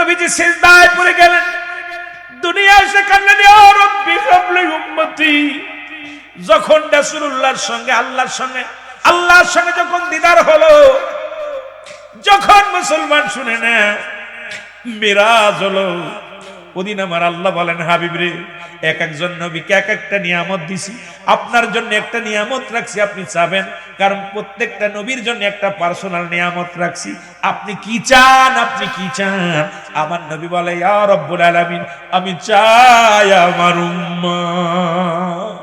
নবীজি সিজদায় পড়ে গেলেন, দুনিয়া এসে কান্নানি, ও রব্বি হাবলি উম্মতি। যখন রাসূলুল্লাহর সঙ্গে আল্লাহর সঙ্গে যখন দিদার হলো, যখন মুসলমান শুনে না মিরাজ হলো, ওদিন আমার আল্লাহ বলেন, হাবিব রে, এক একজন নবীকে এক একটা নিয়ামত দিছি, আপনার জন্য একটা নিয়ামত রাখছি, আপনি চাবেন, কারণ প্রত্যেকটা নবীর জন্য একটা পার্সোনাল নিয়ামত রাখছি, আপনি কি চান, আপনি কি চান? আমার নবী বলে, ইয়া রব্বুল আলামিন, আমি চাই আমার উম্মত,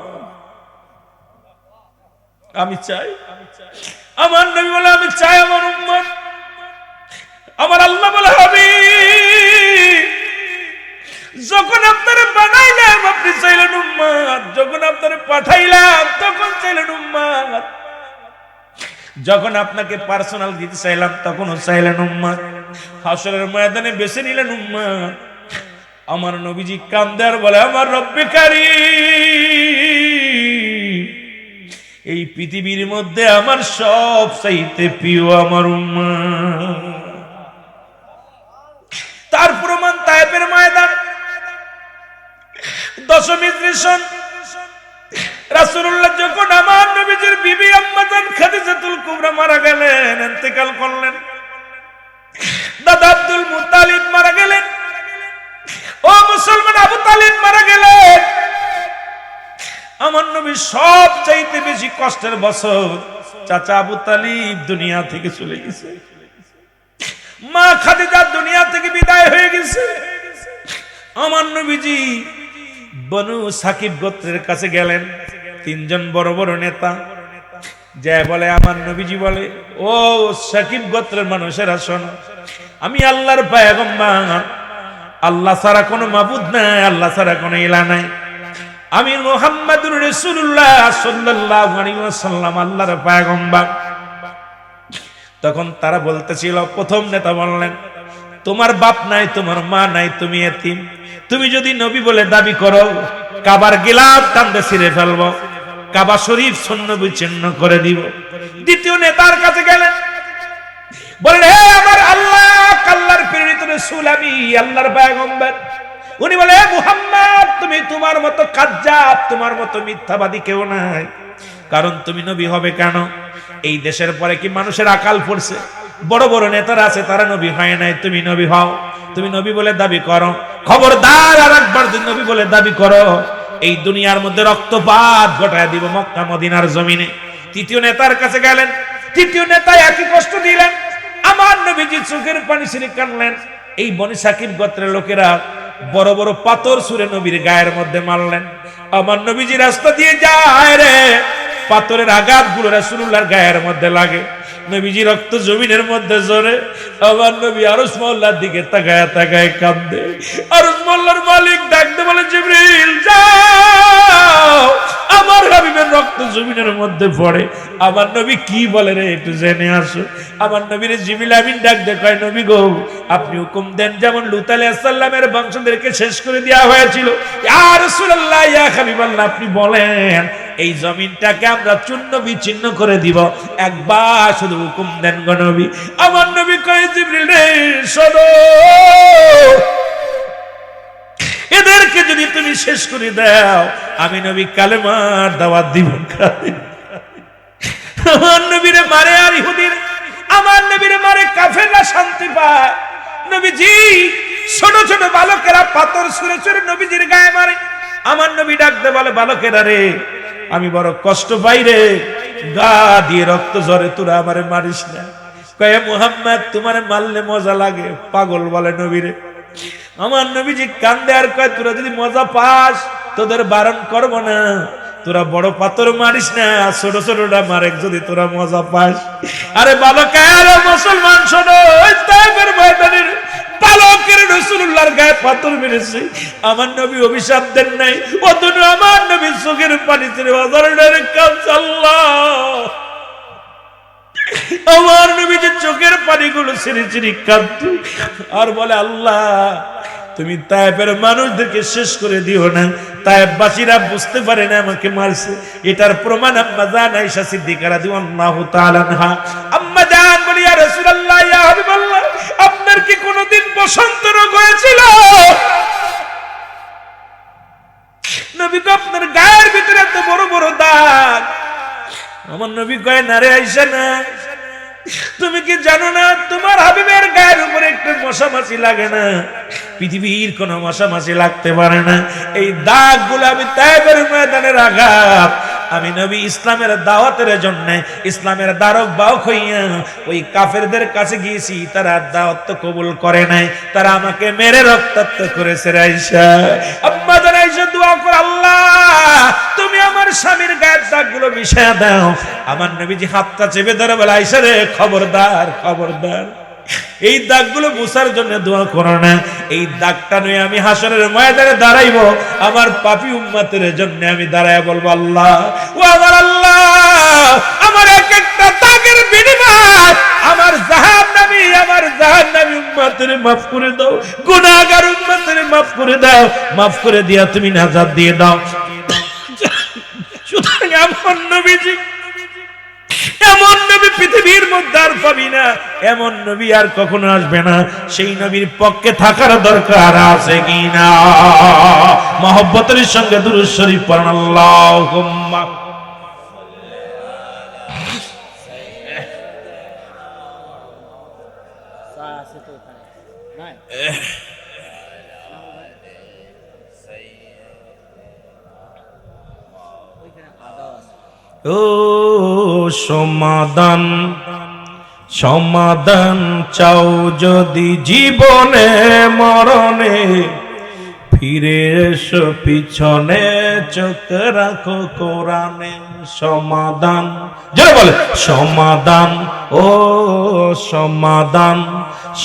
আমি চাই। আমার নবী বলে, আমি চাই আমার উম্মত। আমার আল্লাহ বলে, হাবিব, যখন আপনারা বানাইলাম আপনি চাইলেন উম্মত, যখন আপনারা পাঠাইলাম তখন চাইলেন উম্মত, যখন আপনাকে পার্সোনাল দিতে চাইলাম তখনও চাইলেন উম্মত, হাসরের ময়দানে বেছে নিলেন উম্মত। আমার নবীজি কান্দে আর বলে, আমার রব্বে কারীম, এই পৃথিবীর মধ্যে আমার সব চাইতে প্রিয় আমার উম্মত। তার প্রমাণ তায়েফের ময়দান, দশমী দৃশ্যন, রাসূলুল্লাহ যখন আমার নবীজির বিবি আম্মা জান খাদিজাতুল কুবরা মারা গেলেন, ইন্তেকাল করলেন, দাদা আব্দুল মুত্তালিব মারা গেলেন, ও মুসলমান আবু তালিব মারা গেলেন। আমার নবী সব চাইতে বেশি কষ্টের বছর, চাচা আবু তালিব দুনিয়া থেকে চলে গেছে, মা খাদিজা দুনিয়া থেকে বিদায় হয়ে গেছে। আমার নবীজি বনু সাকিব গোত্রের কাছে গেলেন, তিনজন বড় বড় নেতা যা বলে, আমার নবীজি বলে, ও সাকিব গোত্রের মানুষেরা শোনো, আমি আল্লাহর পয়গম্বর, আল্লাহ ছাড়া কোনো মাবুদ নাই, আল্লাহ ছাড়া কোনো ইলাহ নাই, আমি মুহাম্মাদুর রাসূলুল্লাহ সাল্লাল্লাহু আলাইহি ওয়াসাল্লাম আল্লাহর পয়গম্বর। তখন তারা বলতেছিল, প্রথম নেতা বললেন, তোমার বাপ নাই, তোমার মা নাই, তুমি এতিম, তুমি যদি নবী বলে দাবি করো, কাবার গিলাফ টানতে ছিঁড়ে ফেলবো, কাবা শরীফ ছিন্ন বিচ্ছিন্ন করে দিব। দ্বিতীয় নেতার কাছে গেলেন, বলেন, হে আমার আল্লাহ, আল্লাহর প্রেরিত রাসূল, আমি আল্লাহর পয়গম্বর। উনি বলে, হে মুহাম্মদ, তুমি তোমার মতো কাজ্জাব, তোমার মতো মিথ্যাবাদী কেউ নাই, কারণ তুমি নবী হবে কেন? এই দেশের পরে কি মানুষের আকাল পড়ছে? বড় বড় নেতারা আছে, তারা নবী হয় নাই, তুমি নবী হও, তুমি নবী বলে দাবি করো, খবরদার আর একবার তুমি নবী বলে দাবি করো, এই দুনিয়ার মধ্যে রক্তপাত ঘটায় দিব মক্কা মদিনার জমিনে। তৃতীয় নেতার কাছে গেলেন, তৃতীয় নেতা একই কষ্ট দিলেন, আমার নবীজি চোখের পানি ছেড়ে কাঁদলেন। এই বনি সাকিব গোত্রের লোকেরা বড় বড় পাথর ছুঁড়ে নবীর গায়ের মধ্যে মারলেন। আমার নবীজি রাস্তা দিয়ে যায় রে, পাথরের আঘাত গুলো রাসূলুল্লাহর গায়ের মধ্যে লাগে, নবীজি রক্ত জমিনের মধ্যে ঝরে। আমার নবী আরশ মহল্লার দিকে তাকায় তাকায় কাঁদে। আরশ মহল্লার মালিক ডাকতে বলে, জিবরিল যাও, আমার হাবিবের রক্ত জমিনের মধ্যে পড়ে। আমার নবী কি বলে রে, একটু জেনে আসো। আমার নবীর জিবরিল আমিন ডাক দে, কয়, নবী গো, আপনি হুকুম দেন, যেমন লূত আলাইহিস সালামের বংশধরকে শেষ করে দেওয়া হয়েছিল, ইয়া রাসূলুল্লাহ, ইয়া হাবিবাল্লাহ, আপনি বলেন এই জমিনটাকে আমরা চূর্ণ বিচ্ছিন্ন করে দিব, একবার শুধু হুকুম দেন গো নবী। আমার নবী কয়, জিবরিল রে শোনো, এদেরকে যদি তুমি শেষ করে দাও, আমি নবী কালেমার দাওয়াত দিব। আমার নবীরে মারে আর ইহুদির, আমার নবীরে মারে কাফেররা শান্তি পায়। নবীজি ছোট ছোট বালকেরা পাথর ছুঁড়ে ছুঁড়ে নবীজির গায়ে মারে। আমার নবী ডাকতে বলে, বালকেরা রে, আমি বড় কষ্ট পাই রে, গা দিয়ে রক্ত ঝরে, তোরা আমারে মারিস না। কয়ে, মুহাম্মদ, তোমারে মারলে মজা লাগে, পাগল বলে নবীরে। আমার নবীজি কান্দে আর কয়, তোরা যদি মজা পাস, তোদের বারণ করবো না, তোরা বড় পাথর মারিস না, ছোট ছোটটা মারে যদি তোরা মজা পাস। আরে বালকের মুসলমান শোনো, তায়েফের ময়দানের বালকের রাসূলুল্লাহর গায়ে পাথর মেরেছে, আমার নবী অভিশাপ দেন নাই, অথচ আমার নবী চোখের পানি ছেড়ে বাজারে কাঁদছে। আল্লাহ, আমার নবী যে চোখের পানিগুলো ছেড়ে ছেড়ে কাঁদতো আর বলে, আল্লাহ, তুমি তায়েফের মানুষদেরকে শেষ করে দিও না, তায়েফবাসীরা বুঝতে পারে না আমাকে মারছে। এটার প্রমাণ আম্মা জান আয়েশা সিদ্দিকা রাদিয়াল্লাহু তাআলা আনহা, আম্মা জান বলি, ইয়া রাসূলুল্লাহ, ইয়া হাবিবাল্লাহ, আপনার কি কোনদিন বসন্ত রোগ হয়েছিল, নবী গো আপনার গায়ের ভিতরে এত বড় বড় দাগ। আমার নবী কয় না রে আয়েশা না, তুমি কি জানো না তোমার হাবিবের গায়ের উপরে একটু মশা মাছি লাগে না, পৃথিবীর কোন মশা মাছি লাগতে পারে না। এই দাগগুলো আমি তায়েফের ময়দানের আঘাত, আমি নবী ইসলামের দাওয়াতের জন্য ইসলামের দ্বারক বাহক হইয়া ওই কাফেরদের কাছে গিয়েছি, তারা দাওয়াত তো কবুল করে নাই, তারা আমাকে মেরে রক্তাক্ত করেছে। আয়েশা, আম্মা জান আয়েশা দোয়া করে, আল্লাহ তুমি আমার স্বামীর গায়ের দাগগুলো মিশিয়ে দাও। আমার নবীজি হাতটা চেপে ধরে বলে, আয়েশা রে খবরদার খবরদার, এই দাগগুলো মুছার জন্য দোয়া করো না। এই দাগটা নিয়ে আমি হাসরের ময়দানে দাঁড়াইবো, আমার পাপী উম্মতের জন্য আমি দাঁড়ায় বলবো, আল্লাহ ও আমার আল্লাহ, আমার এক একটা দাগের বিনিময় আমার জাহান্নামী উম্মতের মাফ করে দাও, গুনাহগার উম্মতের মাফ করে দাও, মাফ করে দিয়া তুমি নাজাত দিয়ে দাও। সুতরাং এমন নবীজি, এমন নবী পৃথিবীর মধ্যে আর পাবি না, এমন নবী আর কখনো আসবে না। সেই নবীর পক্ষে থাকার দরকার আছে কিনা? মহব্বতের সঙ্গে দুরূদ শরীফ পড়ুন, আল্লাহুম্মা ও সমাধান, সমাধান চাও যদি জীবনে মরণে, ফিরে এসো পিছনে চোখ রাখো কোরআনে। সমাধান জোরে বলে, সমাধান ও সমাধান,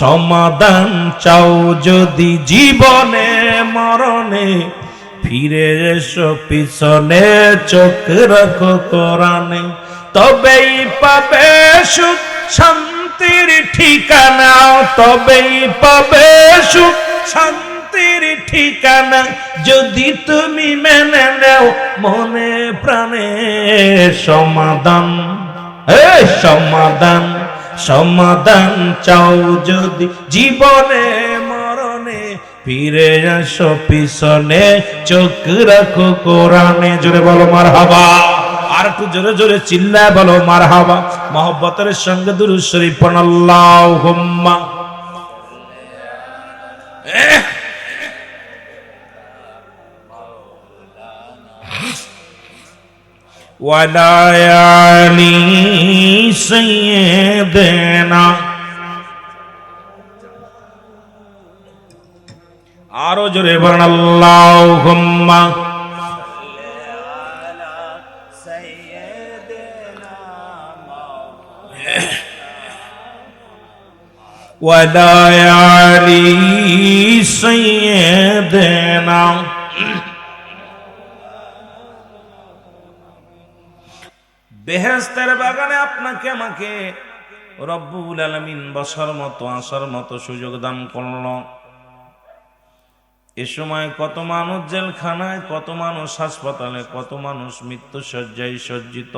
সমাধান চাও যদি জীবনে মরণে, ফিরে এসো পিছনে চোখ রাখো কোরআনে, তবেই পাবে সুখ শান্তির ঠিকানা, তবেই পাবে সুখ শান্তির ঠিকানা, যদি তুমি মেনে নাও মনে প্রাণে। সমাধান সমাধান, সমাধান চাও যদি জীবনে মরণে, ফিরে আসো পিছনে চোখ রাখো কোরআনে। জোরে বলো মারহাবা, আর একটু জোরে জোরে চিল্লায় বলো মারহাবা। মহব্বতের সঙ্গে দুরূদ শরীফ পড়ুন, আল্লাহুম্মা ওয়ালা আলি সাইয়্যিদিনা। আরো জোরে বলেন, আল্লাহুম্মা ওয়ালা আলি সাইয়্যিদিনা। বেহেশতের বাগানে আপনাকে আমাকে রব্বুল আলামিন বসার মতো আসার মতো সুযোগ দান করল। এ সময় কত মানুষ জেলখানায়, কত মানুষ হাসপাতালে, কত মানুষ মৃত্যু শয্যায় সজ্জিত।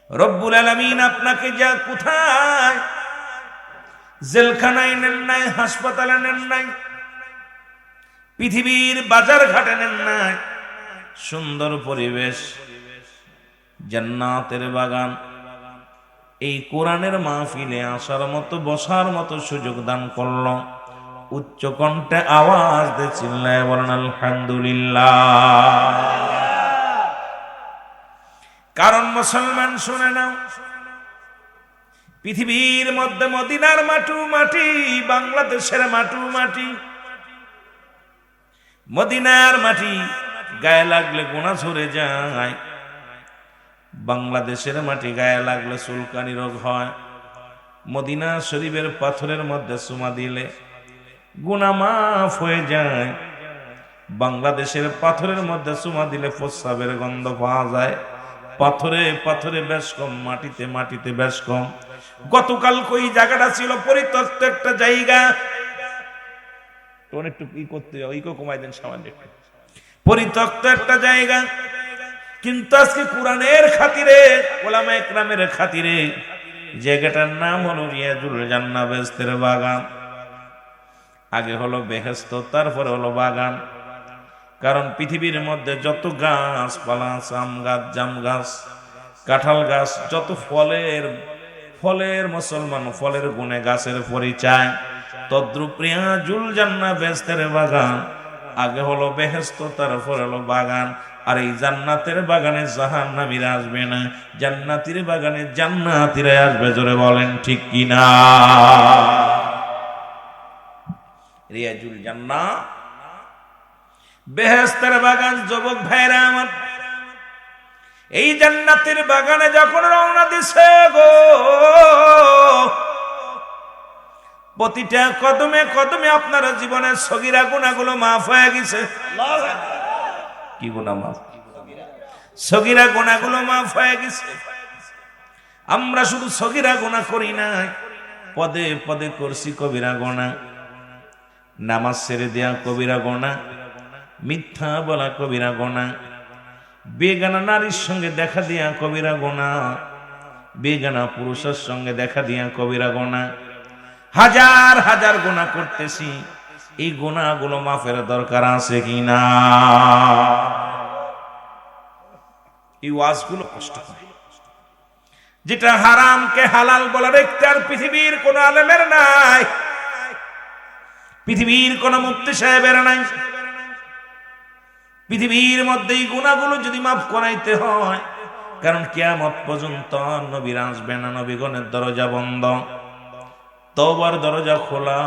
রব্বুল আলামিন আপনাকে যা কোথায় জেলখানায় নেন নাই, হাসপাতালে নেন নাই, পৃথিবীর বাজার ঘাটে নেন নাই, সুন্দর পরিবেশ, জান্নাতের বাগান, এই কোরআনের মাহফিলে আসার মতো বসার মতো সুযোগ দান করল। উচ্চ কণ্ঠে আওয়াজ দিয়ে চিল্লায় বলেন আলহামদুলিল্লাহ। কারণ মুসলমান শুনে নাও, পৃথিবীর মধ্যে মদিনার মাটি, বাংলাদেশের মাটি, মদিনার মাটি গায়ে লাগলে গুনাহ ঝরে যায়, বাংলাদেশের মাটি গায়ে লাগলে চুলকানি রোগ হয়, মদিনা শরীফের পাথরের মধ্যে চুমা দিলে গুনাহ মাফ হয়ে যায়, বাংলাদেশের পাথরের মধ্যে চুমা দিলে প্রস্রাবের গন্ধ পাওয়া যায়, পাথরে পাথরে বেশ কম, মাটিতে মাটিতে বেশ কম। গতকাল কই জায়গাটা ছিল পরিত্যক্ত একটা জায়গা, একটু ই করতে ইকো কমাই দেন সামান্য একটু, পরিত্যক্ত একটা জায়গা, কিন্তু আজকে কোরআনের খাতিরে, ওলামায়ে কেরামের খাতিরে জায়গাটার নাম হলো রিয়াজুল জান্নাহ বেহেশতের বাগান। আগে হলো বেহেশত, তারপরে হলো বাগান। কারণ পৃথিবীর মধ্যে যত গাছপালা আছে, আম গাছ, জাম গাছ, কাঁঠাল গাছ, যত ফলের মুসলমান ফলের গুণে গাছের পরিচয়, তদ্রুপ রিয়াজুল জান্নাহ বেহেশতের বাগান। আগে হলো বেহেশত, তারপর হলো বাগান। আর এই জান্নাতের বাগানে জাহান্নামীরা আসবে না, জান্নাতীর বাগানে জান্নাতীরা আসবে। জোরে বলেন ঠিক কিনা? রিয়াজুল জান্নাহ বেহেশতের বাগান। যুবক ভাইরা আমার, এই জান্নাতের বাগানে যখন রওনা দিছে গো, প্রতিটা কদমে কদমে আপনার জীবনের সগীরা গুনাহগুলো মাফ হয়ে গেছে। কি গুনাহ মাফ? সগীরা গুনাহগুলো মাফ হয়ে গেছে। আমরা শুধু সগীরা গুনাহ করি না, পদে পদে করছি কবিরা গুনাহ। নামাজ ছেড়ে দেয়া কবিরা গুনাহ, মিথ্যা বলা কবিরা গুনাহ, বেগানা নারীর সঙ্গে দেখা দিয়া কবিরা গুনাহ, বেগানা পুরুষের সঙ্গে দেখা দিয়া কবিরা গুনাহ। হাজার হাজার গুনাহ করতেছি, এই গুনাহগুলো মাফের দরকার আছে কিনা? এই ওয়াজগুলো কষ্ট হয়। যেটা হারামকে হালাল বলার এখতিয়ার পৃথিবীর কোন আলেমের নাই, পৃথিবীর কোন মুফতি সাহেবের নাই। পৃথিবীর মধ্যে এই গুনাহগুলো যদি মাফ করাইতে হয়, কারণ কিয়ামত পর্যন্ত নবীরা আসবে না, নবীগণের দরজা বন্ধ, তওবার দরজা খোলা।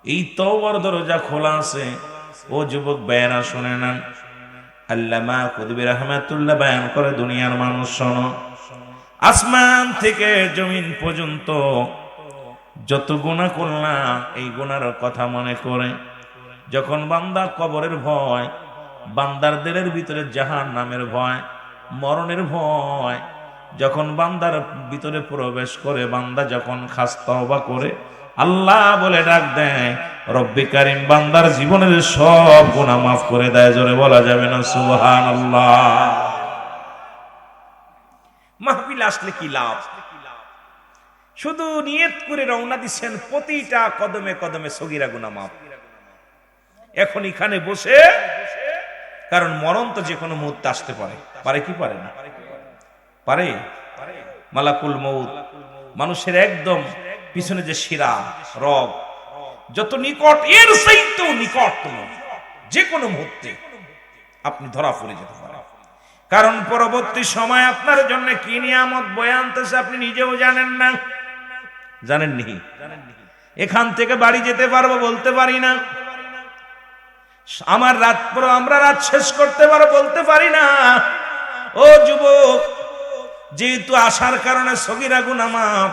এই তওবার দরজা খোলা আছে। ও যুবক ভাইয়েরা শুনে নেন, আল্লামা কুতুবী রাহমাতুল্লাহ বয়ান করে, দুনিয়ার মানুষ শোনো, আসমান থেকে জমিন পর্যন্ত যত গুনাহ করলাম, এই গুনার কথা মনে করে যখন বান্দা কবরের ভয়, বান্দার দিলের ভিতরে জাহান্নামের ভয়, মরণের ভয় যখন বান্দার ভিতরে প্রবেশ করে, বান্দা যখন খাস তওবা করে আল্লাহ বলে ডাক দেয়, রব্বি কারীম বান্দার জীবনের সব গুনাহ মাফ করে দেয়। জোরে বলা যাবে না সুবহানাল্লাহ? মাহফিল আসলে কি লাভ? শুধু নিয়ত করে রওনা দিচ্ছেন, প্রতিটা কদমে কদমে সগীরা গুনাহ মাফ। এখন এখানে বসে, কারণ মরণ তো যে কোনো মুহূর্তে আসতে পারে। পারে কি পারে না? পারে। মালাকুল মউত মানুষের একদম পিছনে যে শিরা রগ যত নিকট, এর চাইতেও নিকটতম, যে কোনো মুহূর্তে আপনি ধরা পড়ে যেতে পারেন। কারণ পরবর্তী সময় আপনার জন্য কি নিয়ামত বয়ে আনতেছে আপনি নিজেও জানেন না। জানেননি? এখান থেকে বাড়ি যেতে পারবো বলতে পারি না। আমরা রাত শেষ করতে পারবো বলতে পারি না। ও যুবক, যেহেতু আসার কারণে সগীরা গুনাহ মাফ,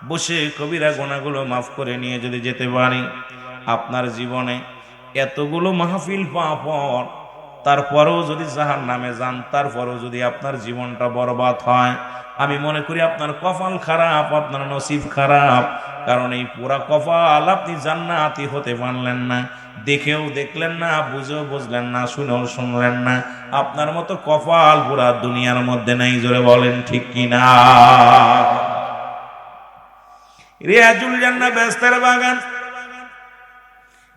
বসে কবিরা গুনাহগুলো মাফ করে নিয়ে যদি যেতে পারি, আপনার জীবনে এতগুলো মাহফিল পাওয়ার পর তারপরেও যদি জাহান্নামে যান, তারপরেও যদি আপনার জীবনটা বরবাদ হয়, আমি মনে করি আপনার কপাল খারাপ, আপনার নসিব খারাপ। কারণ এই পুরা কপাল আপনি জান্নাতি হতে পারলেন না, দেখেও দেখলেন না, বুঝেও বুঝলেন না, শুনেও শুনলেন না। আপনার মতো কপাল পুরা দুনিয়ার মধ্যে নাই। জোরে বলেন ঠিক কিনা? রিয়াজুল জান্নাহ বেহেশতের বাগান।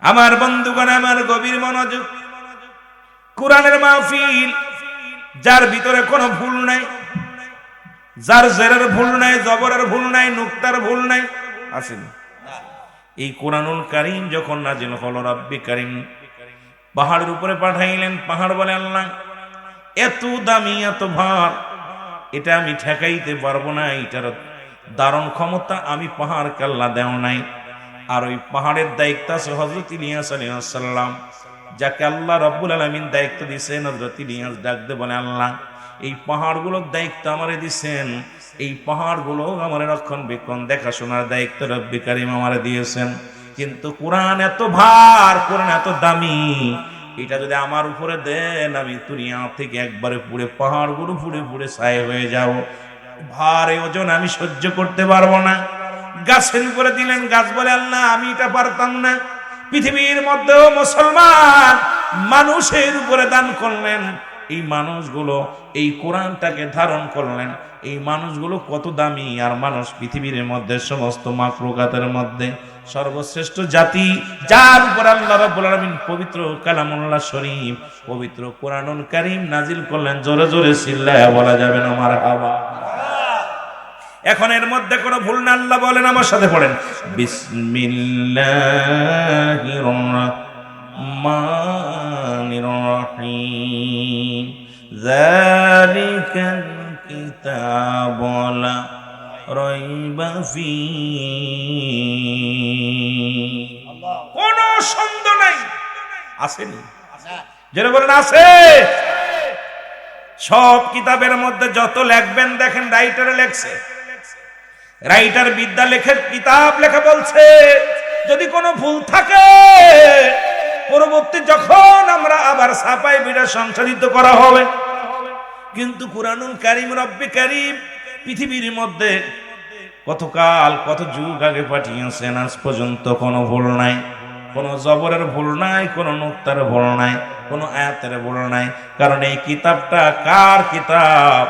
আমার বন্ধুগণ, আমার গভীর মনোযোগ, কোরআনের মাহফিল, যার ভিতরে কোনো ভুল নাই, যার জেরের ভুল নাই, জবরের ভুল নাই, নুক্তার ভুল নাই, আছে না? এই কোরআনুল কারীম যখন নাজিল হলো, রব্বি কারীম পাহাড়ের উপরে পাঠাইলেন। পাহাড় বলে, আল্লাহ এত দামি, এত ভার, এটা আমি ঠেকাইতে পারবো না, এটার দারুণ ক্ষমতা আমি পাহাড় কাল্লা দেও নাই। আর ওই পাহাড়ের দায়িত্ব আছে হযরত ইলিয়াস আলাইহিস সালাম, যাকে আল্লাহ রাব্বুল আলামিন দায়িত্ব দিয়েছেন। হযরত ইলিয়াস ডাক দিয়ে বলে, আল্লাহ এই পাহাড়গুলোর দায়িত্ব আমারে দিয়েছেন, এই পাহাড়গুলো আমারে রক্ষণবেক্ষণ দেখাশোনার দায়িত্ব রব্বি কারীম আমারে দিয়েছেন। কিন্তু কোরআন এত ভার, কোরআন এত দামি, এটা যদি আমার উপরে দেন, আমি দুনিয়া থেকে একবারে পুড়ে, পাহাড়গুলো পুড়ে পুড়ে ছাই হয়ে যাও। ভারে ওজন আমি সহ্য করতে পারবো না। গাছের উপরে দিলেন, গাছ বলে, আল্লাহ আমি এটা পারতাম না। পৃথিবীর মধ্যেও মুসলমান মানুষের উপরে দান করলেন, এই মানুষগুলো এই কোরআনটাকে ধারণ করলেন, এই মানুষগুলো কত দামি। আর মানুষ পৃথিবীর মধ্যে সমস্ত মাখলুকাতের মধ্যে সর্বশ্রেষ্ঠ জাতি, যার উপর আল্লাহ রাব্বুল আলামিন পবিত্র কালামুল্লাহ শরীফ, পবিত্র কোরআনুল কারীম নাজিল করলেন। জোরে জোরে চিল্লায়া বলা যাবে না মারহাবা। এখন এর মধ্যে কোনো ভুল না, আল্লাহ বলেন, আমার সাথে পড়েন, বিসমিল্লাহির রহমানির রহিম, যালিকাল কিতাবু লা রাইবা ফীহি, কোনো সন্দেহ নাই। আসেনি? যারা বলেন আছে। সব কিতাবের মধ্যে যত লিখবেন দেখেন রাইটারে লেখছে, রাইটার বিদ্যা লেখে, কিতাব লেখা বলছে। যদি কোনো ভুল থাকে পরবর্তী যখন আমরা আবার ছাপাই বিটা সংশোধিত করা হবে। কিন্তু কুরআনুল কারীম রব্বে কারীম পৃথিবীর মধ্যে কতকাল কত যুগ আগে পাঠিয়েছেন, আজ পর্যন্ত কোনো ভুল নাই, কোনো জবরের ভুল নাই, কোনো নুক্তার ভুল নাই, কোনো আয়াতের ভুল নাই। কারণ এই কিতাবটা কার কিতাব?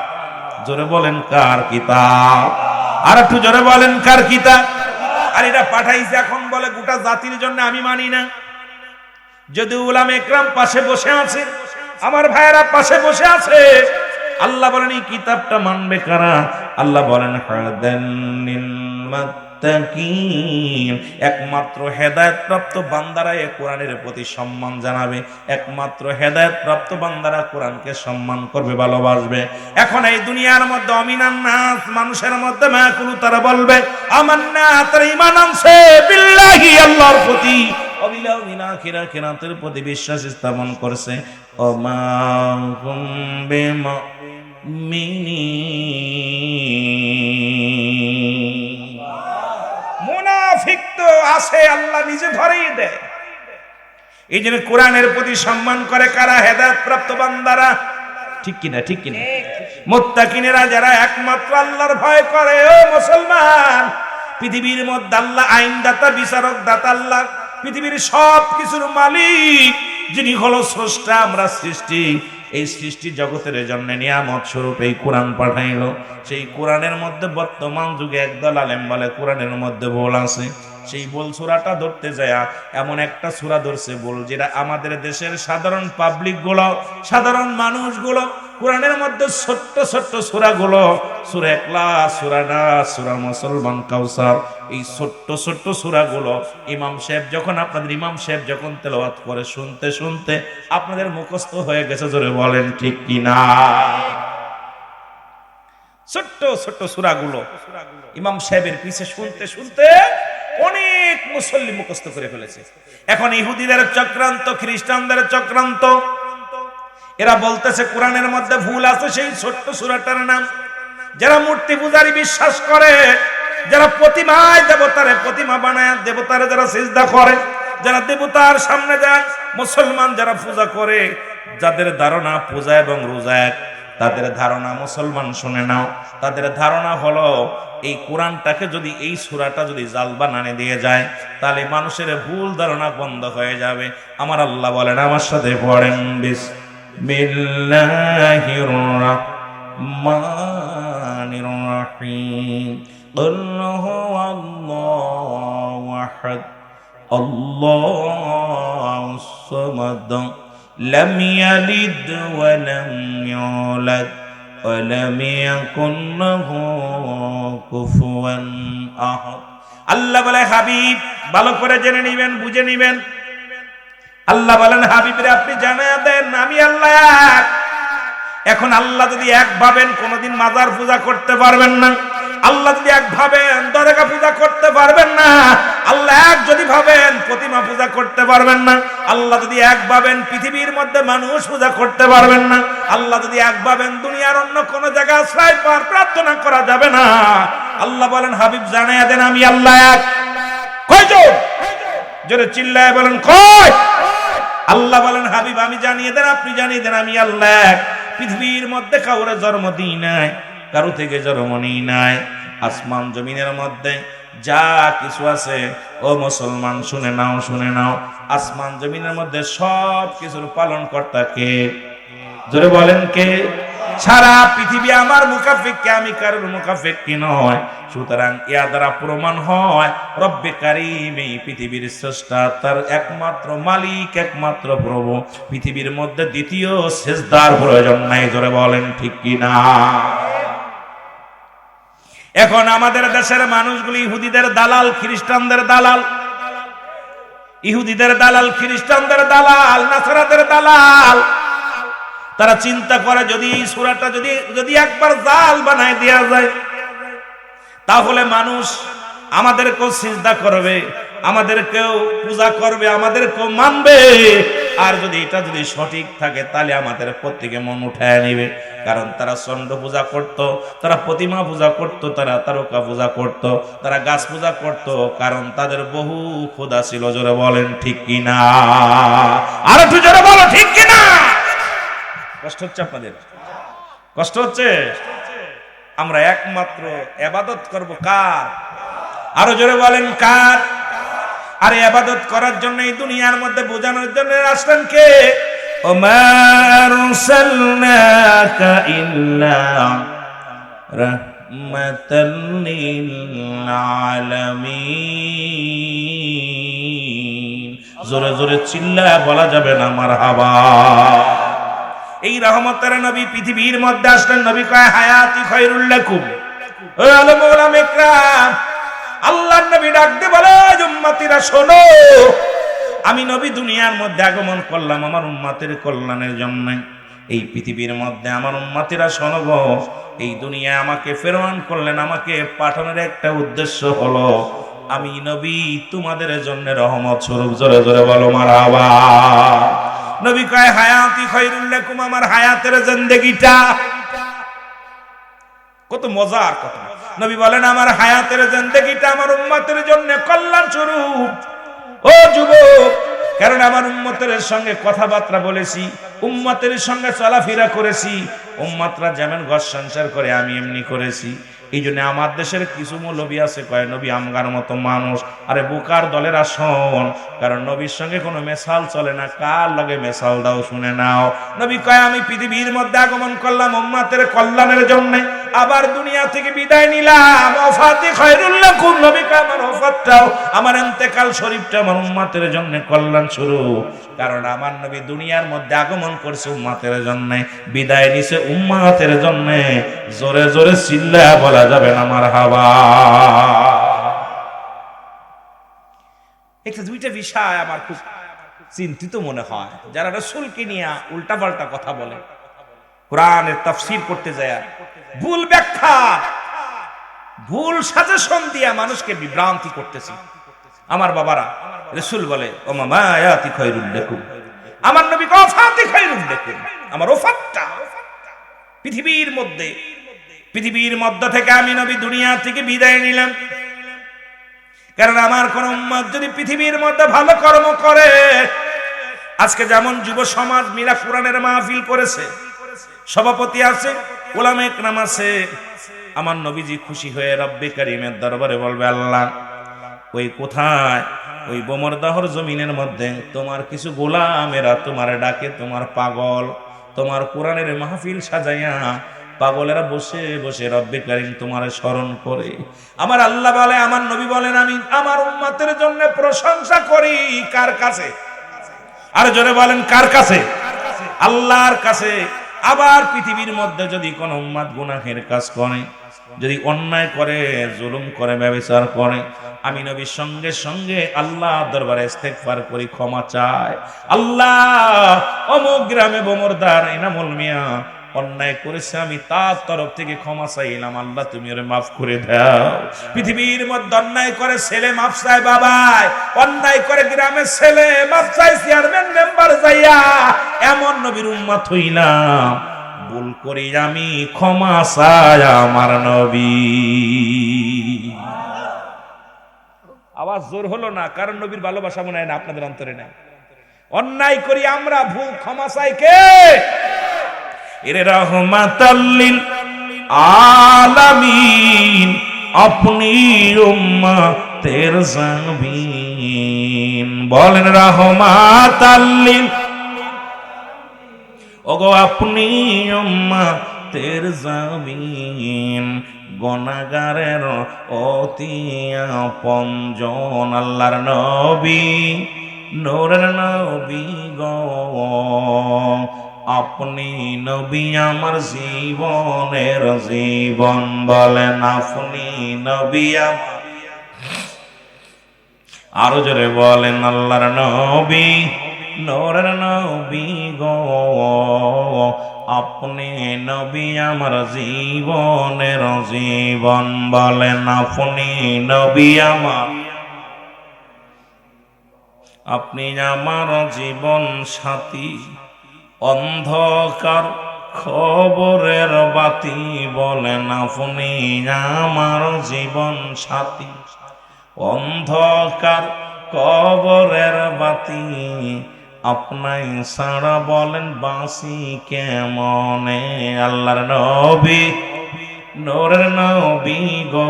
জোরে বলেন কার কিতাব? আর একটু জোরে বলেন কার কিতাব? আর এটা পাঠাইছে এখন বলে গোটা জাতির জন্য, আমি মানি না। যদি উলামা ইকরাম পাশে বসে আছে, আমার ভাইয়েরা পাশে বসে আছে, আল্লাহ বলেন এই কিতাবটা মানবে কারা? আল্লাহ বলেন হাদান লিল মুত্তাকিন, একমাত্র হেদায়েত প্রাপ্ত বান্দারা এই কোরআনের প্রতি সম্মান জানাবে, একমাত্র হেদায়েত প্রাপ্ত বান্দারা কোরআনকে সম্মান করবে, ভালোবাসবে। এখন এই দুনিয়ার মধ্যে অমিনান নাস, মানুষের মধ্যে মায়াকুলু, তারা বলবে আমান্না, তারা ঈমান আনছে বিল্লাহি, আল্লাহর প্রতি, অবিলাউ মিনা আখিরা, কিয়ামতের প্রতি বিশ্বাস স্থাপন করছে। ওমা হুম বিমুমিনিন, মুনাফিক তো আছে, আল্লাহ নিজে ধরেই দেয়। এই জন্য কোরআনের প্রতি সম্মান করে কারা? হেদায়েত প্রাপ্ত বান্দারা। ঠিক কিনা? ঠিক কিনা? মুত্তাকিনেরা যারা একমাত্র আল্লাহর ভয় করে। ও মুসলমান, পৃথিবীর মধ্যে আল্লাহ আইনদাতা, বিচারক দাতা আল্লাহ, পৃথিবীর সব কিছুর মালিক, যিনি হলো স্রষ্টা, আমরা সৃষ্টি। এই সৃষ্টি জগতের জন্য নিয়ামত স্বরূপ এই কোরআন পাঠাইলো। সেই কোরআনের মধ্যে বর্তমান যুগে একদল আলেম বলে কোরআনের মধ্যে ভুল আছে। সেই ভুল সূরাটা ধরতে যায় এমন একটা সূরা ধরছে ভুল, যেটা আমাদের দেশের সাধারণ পাবলিক গুলো, সাধারণ মানুষগুলো কোরআনের মধ্যে ছোট্ট ছোট্ট সূরাগুলো, সূরা ইখলাস, সূরা নাস, সূরা মুসলমান, কাউসার, এই ছোট্ট ছোট্ট সূরাগুলো ইমাম সাহেব যখন, আপনাদের ইমাম সাহেব যখন তেলাওয়াত করে, শুনতে শুনতে আপনাদের মুখস্থ হয়ে গেছে। জোরে বলেন ঠিক কিনা? ছোট্ট ছোট্ট সূরাগুলো ইমাম সাহেবের পিছে শুনতে শুনতে অনেক মুসল্লি মুখস্থ করে ফেলেছে। এখন ইহুদিদের চক্রান্ত, খ্রিস্টানদের চক্রান্ত, এরা বলতেছে কোরআনের মধ্যে ভুল আছে সেই ছোট্ট সূরাটার নাম। যারা মূর্তি পূজারি বিশ্বাস করে, যারা প্রতিমায় দেবতারে প্রতিমা বানায় দেবতারে যারা সিজদা করে, যারা দেবতার সামনে যায়, মুসলমান যারা পূজা করে, যাদের ধারণা পূজা এবং রোজা এক, তাদের ধারণা, মুসলমান শুনে নাও, তাদের ধারণা হলো এই কোরআনটাকে যদি, এই সূরাটা যদি জাল বানানে দিয়ে যায়, তাহলে মানুষের ভুল ধারণা বন্ধ হয়ে যাবে। আমার আল্লাহ বলেন, আমার সাথে পড়েন, বিসমিল্লাহির রহমানির রহিম, কুল হুয়াল্লাহু আহাদ, আল্লাহুস সামাদ, লাম ইয়ালিদ ওয়া লাম ইউলাদ ওয়া লাম ইয়াকুন লাহু কুফুয়ান আহাদ। আল্লাহ বলে, হাবিব ভালো করে জেনে নিবেন, বুঝে নিবেন। আল্লাহ বলেন, হাবিবরে আপনি জানিয়ে দেন আমি আল্লাহ এক। এখন আল্লাহ যদি এক ভাবেন, কোনোদিন মাজার পূজা করতে পারবেন না। আল্লাহ যদি এক ভাবেন, দরগা পূজা করতে পারবেন না। আল্লাহ এক যদি ভাবেন, প্রতিমা পূজা করতে পারবেন না। আল্লাহ যদি এক ভাবেন, পৃথিবীর মধ্যে মানুষ পূজা করতে পারবেন না। আল্লাহ যদি এক ভাবেন, দুনিয়ার অন্য কোন জায়গায় আশ্রয় পাওয়ার প্রার্থনা করা যাবে না। আল্লাহ বলেন, হাবিব জানিয়ে দেন আমি আল্লাহ এক। কয়জন? জোরে চিল্লায় বলেন, কয়? আল্লাহ বলেন, হাবিব আমি জানিয়ে দেন, আপনি জানিয়ে দেন আমি আল্লাহ এক। পৃথিবীর মধ্যে কাউরে জন্ম দিই নাই, কারো থেকে জন্ম নিই নাই। আসমান জমিনের মধ্যে যা কিছু আছে, ও মুসলমান শুনে নাও, শুনে নাও, আসমান জমিনের মধ্যে সব কিছুর পালন কর্তা কে? জোরে বলেন কে? সারা পৃথিবী আমার মুকাফিক কে, আমি কারোর মুকাফিক কি নয়। সুতরাং ইয়া দ্বারা প্রমাণ হয় রব্বে কারীম এই পৃথিবীর স্রষ্টা, তার একমাত্র মালিক, একমাত্র প্রভু। পৃথিবীর মধ্যে দ্বিতীয় সেজদার প্রয়োজন নাই। জোরে বলেন ঠিক কি না? এখন আমাদের দেশের মানুষগুলি ইহুদিদের দালাল, খ্রিস্টানদের দালাল, ইহুদিদের দালাল, খ্রিস্টানদের দালাল, নাসারাদের দালাল। তারা চিন্তা করে যদি এই সূরাটা যদি একবার জাল বানায় দেয়া যায়, তাহলে মানুষ আমাদেরকেও সিজদা করবে, আমাদেরকেও পূজা করবে, আমাদেরকেও মানবে। আর যদি এটা যদি সঠিক থাকে তাহলে আমাদের প্রত্যেকে মন উঠায় নেবে। কারণ তারা চন্ড পূজা করত, তারা প্রতিমা পূজা করত, তারা তারকা পূজা করত, তারা গাছ পূজা করত, কারণ তাদের বহু খোদা ছিল। জোরে বলেন ঠিক কিনা? আর একটু জোরে বলো ঠিক কিনা? কষ্ট হচ্ছে আপনাদের? কষ্ট হচ্ছে? আমরা একমাত্র ইবাদত করব কার? আরো জোরে বলেন কার? আর ইবাদত করার জন্য এই দুনিয়ার মধ্যে বোঝানোর জন্য আসলেন কে? ওমা আরসালনাকা ইল্লা রাহমাতাল লিল আলামিন। জোরে জোরে চিল্লায় বলা যাবে না মারহাবা। এই রহমতের নবী পৃথিবীর মধ্যে আসলেন। নবী কয় হায়াতি খায়রুল লাকুম। ও আলম ওলামা ইকরাম, আল্লাহর নবী ডাক দিয়ে বলে উম্মতিরা শোনো, আমি নবী দুনিয়ার মধ্যে আগমন করলাম আমার উম্মতের কল্যাণের জন্য। এই পৃথিবীর মধ্যে আমার উম্মতিরা শোনো গো, এই দুনিয়ায় আমাকে প্রেরণ করলেন, আমাকে পাঠানোর একটা উদ্দেশ্য হলো আমি নবী তোমাদের জন্য রহমত স্বরূপ। জোরে জোরে বলো মারহাবা। নবী কয় হায়াতি খায়রুল লাকুম, আমার হায়াতের জিন্দেগিটা কত মজার কথা। নবী বলেন আমার হায়াতের জিন্দেগিটা আমার উম্মতের জন্য কল্যাণ স্বরূপ। ও যুবক, কারণ আমার উম্মতের সঙ্গে কথাবার্তা বলেছি, উম্মতের সঙ্গে চলাফেরা করেছি, উম্মতরা যেমন ঘর সংসার করে আমি এমনি করেছি। এই জন্য আমার দেশের কিছু মৌলবী আছে কয় নবী আমগার মতো মানুষ। আরে বোকার দলের আসন, কারণ নবীর সঙ্গে কোনো মেসাল চলে না। কার লগে মেসাল দাও শুনে নাও। নবী কয় আমি পৃথিবীর মধ্যে আগমন করলাম উম্মতের কল্যাণের জন্য, আবার দুনিয়া থেকে বিদায় নিলাম। ওয়াফাতি খায়রুল লাকুম, নবী কয় আমার ওয়াফাতটাও, আমার ইন্তেকাল শরীফটা আমার উম্মতের জন্য কল্যাণ স্বরূপ। কারণ আমার নবী দুনিয়ার মধ্যে আগমন করছে উম্মতের জন্য, বিদায় নিছে উম্মতের জন্য। জোরে জোরে চিল্লায়া বলা যাবে না মারহাবা। একটা দুইটা বিষয় আমার খুব চিন্তিত মনে হয়, যারা রাসূলকে নিয়ে উল্টাপাল্টা কথা বলে, কোরআনের তাফসীর করতে যায় ভুল ব্যাখ্যা, ভুল সাজেশন দিয়ে মানুষকে বিভ্রান্তি করতেছে। আমার বাবারা, রাসূল বলে ওমা মায়াতি খায়রুল লাকুম, আমার নবী কয় ওয়াফাতি খায়রুল লাকুম, আমার ওয়াফাতটা পৃথিবীর মধ্যে থেকে আমি নবী দুনিয়া থেকে বিদায় নিলাম। কারণ আমার কোন উম্মত যদি পৃথিবীর মধ্যে ভালো কর্ম করে, আজকে যেমন যুব সমাজ মিলা কোরআনের মাহফিল করেছে, সভাপতি আছে, উলামা ইকরাম আছে, আমার নবীজি খুশি হয়ে রব্বে কারীমের দরবারে বলবে আল্লাহ ওই কোথায় ওই বোমরদাহর জমিনের মধ্যে তোমার কিছু গোলামেরা তোমার ডাকে, তোমার পাগল, তোমার কোরআনের মাহফিল সাজাইয়া পাগলেরা বসে বসে রব্বে কারীম তোমার স্মরণ করে। আমার আল্লাহ বলে, আমার নবী বলেন আমি আমার উম্মতের জন্য প্রশংসা করি কার কাছে? আর জোরে বলেন কার কাছে? আল্লাহর কাছে। আবার পৃথিবীর মধ্যে যদি কোন উম্মত গুনাহের কাজ করে, যদি অন্যায় করে, জুলুম করে, ব্যভিচার করে, আমি নবীর সঙ্গে সঙ্গে আল্লাহ দরবারে ইস্তেগফার করি, ক্ষমা চাই। আল্লাহ অমুক গ্রামে বোমরদার ইনামুল মিয়া অন্যায় করেছে, আমি তার তরফ থেকে ক্ষমা চাইলাম, আল্লাহ তুমি ওরে মাফ করে দাও। পৃথিবীর মধ্যে অন্যায় করে ছেলে মাফ চায় বাবাই, অন্যায় করে গ্রামের ছেলে মাফ চায় চেয়ারম্যান মেম্বার যাইয়া, এমন নবীর উম্মত হইলাম। ভুল করি আমি ক্ষমা চাই আমার নবী। আওয়াজ জোর হলো না, কারণ নবীর ভালোবাসা মনে হয় না আপনাদের অন্তরে নাই। অন্যায় করি আমরা, ভুল ক্ষমা চাই কে? এর রহমাতাল লিল আলামিন, আপনি উম্মতের জানবীন। বলেন রহমাতাল লিল ওগো আপনি উম্মতের জামিন, গুনাহগারের অতি আপনজন, আল্লাহর নবী, নূরের নবী গো, আপনি নবী আমার জীবনের জীবন। বলেন আপনি নবী আমার, আরো জোরে বলেন আল্লাহর নবী, নূরের নবী গো, আপনি নবী আমার জীবনের জীবন। বলেন আপনি নবী আমার, আপনি আমার জীবন সাথী, অন্ধকার খবরের বাতি। বলেন আপনি আমার জীবন সাথী, অন্ধকার কবরের বাতি। আপনাই সারা বলেন বাঁচি কেমনে, আল্লাহর নবী, নূরের নবী গো,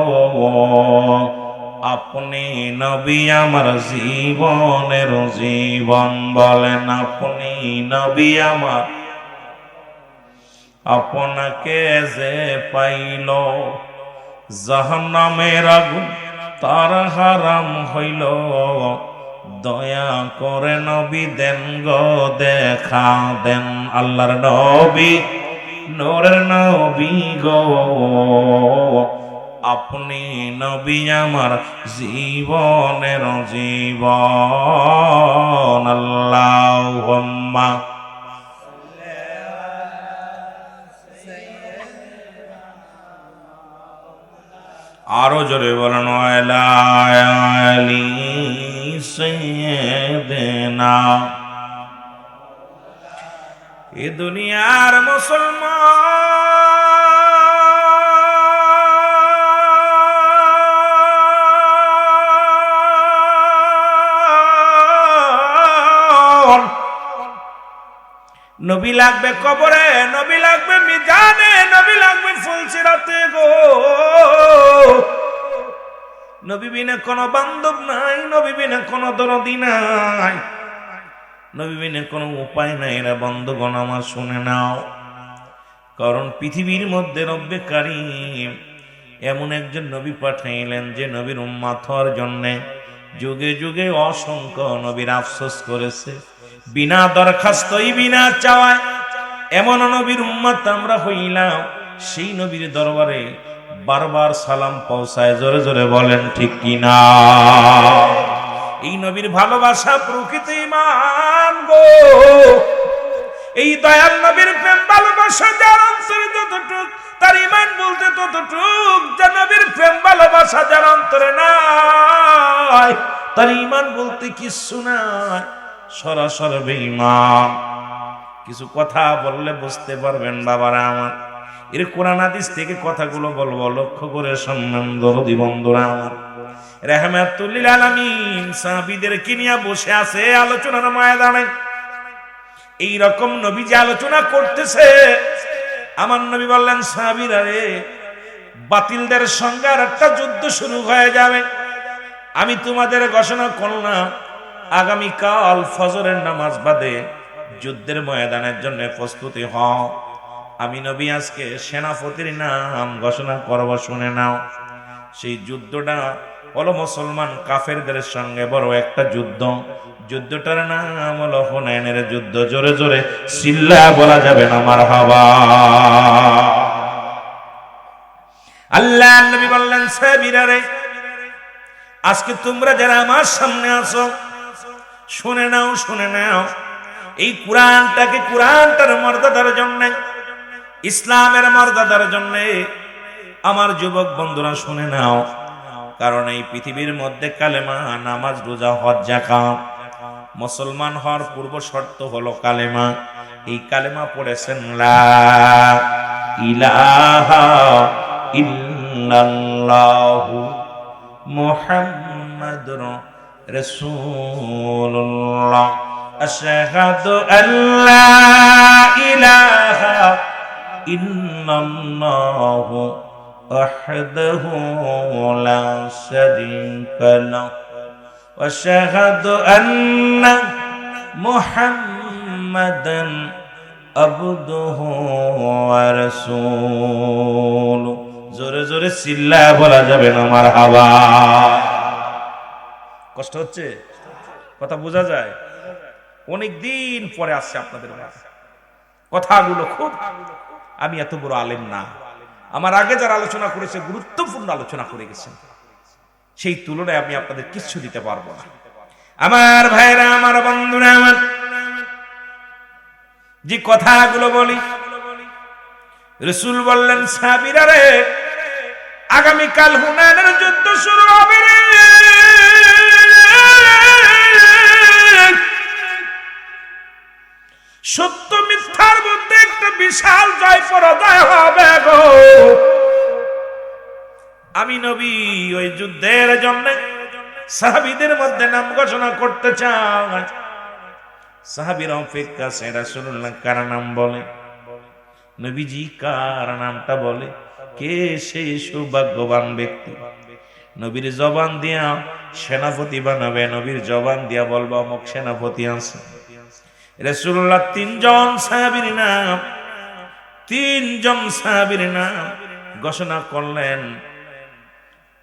আপনি নবী আমার জীবনের জীবন। বলেন আপনি নবী আমার, আপনাকে যে পাইল জাহান্নামের আগুন তার হারাম হইল। দয়া করে নবী দেন গো দেখা দেন, আল্লাহর নবী, নূরের নবী গো, আপনি নবী আমার জীবনের জীবন। আল্লাহুম্মা আরো জোরে বলেন ওয়ালা আলি সাইয়্যিদিনা। এ দুনিয়ার মুসলমান, নবী লাগবে কবরে, নবী লাগবে মিজানে, নবী লাগবে ফুলসিরাতে গো। নবী বিনে কোনো বান্ধব নাই, নবী বিনে কোনো দরদি নাই, নবী বিনে কোনো উপায় নাই। এরা বন্ধুগণ আমার শুনে নাও, কারণ পৃথিবীর মধ্যে রব্বে কারীম এমন একজন নবী পাঠাইলেন যে নবীর উম্মত হওয়ার জন্যে যুগে যুগে অসংখ্য নবীর আফসোস করেছে। বিনা দরখাস্তই বিনা চাওয়ায় এমন নবীর উম্মত আমরা হইলাম, সেই নবীর দরবারে বারবার সালাম পৌঁছায়। জোরে জোরে বলেন ঠিক কিনা? এই নবীর ভালোবাসা প্রকৃত ঈমান গো। এই দয়াল নবীর প্রেম ভালোবাসা যার অন্তরে যতটুক, তার ঈমান বলতে ততটুক। যে নবীর প্রেম ভালোবাসা যার অন্তরে নাই, তার ঈমান বলতে কিচ্ছু নাই, সরাসরি বেঈমান। কিছু কথা বললে বুঝতে পারবেন বাবারা আমার। এর কোরআন হাদিস থেকে কথাগুলো বলবো, লক্ষ্য করে শুনবেন দরদি বন্ধুরা আমার। রাহমাতুল লিল আলামিন সাহাবীদেরকে নিয়ে বসে আছে আলোচনার ময়দানে। এই রকম নবী যে আলোচনা করতেছে, আমার নবী বললেন সাহাবীরা রে, বাতিলদের সঙ্গে আর একটা যুদ্ধ শুরু হয়ে যাবে। আমি তোমাদের ঘোষণা করলাম, আগামীকাল ফজরের নামাজ বাদে যুদ্ধের ময়দানের জন্য প্রস্তুতি হও। আমি নবী আজকে সেনাপতির নাম ঘোষণা করব, শুনে নাও। সেই যুদ্ধটা হলো মুসলমান কাফেরদের সঙ্গে বড় একটা যুদ্ধ। যুদ্ধটার নাম হলো হুনাইনের যুদ্ধ। জোরে জোরে চিল্লা বলা যাবে না মারহাবা। আল্লাহ নবী বললেন সাহাবীরা রে, আজকে তোমরা যারা আমার সামনে আছো শুনে নাও, শুনে নাও। এই কোরআনটাকে, কোরআনটার মর্যাদার জন্য, ইসলামের মর্যাদার জন্য আমার যুবক বন্ধুরা শুনে নাও। কারণ এই পৃথিবীর মধ্যে কালেমা, নামাজ, রোজা, হজ, যাকাত, মুসলমান হওয়ার পূর্ব শর্ত হলো কালেমা। এই কালেমা পড়েছেন লা ইলাহা ইল্লাল্লাহু মুহাম্মাদুর রাসূলুল্লাহ, আশহাদু আল্লা ইলাহা ইল্লাল্লাহু ওয়াহদাহু লা শারীকা লাহু ওয়া আশহাদু আন্না মুহাম্মাদান আবদুহু ওয়া রাসূলু। জোরে জোরে চিল্লায় বলা যাবে না মারহাবা। কষ্ট হচ্ছে? কথা বোঝা যায়? অনেক দিন পরে আসছে আপনাদের মাঝে কথাগুলো। খুব আমি এত বড় আলেম না, আমার আগে যারা আলোচনা করেছে গুরুত্বপূর্ণ আলোচনা করে গেছেন, সেই তুলনায় আমি আপনাদের কিচ্ছু দিতে পারবো না। আমার ভাইরা, আমার বন্ধুরা, আমার যে কথাগুলো বলি, রাসূল বললেন সাহাবীরা রে, আগামীকাল হুনাইনের যুদ্ধ শুরু হবে রে। সত্য মিথ্যার মধ্যে একটা বিশাল জয় পরাজয় হবে গো। আমি নবী ওই যুদ্ধের জন্য সাহাবীদের মধ্যে নাম ঘোষণা করতে চাই। সাহাবীরা অপেক্ষা আছে, রাসূলুল্লাহ কার নাম বলে, নবীজি কার নামটা বলে, কে সেই সৌভাগ্যবান ব্যক্তি নবীর জবান দিয়া সেনাপতি বানাবে, নবীর জবান দিয়া বলবো অমুক সেনাপতি আছে। রাসূলুল্লাহ তিনজন সাহাবীর নাম ঘোষণা করলেন।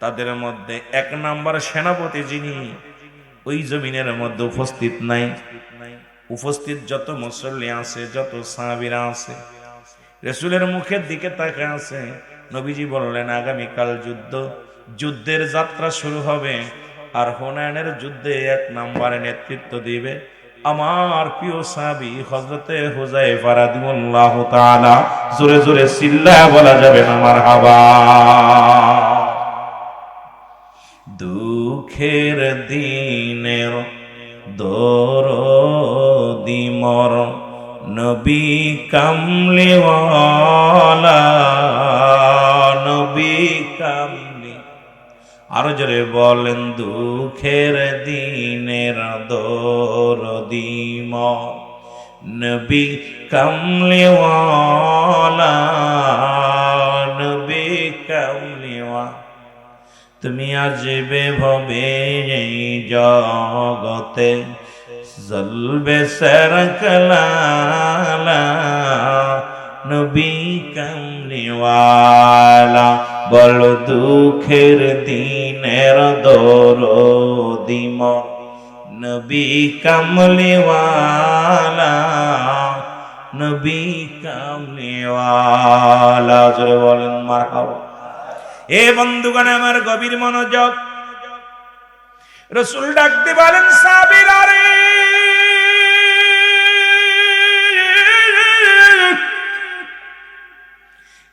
তাদের মধ্যে এক নাম্বার সেনাপতি যিনি ওই জমিনের মধ্যে উপস্থিত নাই, উপস্থিত যত মুসল্লি আছে, যত সাহাবীরা আছে, রাসূলের মুখের দিকে তাকিয়ে আছে। নবীজি বললেন আগামীকাল যুদ্ধের যাত্রা শুরু হবে, আর হুনাইনের যুদ্ধে এক নম্বরে নেতৃত্ব দিবে আমার প্রিয় সাহাবী হযরতে হুযায়ফা রাদিয়াল্লাহু তাআলা। জোরে জোরে চিল্লায়া বলা যাবে না মারহাবা। দুঃখের দিনের দরদি মর নবী কামলিওয়ালা, নবী কামলি। আরো জোরে বলেন, দুঃখের দিনের দরদি মর নবী কামলিওয়ালা, নবী কামলিওয়ালা। তুমি আসবে ভবে এই জগতে, জ্বলবে সরকলালা, নবী কামলিওয়ালা। বল দুঃখের দিনের দরদি মর নবী কামলিওয়ালা, নবী কামলিওয়ালা। জোরে বলেন মারহাবা। এ বন্ধুগণ আমার গভীর মনোযোগ, রাসূল ডাকতে বলেন সাহাবীরা রে,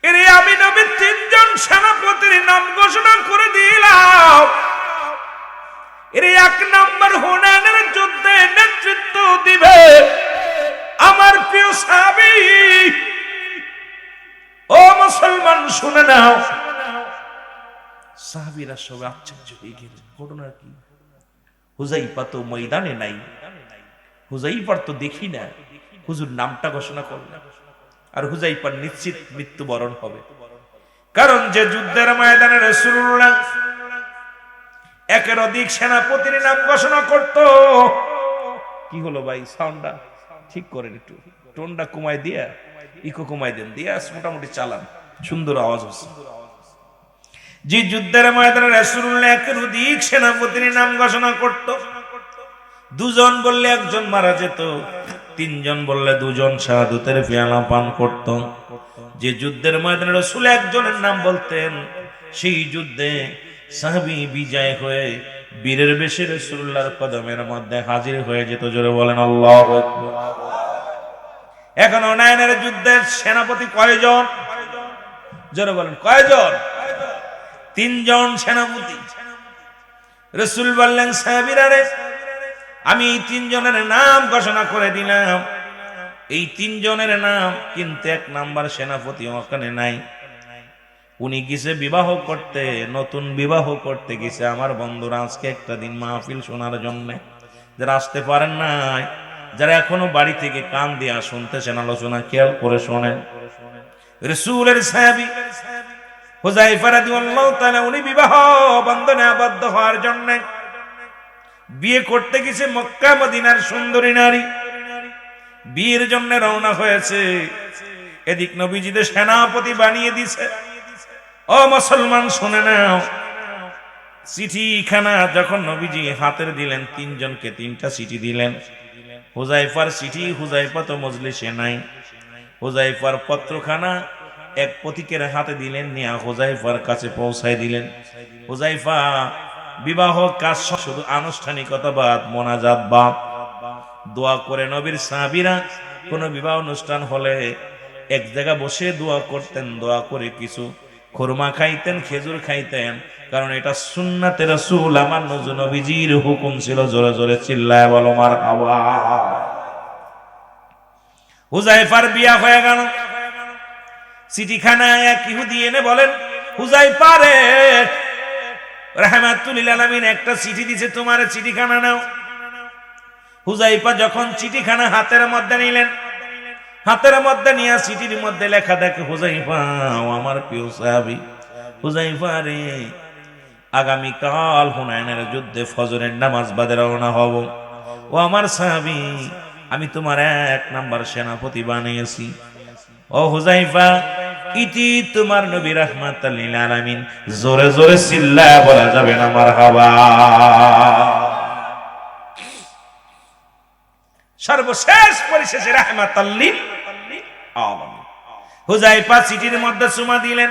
এরে আমি নবী তিনজন সেনাপতির নাম ঘোষণা করে দিলাম। এরে এক নম্বর হুনাইনের যুদ্ধে নেতৃত্ব দিবে আমার প্রিয় সাহাবী। ও মুসলমান শুনে নাও। সাহাবীরা সবাই আশ্চর্য হয়ে গেলেন, ঘটনা কি? হুযায়ফা তো ময়দানে নাই, হুযায়ফার তো দেখি না, হুজুর নামটা ঘোষণা করলেন, আর হুযায়ফার নিশ্চিত মৃত্যুবরণ হবে। কারণ যে যুদ্ধের ময়দানে রাসূলুল্লাহ একের অধিক সেনাপতির নাম ঘোষণা করত। কি হলো ভাই, সাউন্ডটা ঠিক করেন, একটু টোনটা কমাই দিয়া, ইকো কমাই দেন, দিয়া মোটামুটি চালান, সুন্দর আওয়াজ হচ্ছে। যে যুদ্ধের ময়দানে রাসূলুল্লাহ একের অধিক সেনাপতির নাম ঘোষণা করত, দুজন বললে একজন মারা যেত, তিনজন বললে দুজন শাহাদাতের পেয়ালা পান করত। যে যুদ্ধের ময়দানে রাসূল একজনের নাম বলতেন, সেই যুদ্ধে সাহাবী বিজয় হয়ে বীরের বেশে রাসূলুল্লাহর কদমের মধ্যে হাজির হয়ে যেত। জোরে বলেন আল্লাহু আকবার। এখন হুনাইনের যুদ্ধের সেনাপতি কয়জন? জোরে বলেন কয়জন? তিনজন সেনাপতি। রাসূল বললেন সাহাবীরা রে, আমি এই তিনজনের নাম ঘোষণা করে দিলাম। এই তিনজনের নাম, কিন্তু এক নাম্বার সেনাপতি ওখানে নাই। উনি গেছে বিবাহ করতে, নতুন বিবাহ করতে গেছে। আমার বন্ধুরা আজকে একটা দিন মাহফিল শোনার জন্য যারা আসতে পারেন নাই, যারা এখনো বাড়ি থেকে কান দিয়া শুনতেছেন আলোচনা, খেয়াল করে শোনেন। রাসূলের সাহাবী হুযায়ফা রাদিয়াল্লাহু তাআলা উনি বিবাহ বন্ধনে আবদ্ধ হওয়ার জন্য বিয়ে করতে গেছে মক্কা মদিনার সুন্দরী নারী। বিয়ের জন্য রওনা হয়েছে। এদিক নবীজিদের সেনাপতি বানিয়ে দিছে। ও মুসলমান শুনে নাও, চিঠিখানা যখন নবীজি হাতের দিলেন, তিনজনকে তিনটা চিঠি দিলেন। হুজাইফার চিঠি, হুজাইফা তো মজলিসে নাই। হুজাইফার পত্রখানা এক পথিকের হাতে দিলেন, নিয়ে হুজাইফার কাছে পৌঁছায় দিলেন। হুজাইফা বিবাহ কাজ শুধু আনুষ্ঠানিকতা বাদ, মোনাজাত বাদ, দোয়া করে। নবীর সাহাবীরা কোন বিবাহ অনুষ্ঠান হলে এক জায়গা বসে দোয়া করতেন, দোয়া করে কিছু খুরমা খাইতেন, খেজুর খাইতেন, কারণ এটা সুন্নাতে রাসূল, আমার নবীজির হুকুম ছিল। জোরে জোরে চিল্লায় বলো মারহাবা। হুজাইফার বিয়া হয়ে গেল। চিঠিখানা এক ইহুদি এনে বলেন, হুজাইফা রে, রাহমাতুল লিল আলামিন একটা চিঠি দিছে, তোমার চিঠিখানা নাও। হুজাইফা যখন চিঠিখানা হাতের মধ্যে নিলেন, হাতের মধ্যে নিয়ে চিঠির মধ্যে লেখা দেখে, হুজাইফা, আমার প্রিয় সাহাবী হুজাইফা রে, আগামীকাল হুনাইনের যুদ্ধে ফজরের নামাজ বাদে রওনা হব। ও আমার সাহাবী, আমি তোমার 1 নাম্বার সেনাপতি বানিয়েছি। ও হুজাইফা, ইতি তোমার নবী রাহমাতুল লিল আলামিন। জোরে জোরে চিল্লায়া বলা যাবে না মারহাবা। সর্বশেষ পরিশেষে রাহমাতুল লিল আলামিন। হুজাইফা চিঠির মধ্যে চুমা দিলেন।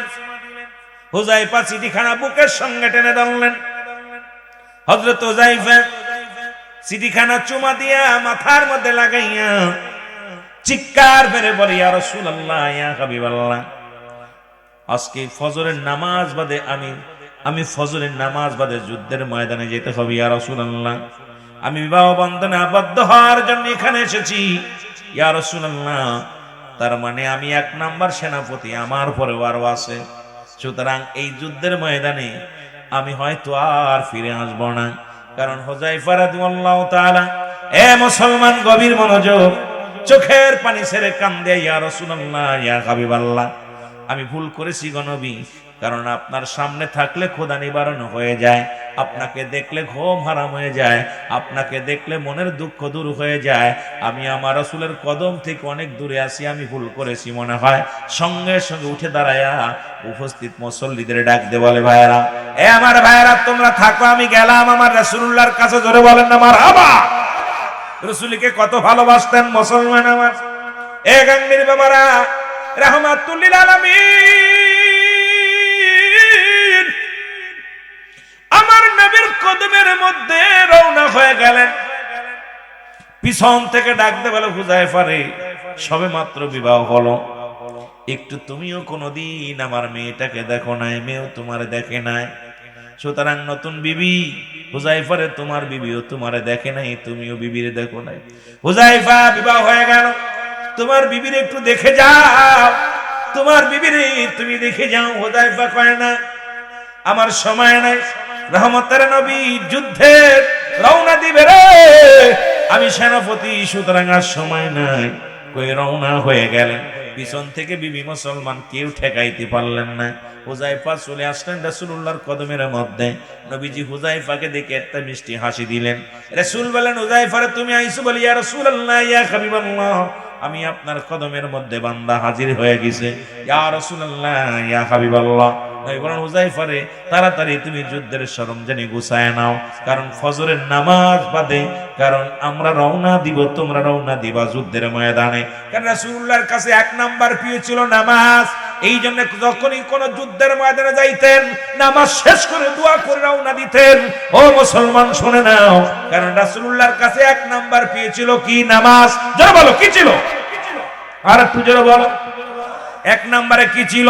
হুজাইফা চিঠিখানা বুকের সঙ্গে টেনে ধরলেন। হযরত হুজাইফা চিঠিখানা চুমা দিয়া মাথার মধ্যে লাগাইয়া চিৎকার মেরে বলে, ইয়া রাসূলুল্লাহ, ইয়া হাবিবাল্লাহ, আজকে ফজরের নামাজ বাদে আমি ফজরের নামাজ বাদে যুদ্ধের ময়দানে যেতে হবে। ইয়া রাসূলুল্লাহ, আমি বিবাহ বন্ধনে আবদ্ধ হওয়ার জন্য এখানে এসেছি। ইয়া রাসূলুল্লাহ, তার মানে আমি 1 নাম্বার সেনাপতি, আমার পরেও আরো আছে। সুতরাং এই যুদ্ধের ময়দানে আমি হয়তো আর ফিরে আসব না। কারণ হুজাইফা রাদিয়াল্লাহু তাআলা, এ মুসলমান গভীর মনোযোগ, চোখের পানি ছেড়ে কান্দে, ইয়া রাসূলুল্লাহ, ইয়া হাবিবাল্লাহ, আমি ভুল করেছি গো নবী। কারণ আপনার সামনে থাকলে ক্ষুধা নিবারণ হয়ে যায়, আপনাকে দেখলে ঘুম হারাম হয়ে যায়, আপনাকে দেখলে মনের দুঃখ দূর হয়ে যায়। আমি আমার রাসূলের কদম থেকে অনেক দূরে আছি, আমি ভুল করেছি মনে হয়। সঙ্গে সঙ্গে উঠে দাঁড়ায়া উপস্থিত মুসল্লিদের ডাক দে বলে, ভাইরা, এ আমার ভাইরা, তোমরা থাকো, আমি গেলাম আমার রাসূলুল্লাহর কাছে। জোরে বলেন না মারহাবা। রাসূলকে কত ভালোবাসতেন মুসলমান আমার। এ গাঙ্গির বাবারা, রাহমাতুল লিল আলামিন আমার নবীর কদমের মধ্যে রওনা হয়ে গেলেন। পিছন থেকে ডাক দে বলে, হুজাইফা রে, সবে মাত্র বিবাহ হলো, একটু তুমিও কোনদিন আমার মেয়েটাকে দেখো নাই, মেয়েও তোমার দেখে নাই। সুতরাং নতুন বিবি হুজাইফা রে, তোমার বিবিও তোমারে দেখে নাই, তুমিও বিবিরে দেখো নাই। হুজাইফা, বিবাহ হয়ে গেল, তোমার বিবির একটু দেখে যাও, তোমার বিবিরে তুমি দেখে যাও। হুজাইফা কয় না, আমার সময় নাই, রহমতের নবী যুদ্ধে রওনা দিবে রে, আমি সেনাপতি, সুতরাং আর সময় নাই। কই রওনা হয়ে গেলেন। পিছন থেকে বিবি মুসলমান কেউ ঠেকাইতে পারলেন না। হুজাইফা চলে আসলেন রাসূলুল্লাহর কদমের মধ্যে। নবীজি হুজাইফাকে দেখে একটা মিষ্টি হাসি দিলেন। রাসূল বলেন, হুজাইফা রে, তুমি আইছো বলি, ইয়া রাসূলুল্লাহ, ইয়া হাবিবাল্লাহ, আমি আপনার কদমের মধ্যে বান্দা হাজির হয়ে গেছে। ইয়া রাসূলুল্লাহ, ইয়া হাবিবাল্লাহ। নবী বলেন, হুজাইফা রে, তাড়াতাড়ি তুমি যুদ্ধের সরঞ্জাম গুছায় নাও, কারণ ফজরের নামাজ বাদে, কারণ আমরা রওনা দিব, তোমরা রওনা দিবা যুদ্ধের ময়দানে। কারণ রাসূলুল্লাহর কাছে 1 নাম্বার প্রিয় ছিল নামাজ। এই জন্য যখনই কোন যুদ্ধের ময়দানে যাইতেন, নামাজ শেষ করে দোয়া করে রওনা দিতেন। ও মুসলমান শুনে নাও, কারণ রাসূলুল্লাহর কাছে 1 নাম্বার প্রিয় ছিল কি? নামাজ। জোরে বলো, কি ছিল? আর একটু জোরে বলো, 1 নাম্বারে কি ছিল?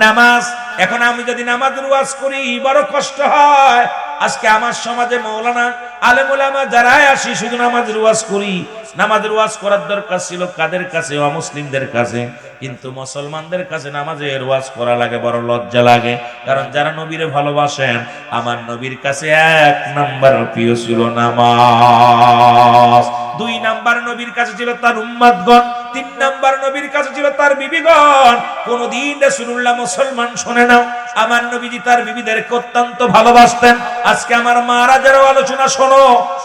নামাজ। এখন আমি যদি নামাজের ওয়াজ করি, বড় কষ্ট হয়। আজকে আমার সমাজে মাওলানা, আলেম ওলামা যারাই আসি, শুধু নামাজের ওয়াজ করি। নামাজের ওয়াজ করার দরকার ছিল কাদের কাছে? অমুসলিমদের কাছে। কিন্তু মুসলমানদের কাছে নামাজের ওয়াজ করা লাগে, বড় লজ্জা লাগে। কারণ যারা নবীরে ভালোবাসেন, আমার নবীর কাছে 1 নাম্বার প্রিয় ছিল নামাজ। 2 নাম্বার নবীর কাছে ছিল তার উম্মতগণ। তিন নাম্বার নবীর কাছে ছিল তার বিবিগণ। কোনদিন রাসূলুল্লাহ মুসলমান শুনে নাও, আমার নবীজি তার বিবিদেরকে অত্যন্ত ভালোবাসতেন। আজকে আমার মারা যারা আলোচনা শোনো,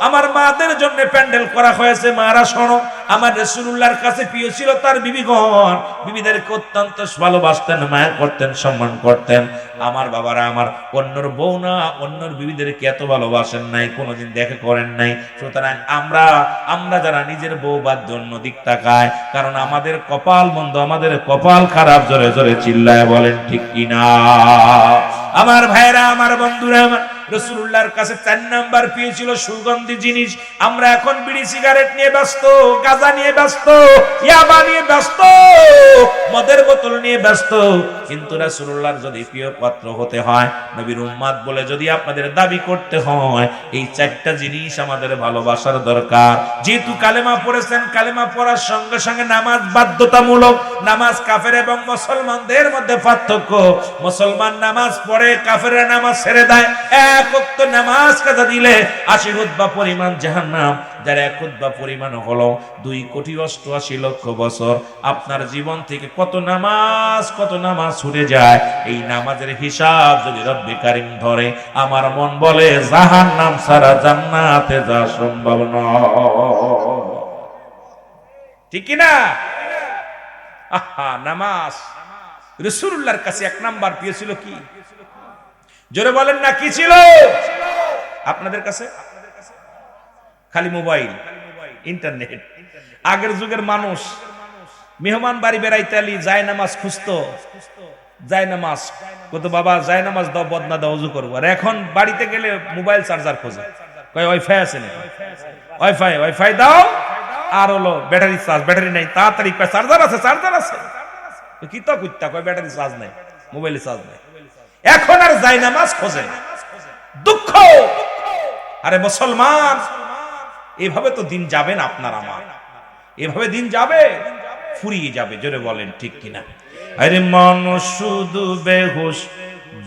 আমার মাদের জন্য প্যান্ডেল করা হয়েছে, মারা শোনো। আমার রাসূলুল্লাহর কাছে প্রিয় ছিল তার বিবিগণ, বিবিদেরকে অত্যন্ত ভালোবাসতেন, মায়া করতেন, সম্মান করতেন। আমার বাবারা আমার অন্যর বউ না, অন্যর বিবিদেরকে এত ভালোবাসেন নাই, কোনোদিন দেখে করেন নাই। সুতরাং আমরা যারা নিজের বউ বাদ অন্য দিক তাকায়, কারণ আমাদের কপাল মন্দ, আমাদের কপাল খারাপ। জোরে জোরে চিল্লায় বলেন ঠিক কিনা? আমার ভাইরা, আমার বন্ধুরা, আমার রাসূলুল্লাহর কাছে 4 নাম্বার পেয়েছিল সুগন্ধি জিনিস। আমরা এখন বিড়ি সিগারেট নিয়ে ব্যস্ত, গাঁজা নিয়ে ব্যস্ত, ইয়াবা নিয়ে ব্যস্ত, মদের বোতল নিয়ে ব্যস্ত। কিন্তু রাসূলুল্লাহর যদি প্রিয় পাত্র হতে হয়, নবীর উম্মত বলে যদি আপনাদের দাবি করতে হয়, এই 4টা জিনিস আমাদের ভালোবাসার দরকার। যেহেতু কালেমা পড়েছেন, কালেমা পড়ার সঙ্গে সঙ্গে নামাজ বাধ্যতামূলক। নামাজ কাফের এবং মুসলমানদের মধ্যে পার্থক্য। মুসলমান নামাজ পড়ে, কাফেররা নামাজ ছেড়ে দেয়। এক ওয়াক্ত নামাজ কাজা দিলে 80 খুতবা পরিমাণ জাহান্নাম, যার 1 খুতবা পরিমাণ হলো 2,88,00,000 বছর। আপনার জীবন থেকে কত নামাজ ছুটে যায়, এই নামাজের হিসাব যদি রব্বে কারীম ধরে, আমার মন বলে জাহান্নাম ছাড়া জান্নাতে যাওয়া সম্ভব নয়। ঠিক কি না? আহা, নামাজ রাসূলুল্লাহর কাছে 1 নাম্বার পেয়েছিল কি? জোরে বলেন না, কি ছিল আপনাদের কাছে? খালি মোবাইল, ইন্টারনেট। আগের যুগের মানুষ মেহমান বাড়ি বেড়াইতে আলি যায় নামাজ খুঁজতো, যায় নামাজ কত, বাবা যায় নামাজ দাও, বদনা দাও, ওযু করবো। আর এখন বাড়িতে গেলে মোবাইল চার্জার খোঁজে, কয় ওয়াইফাই আছে না, ওয়াইফাই দাও। আর হলো ব্যাটারি চার্জ, ব্যাটারি নাই, তাড়াতাড়ি কয় চার্জার আছে, চার্জার আছে। কি তো কুত্তা কয় ব্যাটারি চার্জ নাই, মোবাইলে চার্জ নাই। এখন আর যায় নামাজ খোঁজে না। দুঃখ। আরে মুসলমান, এভাবে তো দিন যাবে না আপনার আমার, এভাবে দিন যাবে, ফুরিয়ে যাবে। জোরে বলেন ঠিক কিনা? আরে মানুষ শুধু বেহুশ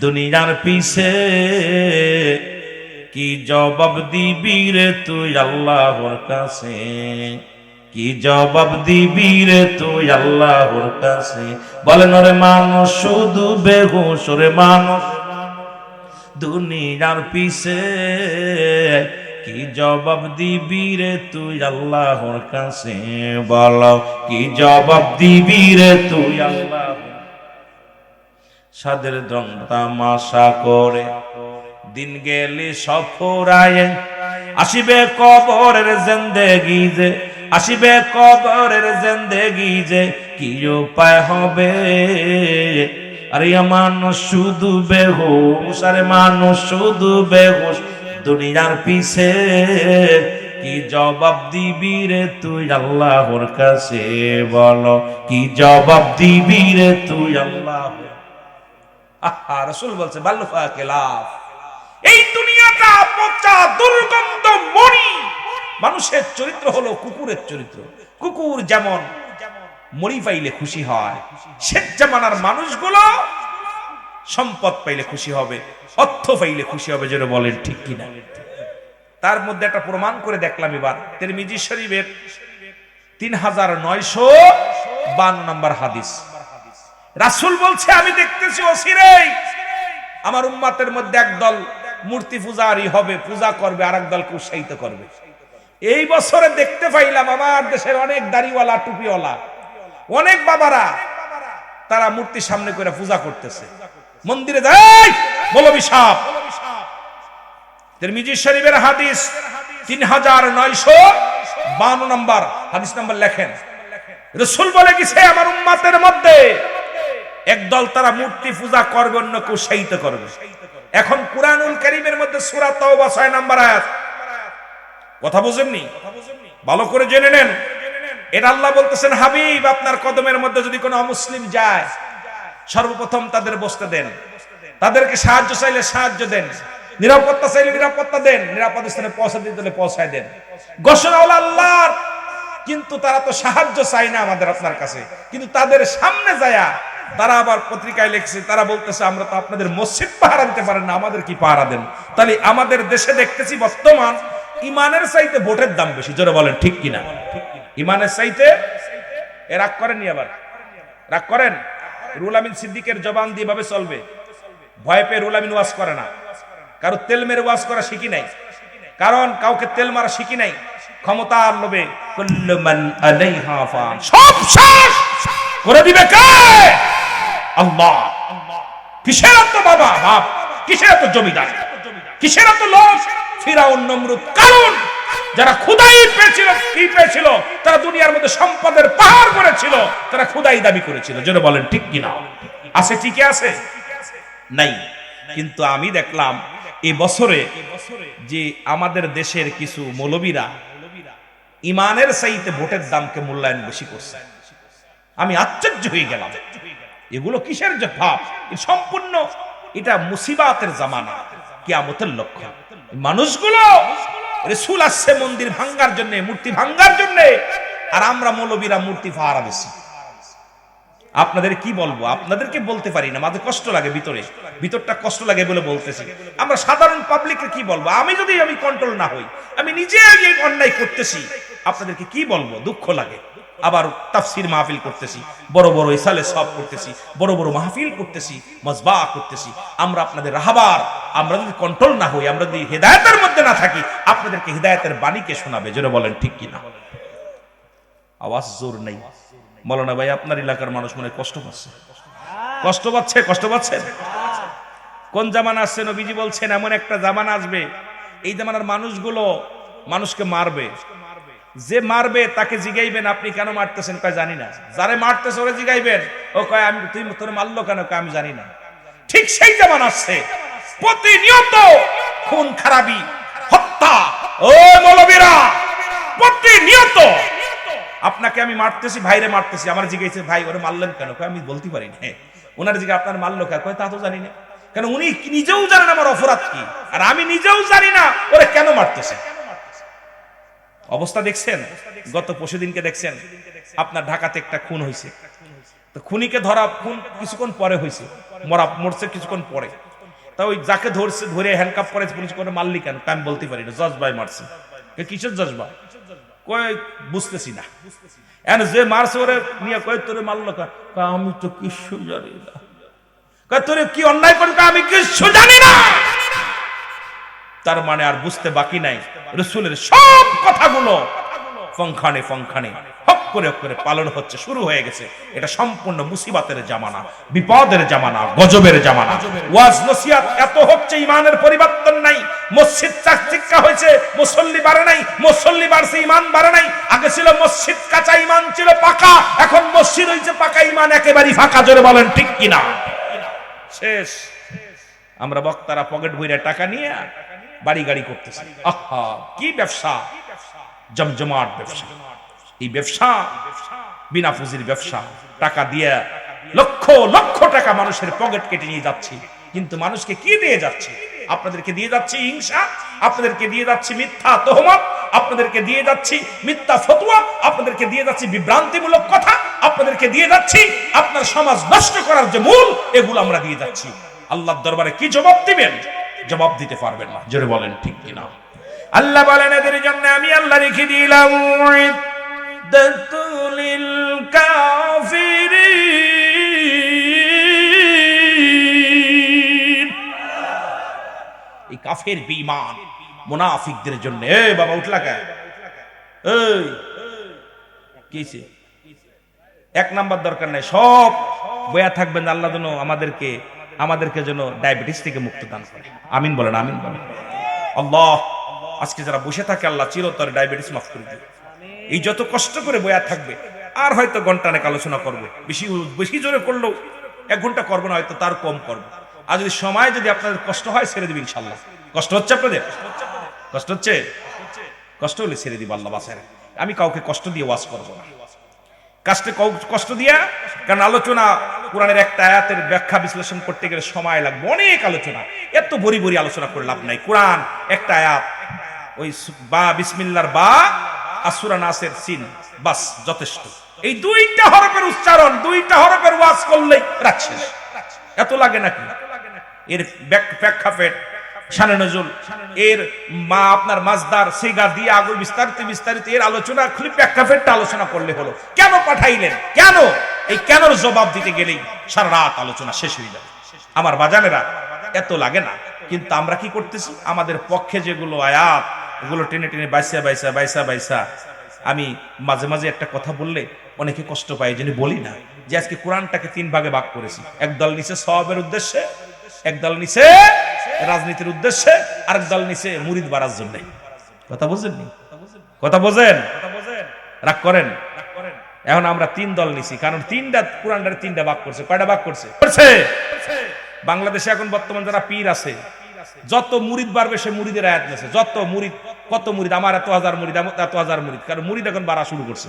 দুনিয়ার পিছে, কি জবাব দিবি রে তুই আল্লাহর কাছে, কি জবাব দিবি রে তুই আল্লাহর কাছে। বলেন ওরে মানুষ শুধু বেহুশ, ওরে মানুষ দুনিয়ার পিছে, কি জবাব দিবি রে তুই আল্লাহর কাছে। বল কি জবাব দিবি রে তুই আল্লাহ। সাদের রং তামাশা করে দিন গেলে সফরায়, আসিবে কবরের জিন্দেগি যে, আসিবে কবরের জিন্দেগি যে, কি উপায় হবে। আরে মানুষ শুধু বেহুশ, আরে মানুষ শুধু বেহুশ দুনিয়ার পিছে, কি জবাব দিবি রে তুই আল্লাহর কাছে। বলো কি জবাব দিবি রে তুই আল্লাহ। আহা, রাসূল বলছে বাল্লুফা কেলাফ, এই দুনিয়াটা পচা দুর্গন্ধ মরি। মানুষের চরিত্র হলো কুকুরের চরিত্র। কুকুর যেমন মরি পাইলে খুশি হয়, শেষ জামানার মানুষগুলো সম্পদ পাইলে খুশি হবে, অর্থ পাইলে খুশি হবে। যেন বলেন ঠিক কিনা? তার মধ্যে একটা প্রমাণ করে দেখলাম এবার, তিরমিজি শরীফের 3952 নম্বর হাদিস। রাসূল বলছে, আমি দেখতেছি অচিরেই আমার উম্মতের মধ্যে একদল মূর্তি পূজারি হবে, পূজা করবে, আর একদলকে উৎসাহিত করবে। এই বছরে দেখতে পাইলাম আমার দেশের অনেক দাড়িওয়ালা, টুপিওয়ালা, অনেক বাবারা তারা মূর্তির সামনে করে পূজা করতেছে। মন্দিরে যায় মৌলবী সাহেব। তিরমিজি শরীফের হাদিস 3952 নম্বর হাদিস নাম্বার লেখেন। রাসূল বলে গেছে আমার উম্মতের মধ্যে একদল তারা মূর্তি পূজা করবে, অন্যকে উৎসাহিত করবে। এখন কুরআনুল কারীমের মধ্যে সূরা তাওবা 6 নম্বর আয়াত। কথা বুঝেননি? ভালো করে জেনে নেন। এটা আল্লাহ বলতেছেন, হাবিব আপনার কদমের মধ্যে যদি কোনো অমুসলিম যায়, সর্বপ্রথম তাদের বসতে দেন, তাদেরকে সাহায্য চাইলে সাহায্য দেন, নিরাপত্তা চাইলে নিরাপত্তা দেন, নিরাপদ স্থানে পৌঁছে দিতে পৌঁছায় দেন। ঘোষণা হলো আল্লাহর, কিন্তু তারা তো সাহায্য চায় না আমাদের আপনার কাছে। কিন্তু তাদের সামনে যায়া তারা আবার পত্রিকায় লিখছে, তারা বলতেছে আমরা তো আপনাদের মসজিদ পাহারা দিতে পারেন না, আমাদের কি পাহারা দেন। তাহলে আমাদের দেশে দেখতেছি বর্তমান ইমানের চাইতে ভোটের দাম বেশি। জোরে বলেন ঠিক কিনা? ইমানের চাইতে এ রাগ করেননি, আবার রাগ করেন? রুহুল আমিন সিদ্দিকের জবান দিয়ে ভাবে চলবে, ভয় পেয়ে রুহুল আমিন ওয়াজ করে না। কারো তেল মেরে ওয়াজ করা শিখি নাই, কারণ কাউকে তেল মারা শিখি নাই। ক্ষমতার লোভে কুল্লু মান আলাইহা ফান, সব শেষ করে দিবে কে? আল্লাহ। কিসের এত বাবা বাপ, কিসের এত জমিদার, কিসের এত লোক? ফিরাউন, নমরুদ, কারুন, যারা খুদাই পেয়েছিল, কি পেয়েছিল? তারা দুনিয়ার মধ্যে সম্পদের পাহাড় করেছিল, তারা খুদাই দাবি করেছিল। যেটা বলেন ঠিক কিনা? আছে, টিকে আছে? নাই। কিন্তু আমি দেখলাম এই বছরে যে আমাদের দেশের কিছু মৌলবীরা ইমানের চাইতে ভোটের দামকে মূল্যায়ন বেশি করছে। আমি আশ্চর্য হয়ে গেলাম, এগুলো কিসের যে ভাব? সম্পূর্ণ এটা মুসিবাতের জামানা, কিয়ামতের লক্ষণ। মানুষগুলো রাসূল আসছে মন্দির ভাঙ্গার জন্য, মূর্তি ভাঙ্গার জন্য, আর আমরা মৌলবীরা মূর্তি ফাড়া দিছি। আপনাদের কি বলবো? আপনাদেরকে বলতে পারি না, আমাদের কষ্ট লাগে, ভিতরটা কষ্ট লাগে বলে বলতেছি। আমরা সাধারণ পাবলিককে কি বলবো? আমি যদি কন্ট্রোল না হই, আমি নিজে এই অন্যায় করতেছি, আপনাদেরকে কি বলবো? দুঃখ লাগে। আবার তাফসীর মাহফিল করতেছি, বড় বড় ইসালে সব করতেছি, বড় বড় মাহফিল করতেছি, মজবা করতেছি। আমরা আপনাদের রাহবার, আমরা যদি কন্ট্রোল না হই, আমরা যদি হেদায়েতের মধ্যে না থাকি, আপনাদেরকে হেদায়েতের বাণীকে শোনাবে। জোরে বলেন ঠিক কিনা? আওয়াজ জোর নেই। মৌলানা ভাই, আপনার এলাকার মানুষ মনে কষ্ট পাচ্ছে, কষ্ট পাচ্ছে, কষ্ট পাচ্ছেন। কোন জামানা আসছে? নবীজি বলছেন এমন একটা জামানা আসবে, এই জামানার মানুষগুলো মানুষকে মারবে। যে মারবে তাকে জিগাইবেন আপনি কেন মারতেছেন? কয় জানি না। যারে মারতেছে ওরে জিগাইবেন, ও কয় আমি, তুই তোরে মারলো কেন? কয় আমি জানি না। ঠিক সেই জামানা আসছে, প্রতিনিয়ত খুন খারাপি, হত্যা। ও মৌলবীরা, প্রতিনিয়ত আপনাকে আমি মারতেছি, ভাইরে মারতেছি। আমার জিজ্ঞেস, ভাই ওরে মারলেন কেন? কয় আমি বলতে পারি না। ওনার জিজ্ঞেস, আপনার মারলো কেন? কয় তা তো জানি না। কেন? উনি নিজেও জানেন আমার অপরাধ কি, আর আমি নিজেও জানি না ওরে কেন মারতেছে। অবস্থা দেখছেন? গত পরশুদিনকে দেখছেন আপনার ঢাকাতে একটা খুন হয়েছে। তো খুনিকে ধরা, খুন কিছুক্ষণ পরে হয়েছে, মরছে কিছুক্ষণ পরে। তা ওই যাকে ধরছে, ধরে হ্যান্ডকাপ করেছে, পুলিশ করে মারলি কেন? আমি বলতে পারি না, জজবাই মারছে। কিসের জজবা? কয় বুঝতেছি না। এন যে মারছে ওরে নিয়ে কয় তোরে মারলো কেন? আমি তো কিছু জানি না। কয় তোরে কি অন্যায় করবে? আমি কিছু জানি না। তার মানে আর বুঝতে বাকি নাই, রাসূলের সব কথাগুলো ফংখানে ফংখানে হক করে পালন হচ্ছে, শুরু হয়ে গেছে। এটা সম্পূর্ণ মুসিবতের জামানা, বিপদের জামানা, গজবের জামানা। ওয়াজ নসিহত এত হচ্ছে, ইমানের পরিবর্তন নাই। মসজিদ চাকচিক্কা হয়েছে, মুসল্লি বাড়ে নাই। মুসল্লি বাড়ছে, ইমান বাড়ে নাই। আগে ছিল মসজিদ কাঁচা, ইমান ছিল পাকা। এখন মসজিদ হয়েছে পাকা, ইমান একেবারেই ফাঁকা। জোরে বলেন ঠিক কিনা? শেষ। আমরা বক্তারা পকেট ভরে টাকা নিয়ে বাড়ি গাড়ি করতেছি। আহা, কি ব্যবসা! জমজমাট ব্যবসা। এই ব্যবসা বিনা পুঁজির ব্যবসা। টাকা দিয়ে লক্ষ লক্ষ টাকা মানুষের পকেট কেটে নিয়ে যাচ্ছি। কিন্তু মানুষকে কি দিয়ে যাচ্ছে? আপনাদেরকে দিয়ে যাচ্ছি হিংসা, আপনাদেরকে দিয়ে যাচ্ছি মিথ্যা তহমত, আপনাদেরকে দিয়ে যাচ্ছি মিথ্যা ফতোয়া, আপনাদেরকে দিয়ে যাচ্ছি বিভ্রান্তিমূলক কথা, আপনাদেরকে দিয়ে যাচ্ছি আপনার সমাজ নষ্ট করার যে মূল, এগুলো আমরা দিয়ে যাচ্ছি। আল্লাহর দরবারে কি জবাব দিবেন? জবাব দিতে পারবেন না। জোরে বলেন ঠিক কিনা? আল্লাহ বলেন এদের জন্য আমি আল্লাহ রেখে দিলাম দাতুলিল কাফিরিন। এই কাফের বেঈমান মুনাফিকদের জন্য। এই বাবা উঠলা কেন? এই কিছে? এক নাম্বার দরকার নাই, সব বয়া থাকবেন। আল্লাহ যেন আমাদেরকে যেন ডায়াবেটিস থেকে মুক্ত দান করে। আমিন বলেন, আমিন বলেন। আল্লাহ, আজকে যারা বসে থাকে আল্লাহ চিরতরে ডায়াবেটিস মাফ করে দিবে। এই যত কষ্ট করে বয়া থাকবে, আর হয়তো ঘন্টানেক আলোচনা করবো, বেশি জোরে করলেও 1 ঘন্টা করবো না, হয়তো তার কম করবো। আর যদি সময় যদি আপনাদের কষ্ট হয় ছেড়ে দিবেন ইনশাল্লাহ। কষ্ট হচ্ছে আপনাদের? কষ্ট হচ্ছে? কষ্ট হলে ছেড়ে দিব, আল্লাহ বাঁচায়। আমি কাউকে কষ্ট দিয়ে ওয়াজ করবো না, কষ্ট দিয়া। কারণ আলোচনা, কোরআনের একটা আয়াতের ব্যাখ্যা বিশ্লেষণ করতে গেলে সময় লাগবে, অনেক আলোচনা। এত বড়ি আলোচনা করে লাভ নাই। কোরআন একটা আয়াত, ওই বা বিসমিল্লাহর বা আর সূরা নাসের সিন, বাস যথেষ্ট। এই 2টা হরফের উচ্চারণ, 2টা হরফের ওয়াজ করলেই রাত শেষ। এত লাগে নাকি? এর প্রেক্ষাপট শানে নজুল এর মা আপনার মাজদার সিগা দিয়ে আগুল বিস্তারিত বিস্তারিত এর আলোচনা খুলি প্রেক্ষাপটটা আলোচনা করলে হলো। কেন পাঠাইলেন, কেন? এই কেনর জবাব দিতে গেলেই সারা রাত আলোচনা শেষ হয়ে যাবে। আমার বাজানেরা এত লাগে না, কিন্তু আমরা কি করতেছি, আমাদের পক্ষে যেগুলো আয়াত ওগুলো টেনে টেনে বাইসা আমি মাঝে মাঝে একটা কথা বললে অনেকে কষ্ট পায়, যিনি বলি না যে আজকে কোরআনটাকে 3 ভাগে ভাগ করেছি। একদল নিচে সওয়াবের উদ্দেশ্যে, একদল নিচে রাজনীতির উদ্দেশ্যে, আরেক দল নিচে মুরিদ বাড়ার জন্য। কথা বুঝেননি? কথা বোঝেন? রাগ করেন? এখন আমরা 3 দল নিছি, কারণ কোরআনটার 3টা ভাগ করছে। কয়টা ভাগ করছে? বাংলাদেশে এখন বর্তমান যারা পীর আছে, যত মুরিদ বাড়বে সে মুরিদের আয়াত নেছে। যত মুরিদ, কত মুরিদ, আমার এত হাজার মুরিদ, আমার এত হাজার মুরিদ, কারণ মুরিদ এখন বাড়া শুরু করছে।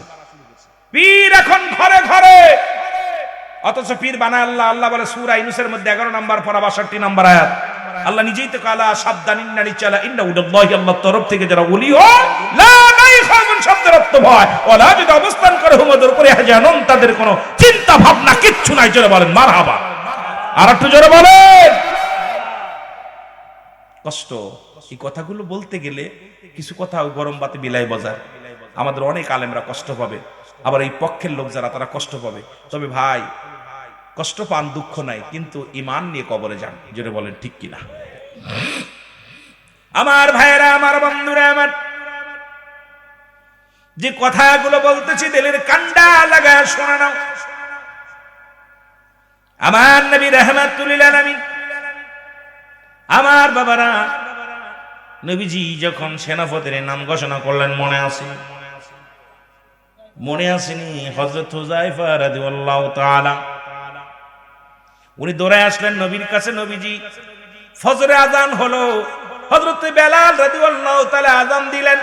পীর এখন ঘরে ঘরে, অথচ পীর বানায় আল্লাহ। আল্লাহ বলে সূরা ইউনূসের মধ্যে 11 নম্বর পারা 62 নম্বর আয়াত, আল্লাহ নিজেই তো কালা সাবধান ইন্নানি চালা ইন্না উদাল্লাহি, আল্লাহর তরফ থেকে যারা ওলি হয় লা নাইখামুন শব্দের অর্থ ভয়, ওয়ালা যদি অবস্থান করে হুমদের উপরে হাজানুন, তাদের কোনো চিন্তা ভাবনা কিচ্ছু নাই। জোরে বলেন মারহাবা। আর একটু জোরে বলেন। কষ্ট, এই কথাগুলো বলতে গেলে কিছু কথা গরম বাতে বিলাই বাজার, আমাদের অনেক আলেমরা কষ্ট পাবে, আবার এই পক্ষের লোক যারা তারা কষ্ট পাবে। তবে ভাই কষ্ট পান, দুঃখ নাই, কিন্তু ঈমান নিয়ে কবরে যান। জোরে বলেন ঠিক কিনা? আমার ভাইয়েরা, আমার বন্ধুরা, আমার যে কথাগুলো বলতেছি দিলের কান্ডা লাগায় শোনা নাও। আমার নবী রাহমাতুল লিল আলামিন, আমার বাবারা, নবীজি যখন সেনাপতির নাম ঘোষণা করলেন, মনে আছে? মনে আসেনি? হযরত হুযায়ফা রাদিয়াল্লাহু তাআলা উনি দৌড়ায় আসলেন নবীর কাছে। নবীজি ফজরে আযান হলো, হযরত বেলাল রাদিয়াল্লাহু তাআলা আযান দিলেন,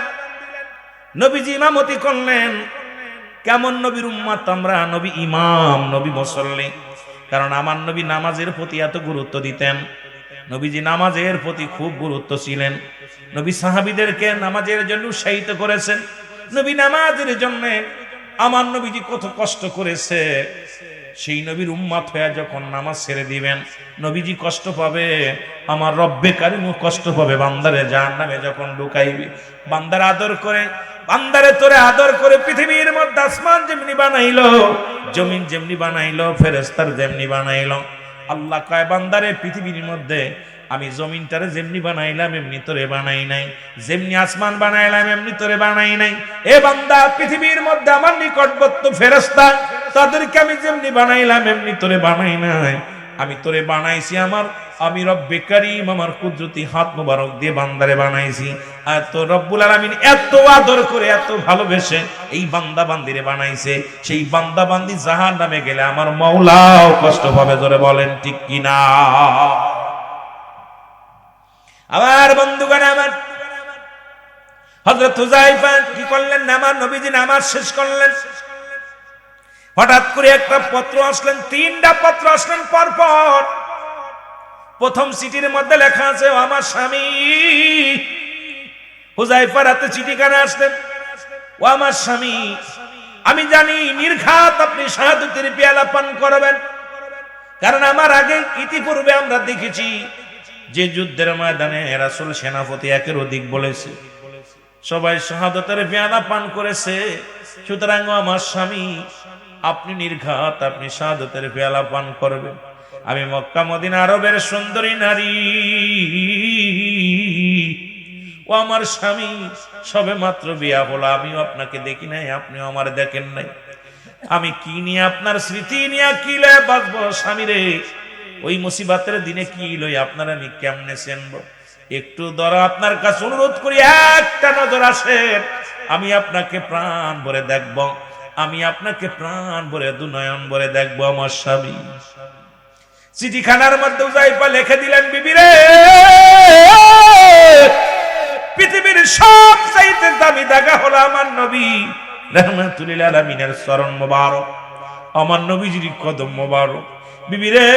নবীজি ইমামতি করলেন। কেমন নবীর উম্মত আমরা? নবী ইমাম, নবী মুসল্লি। কারণ আমার নবী নামাজের প্রতি এত গুরুত্ব দিতেন। নবীজি নামাজের প্রতি খুব গুরুত্ব ছিলেন। নবী সাহাবীদেরকে নামাজের জন্য উৎসাহিত করেছেন। নবী নামাজের জন্য আমার নবীজি কত কষ্ট করেছে। সেই নবীর উম্মত হয়ে যখন নামাজ ছেড়ে দিবেন, নবীজি কষ্ট পাবে, আমার রব্বে কারিম কষ্ট পাবে। বান্দারে জাহান্নামে যখন ঢুকাইবে, বান্দার আদর করে, বান্দারে তোরে আদর করে পৃথিবীর মধ্যে আসমান যেমনি বানাইলো, জমিন যেমনি বানাইলো, ফেরেশতার যেমনি বানাইলো, আল্লাহ কয় বান্দারে পৃথিবীর মধ্যে আমি জমিনটারে যেমনি বানাইলাম এমনি তোরে বানাই নাই, যেমনি আসমান বানাইলাম এমনি তোরে বানাই নাই। এ বান্দা, পৃথিবীর মধ্যে আমার নিকটবর্তী ফেরেশতা তাদেরকে আমি যেমনি বানাইলাম এমনি তোরে বানাই নাই। আমি তোরে বানাইছি আমি রব্বে কারীম আমার কুদরতি হাত মোবারক দিয়ে বান্দারে বানাইছি। আর তো রব্বুল আলামিন এত আদর করে, এত ভালোবেসে এই বান্দা বান্দিরে বানাইছে। সেই বান্দা বান্দি জাহান্নামে গেলে আমার মাওলাও কষ্ট পাবে। জোরে বলেন ঠিক কিনা? আমার বন্ধুগণ, আমার হযরত হুযায়ফা কি করলেন? আমার নবীজি নামাজ শেষ করলেন। হঠাৎ করে একটা পত্র আসলেন, 3টা পত্র আসলেন পরপর। প্রথম চিঠির মধ্যে লেখা আছে, ও আমার স্বামী। হুযায়ফার হাতে চিঠিখানা আসলেন, ও আমার স্বামী, আমি জানি নির্ঘাত আপনি শাহাদাতের পেয়ালা পান করবেন। কারণ আমার আগে ইতিপূর্বে আমরা দেখেছি যে যুদ্ধের ময়দানে রাসূল সেনাপতি একের অধিক বলেছে, সবাই শাহাদাতের পেয়ালা পান করেছে। সুতরাং আমার স্বামী, আপনি নির্ঘাত আপনি শাহাদাতের পেয়ালা পান করবেন। আমি মক্কা মদিনা আরবের সুন্দরী নারী, ও আমার স্বামী, সবে মাত্র বিয়া হলো, আমিও আপনাকে দেখি নাই, আপনিও আমার দেখেন নাই। আমি কি নিয়ে আপনার স্মৃতি নিয়ে কি লয়ে বাঁচবো স্বামী রে? ওই মুসিবতের দিনে কি লই আপনার আমি কেমনে চেনবো? একটু ধরা আপনার কাছে অনুরোধ করি, একটা নজর আসেন, আমি আপনাকে প্রাণ ভরে দেখব, আমি আপনাকে প্রাণ ভরে দুনয়ন ভরে দেখবো আমার স্বামী। চিঠিখানার মধ্যে হুযায়ফা লিখে দিলেন, বিবি রে, পৃথিবীর সবচাইতে দামি জায়গা হলো আমার নবী রাহমাতুল লিল আলামিনের চরণ মোবারক, আমার নবীজির কদম মোবারক। বিবি রে,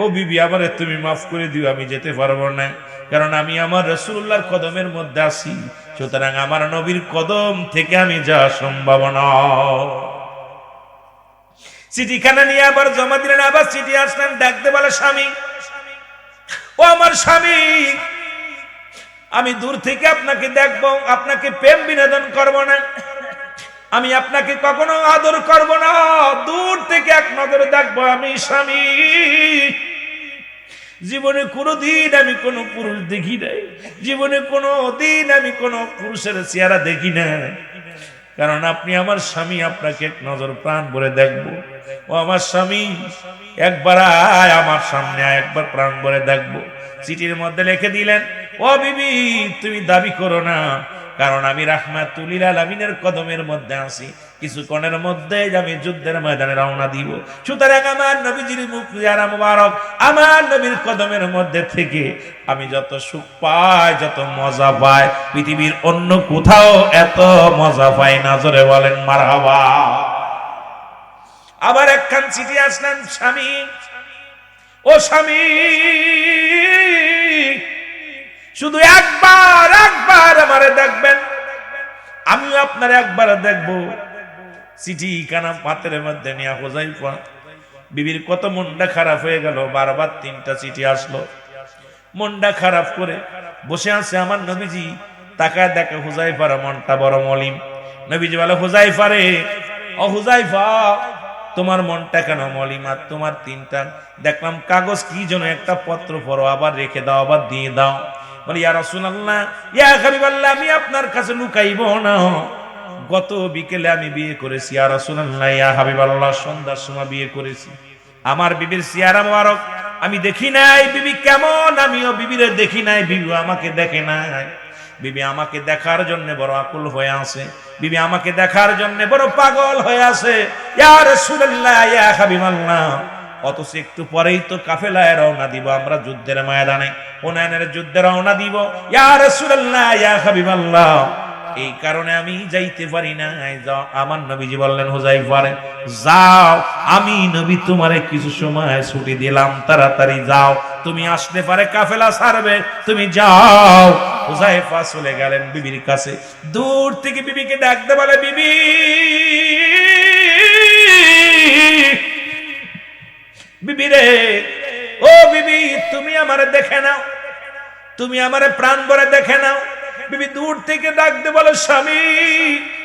ও বিবি, আমারে তুমি মাফ করে দিও, আমি যেতে পারবো না, কারণ আমি আমার রাসূলুল্লাহর কদমের মধ্যে আছি। সুতরাং আমার নবীর কদম থেকে আমি যাওয়া সম্ভব না। চিঠিখানা নিয়ে আবার জমা দিলেন। আবার চিঠি আসলেন, ডাকতে বলে, স্বামী, ও আমার স্বামী, আমি দূর থেকে আপনাকে দেখবো, আপনাকে প্রেম বিনোদন করব না, আমি আপনাকে কখনো আদর করব না, দূর থেকে এক নজরে দেখবো। আমি স্বামী, জীবনে কোনোদিন আমি কোনো পুরুষ দেখি নাই, জীবনে কোনো দিন আমি কোনো পুরুষের চেহারা দেখি না, কারণ আপনি আমার স্বামী, আপনাকে এক নজর প্রাণ ভরে দেখবো। ও আমার স্বামী, একবার আয় আমার সামনে আয়, একবার প্রাণ ভরে দেখবো। চিঠির মধ্যে লিখে দিলেন, ও বিবি তুমি দাবি করো না, কারণ আমি রাহমাতুল লিল আলামিনের কদমের মধ্যে আছি, কিছুক্ষণের মধ্যে আমি যুদ্ধের ময়দানে রওনা দিব। সুতরাং আমার নবীজির মুখ জিয়ারা মুবারক, আমার নবীর কদমের মধ্যে থেকে আমি যত সুখ পাই, যত মজা পাই, পৃথিবীর অন্য কোথাও এত মজা পাই না। জোরে বলেন মারহাবা। আবার একখান চিঠি আসলেন, স্বামী, ও স্বামী, শুধু একবার একবার আমারে দেখবেন, আমিও আপনার একবার দেখবো। চিঠি কানা পাতের মধ্যে নিয়ে হুযায়ফা বিবির কত মনটা খারাপ হয়ে গেল, বারবার 3টা চিঠি আসলো, মনটা খারাপ করে বসে আছে। আমার নবীজি তাকায় দেখে হুযায়ফার মনটা বড় মলিন। নবীজি বলে, হুযায়ফা রে, ও হুযায়ফা, তোমার মনটা কেন মলিন? আর তোমার 3টা দেখলাম কাগজ, কি যেন একটা পত্র পড়ো, আবার রেখে দাও, আবার দিয়ে দাও। বলি, ইয়া রাসূলুল্লাহ, ইয়া হাবিবাল্লাহ, আমি আপনার কাছে লুকাইব না, গত বিকেলে আমি বিয়ে করেছি। ইয়া রাসূলুল্লাহ, ইয়া হাবিবাল্লাহ, সন্ধ্যার সময় বিয়ে করেছি। আমার বিবির চেহারা মোবারক আমি দেখি নাই, বিবি কেমন আমিও বিবিরে দেখি নাই, বিবি আমাকে দেখে নাই। বিবি আমাকে দেখার জন্য বড় আকুল হয়ে আছে, বিবি আমাকে দেখার জন্য বড় পাগল হয়ে আছে। ইয়া রাসূলুল্লাহ, ইয়া হাবিবাল্লাহ, অথচ একটু পরেই তো কাফেলায় রওনা দিব, আমরা যুদ্ধের ময়দানে, হুনাইনের যুদ্ধে রওনা দিব। ইয়া রাসূলুল্লাহ, ইয়া হাবিবাল্লাহ, এই কারণে আমি যাইতে পারি না। যাও। আমার নবীজি বললেন, হুযায়ফা রে, যাও, আমি নবী তোমারে কিছু সময় ছুটি দিলাম, তাড়াতাড়ি যাও, তুমি আসলে পারে কাফেলা ছাড়বে, তুমি যাও। হুযায়ফা চলে গেলেন বিবির কাছে। দূর থেকে বিবিকে ডাকতে বলে, বিবি, বিবি রে, ও বিবি, তুমি আমারে দেখে নাও, তুমি আমারে প্রাণ ভরে দেখে নাও। বিবি দূর থেকে ডাকতে বলে, স্বামী,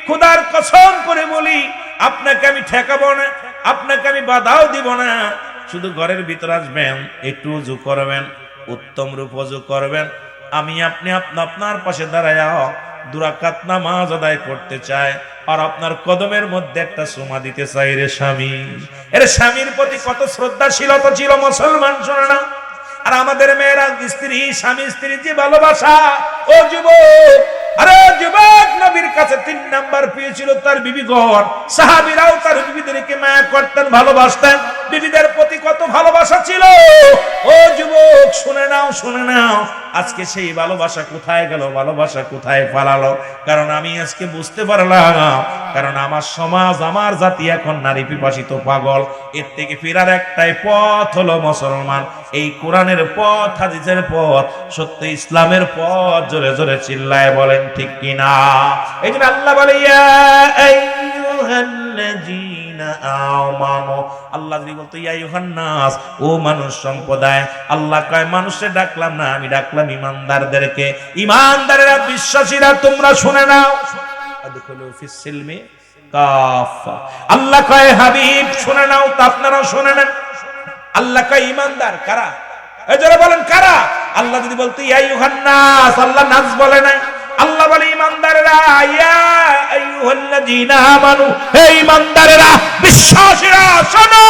খোদার কসম করে বলি, আপনাকে আমি ঠেকাবো না, আপনাকে আমি বাধাও দিব না, শুধু ঘরের ভিতর আসবেন, একটু ওযু করবেন, উত্তম রূপ ওযু করবেন, আমি আপনি আপনার পাশে দাঁড়ায় 2 রাকাত নামাজ আদায় করতে চাই, আর আপনার কদমের মধ্যে একটা চুমা দিতে চাই। রে স্বামী, এর স্বামীর প্রতি কত শ্রদ্ধাশীলতা ছিল মুসলমান, শোনে না? আর আমাদের মেয়েরা স্ত্রী, স্বামী স্ত্রীর যে ভালোবাসা, ও যুবক, আরে যুবক, নবীর কাছে 3 নাম্বার পেয়েছিল তার বিবিগণ। সাহাবীরাও তার বিবিদেরকে মায়া করতেন, ভালোবাসতেন, বিবিদের প্রতি কত ভালোবাসা ছিল। ও যুবক, শুনে নাও, শুনে নাও, আজকে সেই ভালোবাসা কোথায় গেল, ভালোবাসা কোথায় পালালো? কারণ আমি আজকে বুঝতে পারলাম, কারণ আমার সমাজ, আমার জাতি এখন নারী পিপাসিত, পাগল। এর থেকে ফেরার একটাই পথ হলো মুসলমান, এই কোরআনের পথ, হাদিসের পথ, সত্য ইসলামের পথ। জোরে জোরে চিল্লায় বলেন ঠিক কিনা? এই জন্য আল্লাহ বলে, ইয়া আইয়ুহাল্লাযীনা আমানু, আল্লাহ যদি বলতো ইয়া আইয়ুহান নাস, ও মানুষ সম্প্রদায়, আল্লাহ কয় মানুষে ডাকলাম না, আমি ডাকলাম ইমানদারদেরকে। ইমানদারেরা, বিশ্বাসীরা, তোমরা শুনে নাও, আদখুলু ফিস সিলমি কাফা। আল্লাহ কয় হাবিব শুনে নাও, তা আপনারাও শুনে নেন। আল্লাহ কয় ইমানদার কারা? এই যারা বলেন কারা? আল্লাহ যদি বলতো ইয়া আইয়ুহান নাস, আল্লাহ নাস বলে নাই, আল্লাহ বলে ইমানদারেরা, ইয়া আইয়ুহাল্লাযীনা আমানু, হে ইমানদারেরা, বিশ্বাসীরা, শোনো,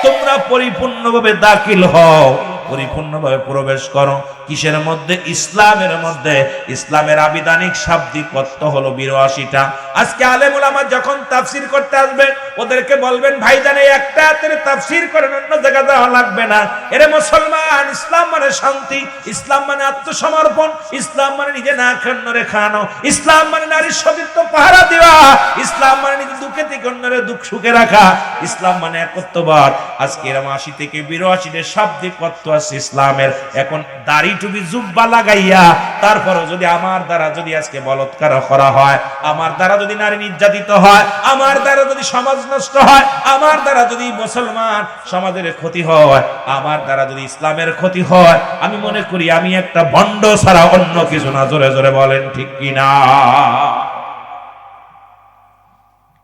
তোমরা পরিপূর্ণভাবে দাখিল হও, পরিপূর্ণভাবে প্রবেশ করো। কিসের মধ্যে? ইসলামের মধ্যে। ইসলামের আবিধানিক শাব্দিক অর্থ হলো 82টা। আজকে আলেম ওলামা যখন তাফসীর করতে আসবে, ওদেরকে বলবেন, ভাইজান এই একটা আয়াতের তাফসীর করেন, অন্য জায়গা যাওয়া লাগবে না। এরে মুসলমান, ইসলাম মানে শান্তি, ইসলাম মানে আত্মসমর্পণ, ইসলাম মানে নিজে না খানো রে খানো, ইসলাম মানে নারীর সতীত্ব পাহারা দেওয়া, ইসলাম মানে নিজের দুঃখে থেকে অন্যের দুঃখ সুখে রাখা, ইসলাম মানে একত্ববাদ। আজকে এরকম 80 থেকে 82 শাব্দিক অর্থ আছে ইসলামের। এখন দাড়ি টুপি জুব্বা লাগাইয়া তারপরও যদি আমার দ্বারা যদি আজকে বলৎকার করা হয়, আমার দ্বারা যদি নারী নির্যাতিত হয়, আমার দ্বারা যদি সমাজ নষ্ট হয়, আমার দ্বারা যদি মুসলমান সমাজের ক্ষতি হয়, আমার দ্বারা যদি ইসলামের ক্ষতি হয়, আমি মনে করি আমি একটা ভণ্ড ছাড়া অন্য কিছু না। জোরে জোরে বলেন ঠিক কিনা?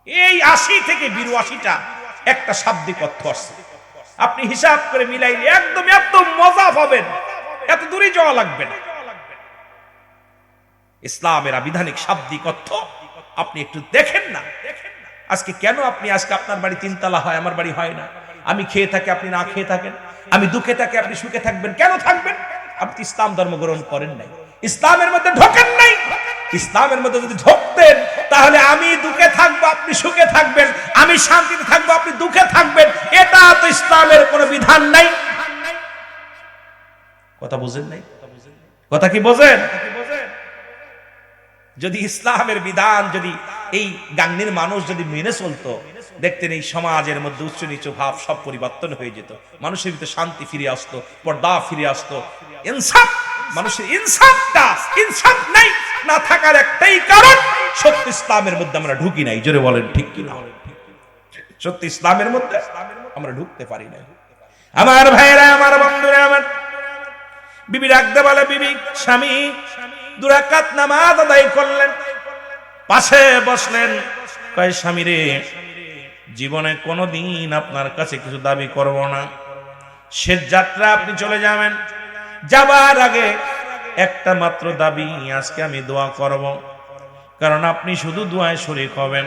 এই 80 থেকে 82টা একটা শাব্দিক অর্থ আছে। আপনি হিসাব করে মিলাইলে একদম একদম মজা পাবেন, এত দূরে যাওয়া লাগবে না। ইসলামের আবিধানিক শাব্দিক অর্থ আপনি একটু দেখেন না। আজকে কেন আপনি আজকে আপনার বাড়ি 3 তলা হয়, আমার বাড়ি হয় না? আমি খেয়ে থাকি, আপনি না খেয়ে থাকেন। আমি দুঃখে থাকি, আপনি সুখে থাকবেন। কেন থাকবেন? আপনি ইসলাম ধর্ম গ্রহণ করেন নাই, ইসলামের মধ্যে ঢোকেন নাই। ইসলামের মধ্যে যদি ঢোকতেন তাহলে আমি দুঃখে থাকবো, আপনি সুখে থাকবেন, আমি শান্তিতে থাকবো, আপনি দুঃখে থাকবেন। এটা তো ইসলামের কোনো বিধান নাই। কথা বুঝেন নাই? কথা কি বোঝেন? যদি ইসলামের বিধান যদি এই গাঙ্গের মানুষ যদি মেনে চলতো, দেখতেন এই সমাজের মধ্যে উচ্চ নিচু ভাব সব পরিবর্তন হয়ে যেত। মানুষের ভিতরে শান্তি ফিরে আসতো, পর্দা ফিরে আসতো, ইনসাফ। মানুষের ইনসাফ নাই, না থাকার একটাই কারণ, সত্য ইসলামের মধ্যে আমরা ঢুকি নাই। জোরে বলেন ঠিক কিনা? সত্য ইসলামের মধ্যে আমরা ঢুকতে পারি না। আমার ভাইরা, আমার বন্ধুরা, আমার বিবি রাখতে বলে, বিবি স্বামী 2 রাকাত নামাজ আদায় করলেন, পাশে বসলেন, কয় স্বামী রে, জীবনে কোনোদিন আপনার কাছে কিছু দাবি করব না। শেষ যাত্রা আপনি চলে যাবেন, যাবার আগে একটা মাত্র দাবি, আজকে আমি দোয়া করব, কারণ আপনি শুধু দোয়ায় শরীক হবেন।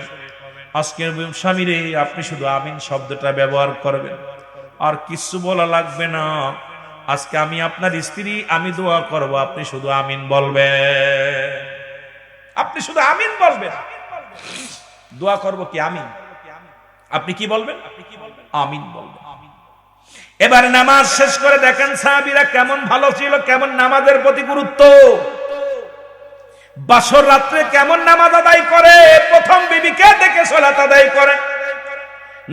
আজকে স্বামী রে, আপনি শুধু আমিন শব্দটা ব্যবহার করবেন, আর কিছু বলা লাগবে না। আজকে আমি আপনার স্ত্রী, আমি দোয়া করব, আপনি শুধু আমিন বলবেন। আপনি শুধু আমিন বলবেন। দোয়া করব কি? আমিন। আপনি কি বলবেন? আমিন বলবেন। এবার নামাজ শেষ করে দেখেন সাহাবীরা কেমন ভালো ছিল, কেমন নামাজের প্রতি গুরুত্ব। বাসর রাত্রে কেমন নামাজ আদায় করে, প্রথম বিবিকে দেখে সালাত আদায় করে,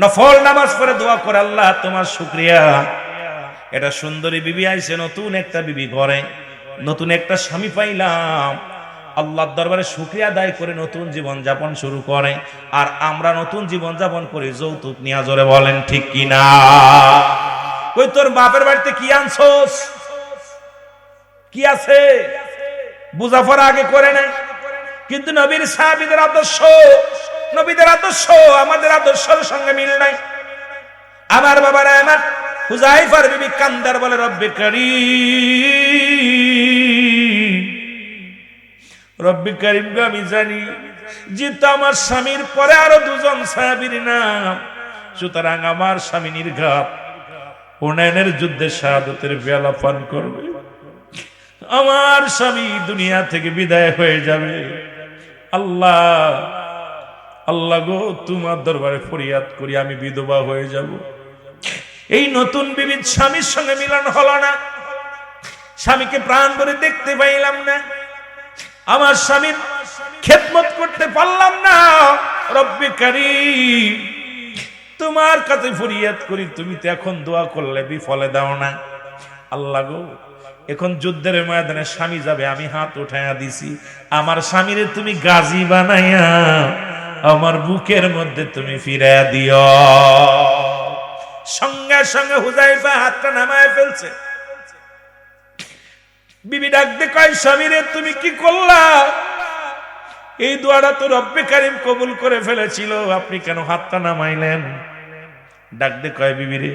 নফল নামাজ পড়ে দোয়া করে, আল্লাহ তোমার শুকরিয়া, এটা সুন্দরী বিবি আইছে, নতুন একটা বিবি ঘরে, নতুন একটা স্বামী পাইলাম। আল্লাহর দরবারে শুকরিয়া আদায় করে নতুন জীবন যাপন শুরু করে। আর আমরা নতুন জীবন যাপন করি যৌতুক নিয়া। জোরে বলেন ঠিক কিনা? কই তোর বাপের বাড়িতে কি আনছস? কি আছে? বুঝাফর আগে করে নাই। কিন্তু নবীর সাহাবীদের আদর্শ, নবীদের আদর্শ আমাদের আদর্শের সঙ্গে মিল নাই। আমার বাবারা, আমার হুযায়ফার বিবি কান্দার বলে, রব্বে কারীম, রব্বে কারীম গো, আমি জানি যেহেতু আমার স্বামীর পরে আরো 2 জন সাহাবীর নাম, সুতরাং আমার স্বামী নির্ঘাত হুনাইনের যুদ্ধে শাহাদাতের পেয়ালা পান করবে। আমার স্বামী দুনিয়া থেকে বিদায় হয়ে যাবে। আল্লাহ, আল্লাহ গো, তোমার দরবারে ফরিয়াদ করি, আমি বিধবা হয়ে যাব। এই নতুন বিবির স্বামীর সঙ্গে মিলন হলো না, স্বামীকে প্রাণ ভরে দেখতে পাইলাম না, আমার স্বামীর খেদমত করতে পারলাম না। রব্বে কারীম, তোমার কাছে ফরিয়াদ করি, তুমি তো এখন দোয়া করলে বিফলে দাও না। আল্লাহ গো, এখন যুদ্ধের ময়দানে স্বামী যাবে, আমি হাত উঠাইয়া দিছি, আমার স্বামীরে তুমি গাজী বানাইয়া আমার বুকের মধ্যে তুমি ফিরাইয়া দিও। সঙ্গে সঙ্গে হুযায়ফা হাতটা নামায় ফেলছে। বিবি ডাক দিয়ে কয়, স্বামীরে তুমি কি করলা? এই দোয়াটা তো রব্বে কারীম কবুল করে ফেলেছিল, আপনি কেন হাতটা নামাইলেন? ডাক দিয়ে কয়, বিবিরে,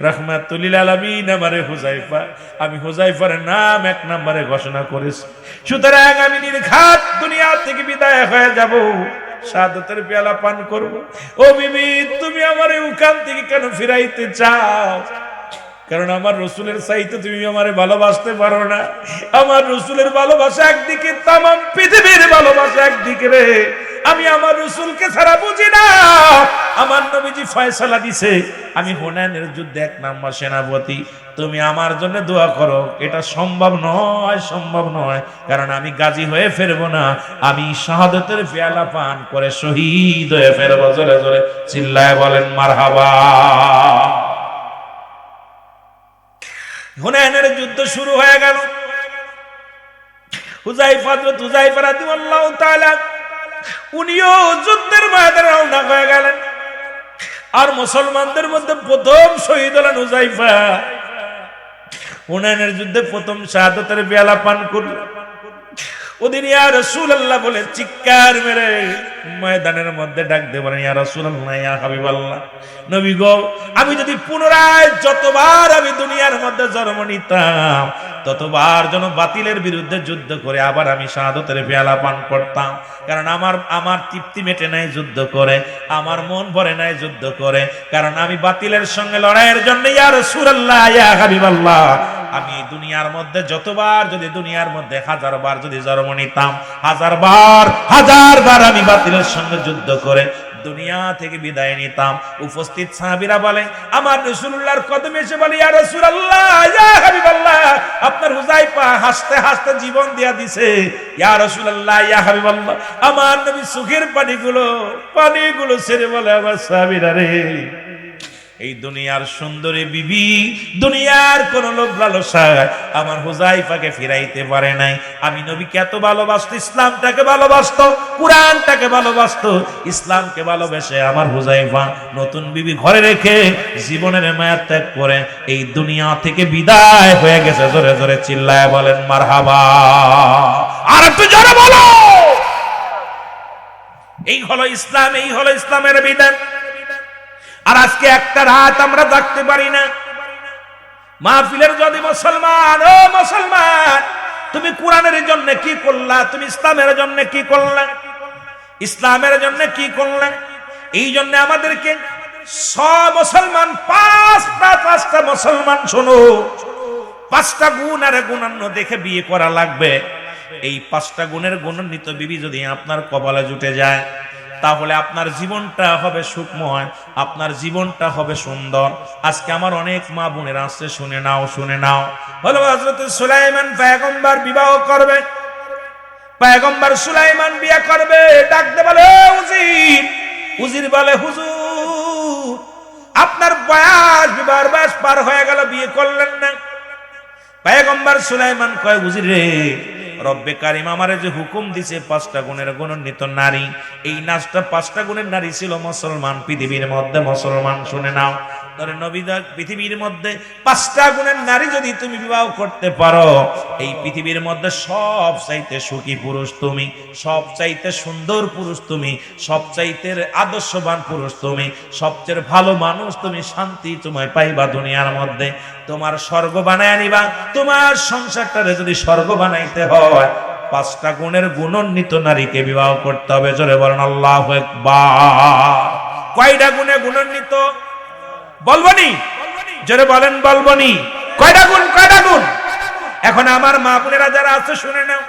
রাহমাতুল লিল আলামিন আমারে হুযায়ফা, আমি হুযায়ফার নাম 1 নম্বরে ঘোষণা করেছি, সুতরাং আমি নির্ঘাত দুনিয়া থেকে বিদায় হয়ে যাব, শাহাদাতের পেয়ালা পান করব। ও বিবি, তুমি আমারে ওখান থেকে কেন ফিরাইতে চাও? কারণ আমার রাসূলের চাইতে তুমি আমারে ভালোবাসতে পারো না। আমার রাসূলের ভালোবাসা একদিকে, तमाम পৃথিবীর ভালোবাসা একদিকে রে। আমি আমার রাসূলকে ছাড়া বুঝি না। আমার নবীজি ফয়সালা দিছে, আমি হুনাইনের যুদ্ধে 1 নম্বর সেনাপতি, তুমি আমার জন্য দোয়া করো। এটা সম্ভব নয়, সম্ভব নয়, কারণ আমি গাজী হয়ে ফেরবো না, আমি শাহাদাতের পেয়ালা পান করে শহীদ হয়ে ফেরবো। জোরে জোরে চিল্লায় বলেন মারহাবা। হুনাইনের যুদ্ধ শুরু হয়ে গেল। হুযায়ফা রাদিয়াল্লাহু তাআলা উনিও যুদ্ধের ময়দানে রওনা হয়ে গেলেন। আর মুসলমানদের মধ্যে প্রথম শহীদ হলেন হুযায়ফা। হুনাইনের যুদ্ধে প্রথম শাহাদাতের পেয়ালা পান করলেন। ওদিন ইয়া রাসূলুল্লাহ বলে চিৎকার মেরে ময়দানের মধ্যে ডাক দিয়ে বলেন, ইয়া রাসূলুল্লাহ, ইয়া হাবিবাল্লাহ, নবী গো, আমি যদি পুনরায় যতবার আমি দুনিয়ার মধ্যে জন্ম নিতাম ততবার যেন বাতিলের বিরুদ্ধে যুদ্ধ করে আবার আমি শাহাদাতের পেয়ালা পান করতাম। কারণ আমার তৃপ্তি মেটে নাই যুদ্ধ করে, আমার মন ভরে নাই যুদ্ধ করে, কারণ আমি বাতিলের সঙ্গে লড়াইয়ের জন্য ইয়া রাসূলুল্লাহ, ইয়া হাবিবাল্লাহ, আমি দুনিয়ার মধ্যে যতবার, যদি দুনিয়ার মধ্যে 1000 বার যদি জন্ম নিতাম, 1000 বার আমি বাতিলের সঙ্গে যুদ্ধ করে দুনিয়া থেকে বিদায় নিতাম। উপস্থিত সাহাবীরা বলে, আমার রাসূলুল্লাহর কদমে এসে বলে, ইয়া রাসূলুল্লাহ, ইয়া হাবিবাল্লাহ, আপনার হুযায়ফা হাসতে হাসতে জীবন দিয়া দিছে। ইয়া রাসূলুল্লাহ, ইয়া হাবিবাল্লাহ, আমার নবী চোখের পানিগুলো ছেড়ে বলে, আমার সাহাবীরা রে, এই দুনিয়ার সুন্দরী বিবি, দুনিয়ার কোন লোভ লালসায় আমার হুযায়ফাকে ফিরাইতে পারে নাই। আমি নবীকে এত ভালোবাসতো, ইসলামটাকে ভালোবাসতো, কুরআনটাকে ভালোবাসতো, ইসলামকে ভালোবেসে আমার হুযায়ফা নতুন বিবি ঘরে রেখে জীবনের মায়া ত্যাগ করে এই দুনিয়া থেকে বিদায় হয়ে গেছে। জোরে জোরে চিল্লায় বলেন মারহাবা। আর একটু জোরে বলো। এই হলো ইসলাম, এই হলো ইসলামের বিধান। আর আজকে একটা রাত আমরা থাকতে পারি না। মাহফিলের যদি মুসলমান, ও মুসলমান, তুমি কোরআনের জন্য কি করলা? তুমি ইসলামের জন্য কি করলা? ইসলামের জন্য কি করলা? এই জন্য আমাদেরকে সব মুসলমান, পাঁচটা মুসলমান শোনো, 5টা গুণ আর গুণান্য দেখে বিয়ে করা লাগবে। এই 5টা গুণের গুণান্বিত বিবি যদি আপনার কপালে জুটে যায়, তাহলে আপনার জীবনটা হবে সুখময়, আপনার জীবনটা হবে সুন্দর। আজকে আমার অনেক মা বোনের আসছে, শুনে নাও, শুনে নাও। হলো হযরত সুলাইমান পয়গম্বর বিবাহ করবে, পয়গম্বর সুলাইমান বিয়ে করবে। ডাকতে বলে, উজির। উজির বলে, হুজুর, আপনার বিবাহের বয়স পার হয়ে গেল, বিয়ে করলেন না। পয়গম্বর সুলাইমান কয়, উজির রে, রব্বে কারিম আমারে যে হুকুম দিছে 5টা গুণের গুণান্বিত নারী, এই নাচটা 5টা গুণের নারী ছিল মুসলমান পৃথিবীর মধ্যে। মুসলমান শুনে নাও, ধরে নবী পৃথিবীর মধ্যে 5টা গুণের নারী যদি তুমি বিবাহ করতে পারো, এই পৃথিবীর মধ্যে সব চাইতে সুখী পুরুষ তুমি, সব চাইতে সুন্দর পুরুষ তুমি, সব চাইতে আদর্শবান পুরুষ তুমি, সবচেয়ে ভালো মানুষ তুমি, শান্তি তোমায় পাইবা দুনিয়ার মধ্যে। তোমার স্বর্গ বানায় নিবা। তোমার সংসারটারে যদি স্বর্গ বানাইতে হয়, 5টা গুণের গুণান্বিত নারীকে বিবাহ করতে হবে। জোরে বলেন আল্লাহু আকবার। কয়টা গুণে গুণান্বিত বলবনি? জোরে বলেন, বলবনি? কয়টা গুণ, কয়টা গুণ? এখন আমার মা বোনেরা যারা আছে শুনে নাও,